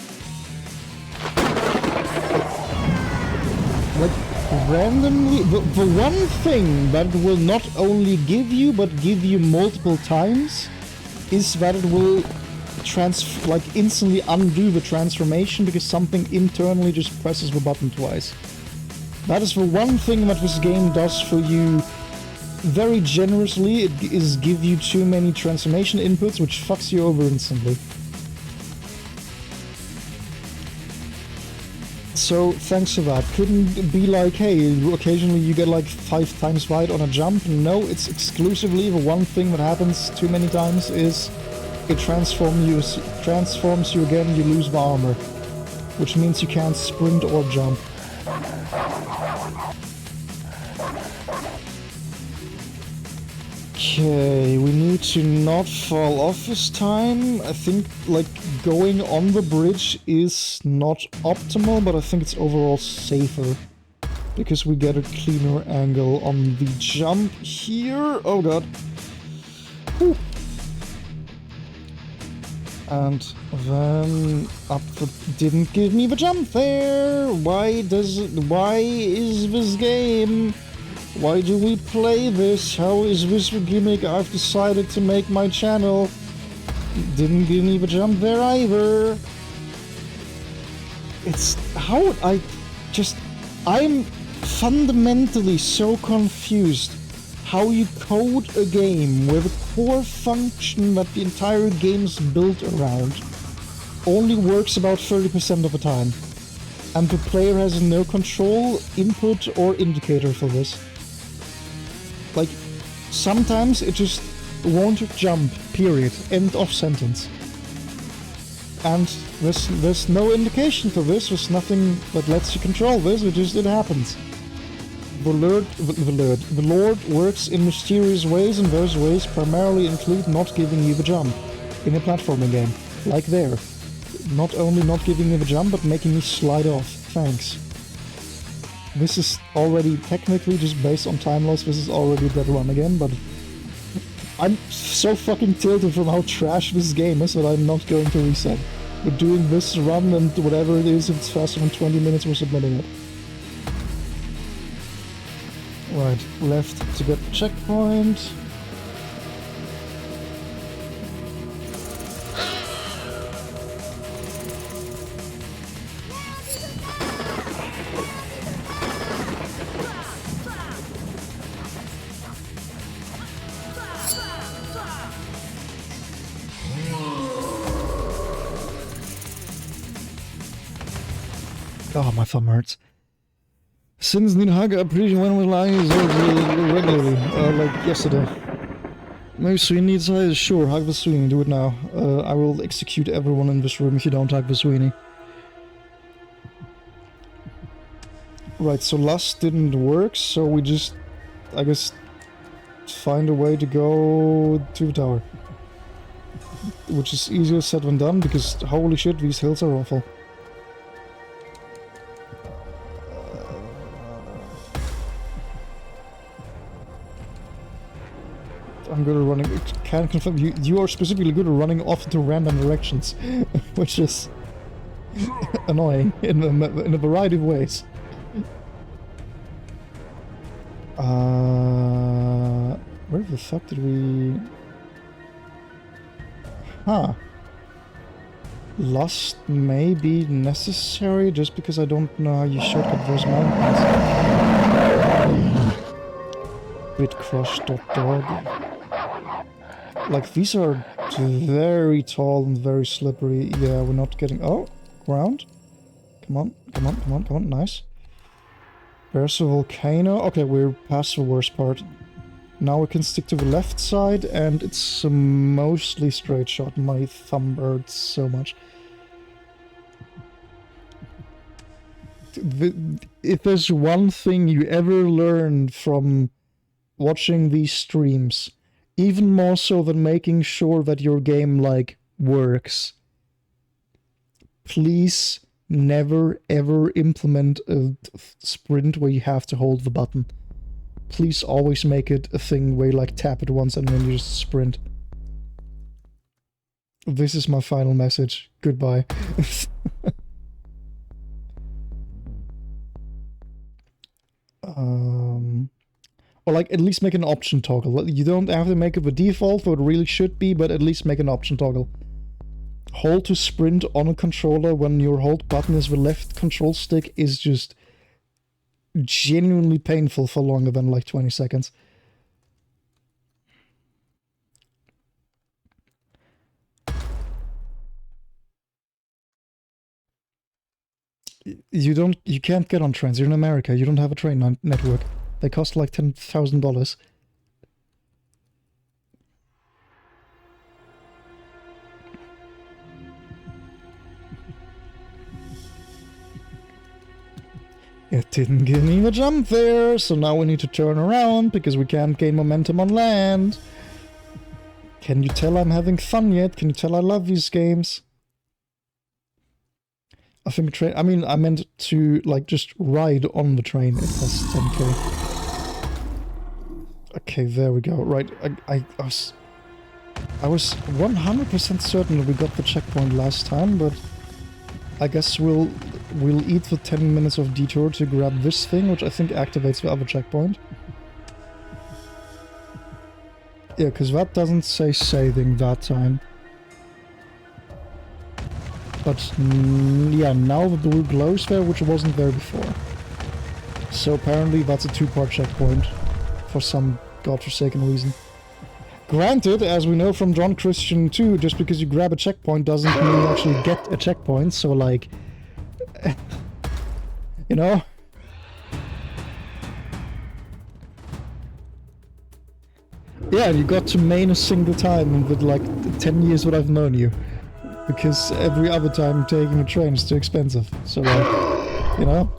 Like, randomly, the one thing that will not only give you, but give you multiple times, is that it will instantly undo the transformation because something internally just presses the button twice. That is the one thing that this game does for you very generously. It is give you too many transformation inputs, which fucks you over instantly. So thanks for that. Couldn't be like, hey, occasionally you get like 5 times right on a jump. No, it's exclusively the one thing that happens too many times is it transforms you again, you lose the armor. Which means you can't sprint or jump. Okay, we need to not fall off this time. I think, like, going on the bridge is not optimal, but I think it's overall safer. Because we get a cleaner angle on the jump here. Oh god. Whew. And then up the... Didn't give me the jump there! Why is this game? Why do we play this? How is this a gimmick I've decided to make my channel? Didn't give me the jump there either. It's... how... I'm fundamentally so confused how you code a game where the core function that the entire game's built around only works about 30% of the time. And the player has no control, input, or indicator for this. Like, sometimes it just won't jump, period. End of sentence. And there's no indication for this, there's nothing that lets you control this, it happens. The Lord works in mysterious ways, and those ways primarily include not giving you the jump in a platforming game. Like there. Not only not giving me the jump, but making me slide off. Thanks. This is already technically just based on time loss, this is already a dead run again, but I'm so fucking tilted from how trash this game is that I'm not going to reset. We're doing this run and whatever it is, if it's faster than 20 minutes, we're submitting it. Right, left to get the checkpoint. Oh, my thumb hurts. Since need hug appreciation when we lie regularly, like yesterday. Maybe Sweeney needs hug, sure, hug the Sweeney, do it now. I will execute everyone in this room if you don't hug the Sweeney. Right, so lust didn't work, so we just, I guess, find a way to go to the tower. Which is easier said than done, because holy shit, these hills are awful. I'm good at running. It can confirm you are specifically good at running off into random directions, which is annoying in a variety of ways. Where the fuck did we... Huh. Lost may be necessary just because I don't know how you shortcut those mountains. Bitcrush.dog. Like, these are very tall and very slippery. Yeah, we're not getting... Oh, ground. Come on, come on, come on, come on. Nice. There's a volcano. Okay, we're past the worst part. Now we can stick to the left side, and it's a mostly straight shot. My thumb hurts so much. If there's one thing you ever learn from watching these streams, even more so than making sure that your game, like, works, please never ever implement a sprint where you have to hold the button. Please always make it a thing where you, like, tap it once and then you just sprint. This is my final message. Goodbye. Or, like, at least make an option toggle. You don't have to make it the default, what it really should be, but at least make an option toggle. Hold to sprint on a controller when your hold button is the left control stick is just genuinely painful for longer than like 20 seconds. You can't get on trains. You're in America. You don't have a train network. They cost like $10,000. It didn't give me the jump there, so now we need to turn around because we can't gain momentum on land. Can you tell I'm having fun yet? Can you tell I love these games? I think train... I mean, I meant to, like, just ride on the train. It costs 10k. Okay, there we go. Right, I was 100% certain that we got the checkpoint last time, but I guess we'll eat the 10 minutes of detour to grab this thing, which I think activates the other checkpoint. Yeah, because that doesn't say saving that time. But yeah, now the blue glows there, which wasn't there before. So apparently that's a two-part checkpoint for some godforsaken reason. Granted, as we know from John Christian 2, just because you grab a checkpoint doesn't mean you actually get a checkpoint, so like... you know? Yeah, you got to main a single time in the, like, 10 years that I've known you. Because every other time taking a train is too expensive, so like, you know?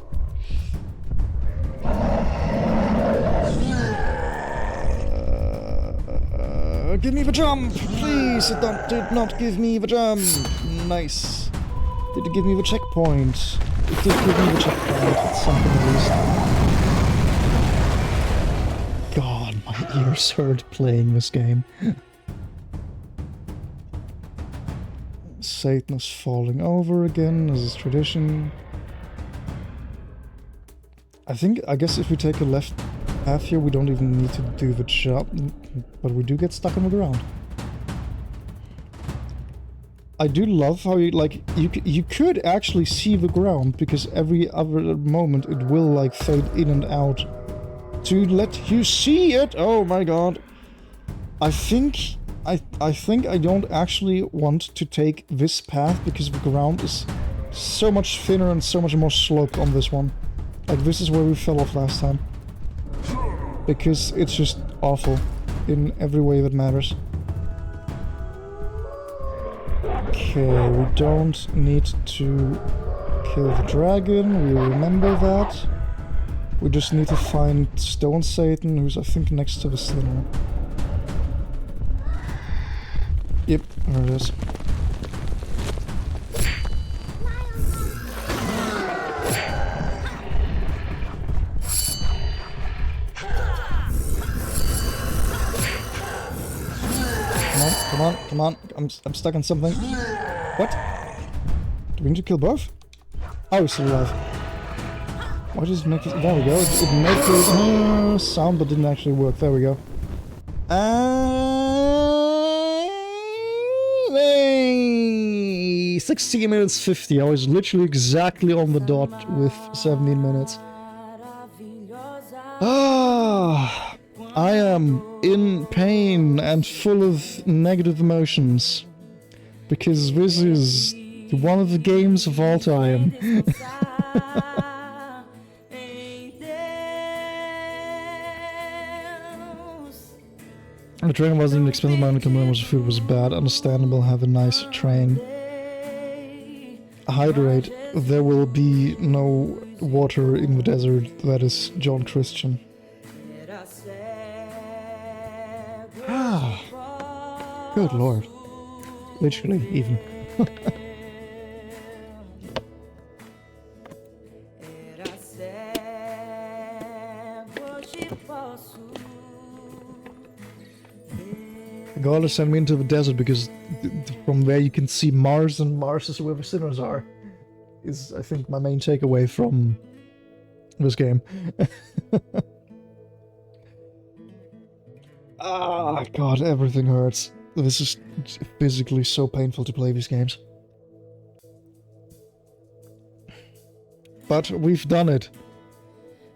Give me the jump! Please! It did not give me the jump! Nice. Did it give me the checkpoint? It did give me the checkpoint. It's something at least. God, my ears hurt playing this game. Satan is falling over again, as is tradition. I guess if we take a left path here, we don't even need to do the jump, but we do get stuck on the ground. I do love how you could actually see the ground, because every other moment it will like fade in and out to let you see it. Oh my god. I think I don't actually want to take this path because the ground is so much thinner and so much more sloped on this one. Like, this is where we fell off last time. Because it's just awful in every way that matters. Okay, we don't need to kill the dragon, we remember that. We just need to find Stone Satan, who's I think next to the sinner. Yep, there it is. come on, come on. I'm stuck on something. What? Do we need to kill both? Oh, he's still alive. Why does it make this? There we go. It made the sound, but didn't actually work. There we go. 16 minutes 50. I was literally exactly on the dot with 17 minutes. Ah, I am in pain and full of negative emotions because this is one of the games of all time. The train wasn't even expensive, my only complaint was the food was bad. Understandable, have a nice train. Hydrate, there will be no water in the desert, that is John Christian. Ah, good lord. Literally, even. God has sent me into the desert because from there you can see Mars, and Mars is where the sinners are. Is, I think, my main takeaway from this game. Ah, God, everything hurts. This is physically so painful to play these games. But we've done it.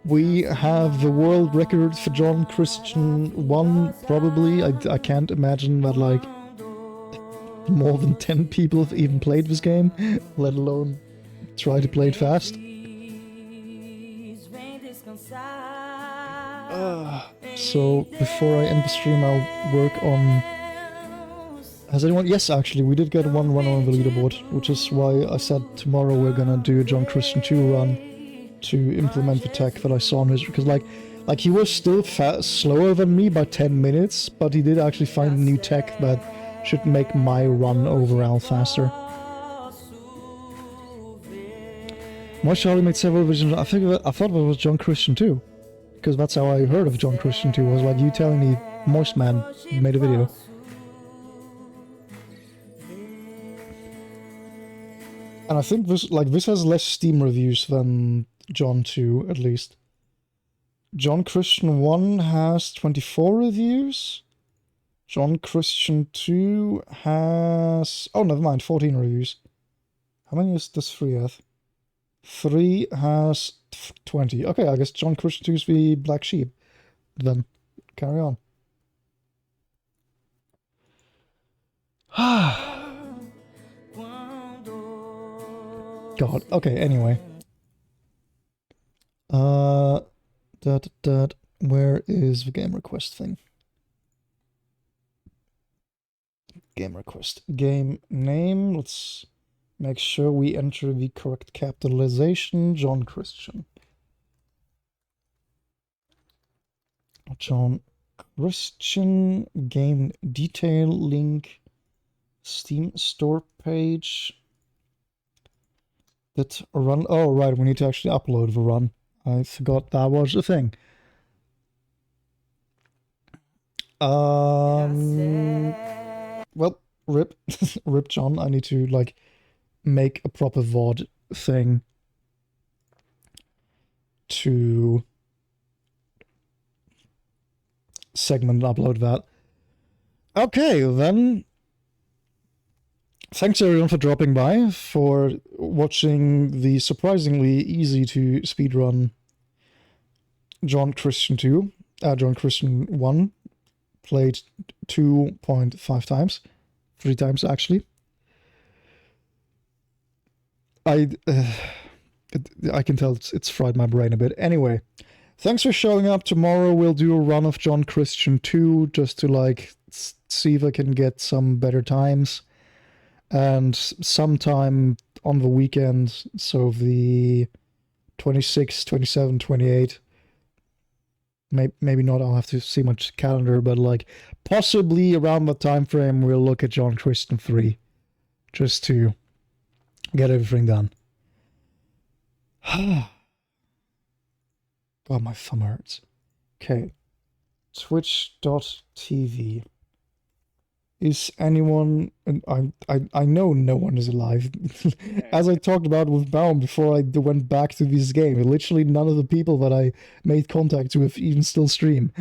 We have the world record for John Christian 1, probably. I can't imagine that, like, more than 10 people have even played this game, let alone try to play it fast. So, before I end the stream, I'll work on... Has anyone... Yes, actually, we did get one run on the leaderboard, which is why I said tomorrow we're gonna do a John Christian 2 run to implement the tech that I saw on his... Because, like he was still slower than me by 10 minutes, but he did actually find a new tech that should make my run overall faster. Moist Charlie made several visions. I thought that was John Christian too, because that's how I heard of John Christian too. Was like you telling me Moist Man made a video. And I think this has less Steam reviews than John 2, at least. John Christian 1 has 24 reviews. John Christian 2 has... Oh, never mind, 14 reviews. How many does 3 have? 3 has 20. Okay, I guess John Christian 2 is the black sheep. Then, carry on. God, okay, anyway. Where is the game request thing? Game request. Game name. Let's make sure we enter the correct capitalization. John Christian. John Christian. Game detail link. Steam store page. That run. Oh, right. We need to actually upload the run. I forgot that was a thing. Well, rip. Rip John. I need to, like, make a proper VOD thing to segment and upload that. Okay, then. Thanks everyone for dropping by, for watching the surprisingly easy to speedrun John Christian 2, John Christian 1, played 2.5 times, 3 times actually. I can tell it's fried my brain a bit. Anyway, thanks for showing up. Tomorrow we'll do a run of John Christian 2, just to, like, see if I can get some better times. And sometime on the weekend, so the 26, 27, 28, maybe not, I'll have to see my calendar, but, like, possibly around that time frame we'll look at John Christian 3, just to get everything done. God, my thumb hurts. Okay, twitch.tv. Is anyone? And I know no one is alive. As I talked about with Baum before went back to this game, literally none of the people that I made contact with even still stream.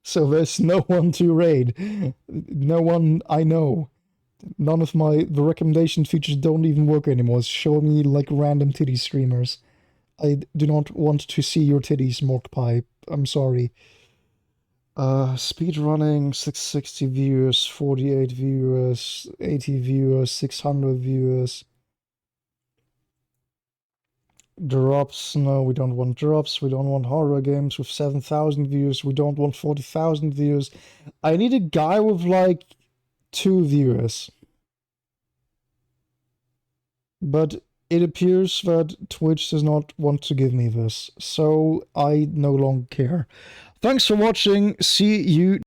So there's no one to raid. No one I know. None of the recommendation features don't even work anymore. It's showing me like random titty streamers. I do not want to see your titties, Morkpie. I'm sorry. Speed running, 660 viewers, 48 viewers, 80 viewers, 600 viewers. Drops, no, we don't want drops. We don't want horror games with 7,000 views. We don't want 40,000 views. I need a guy with like 2 viewers. But it appears that Twitch does not want to give me this, so I no longer care. Thanks for watching. See you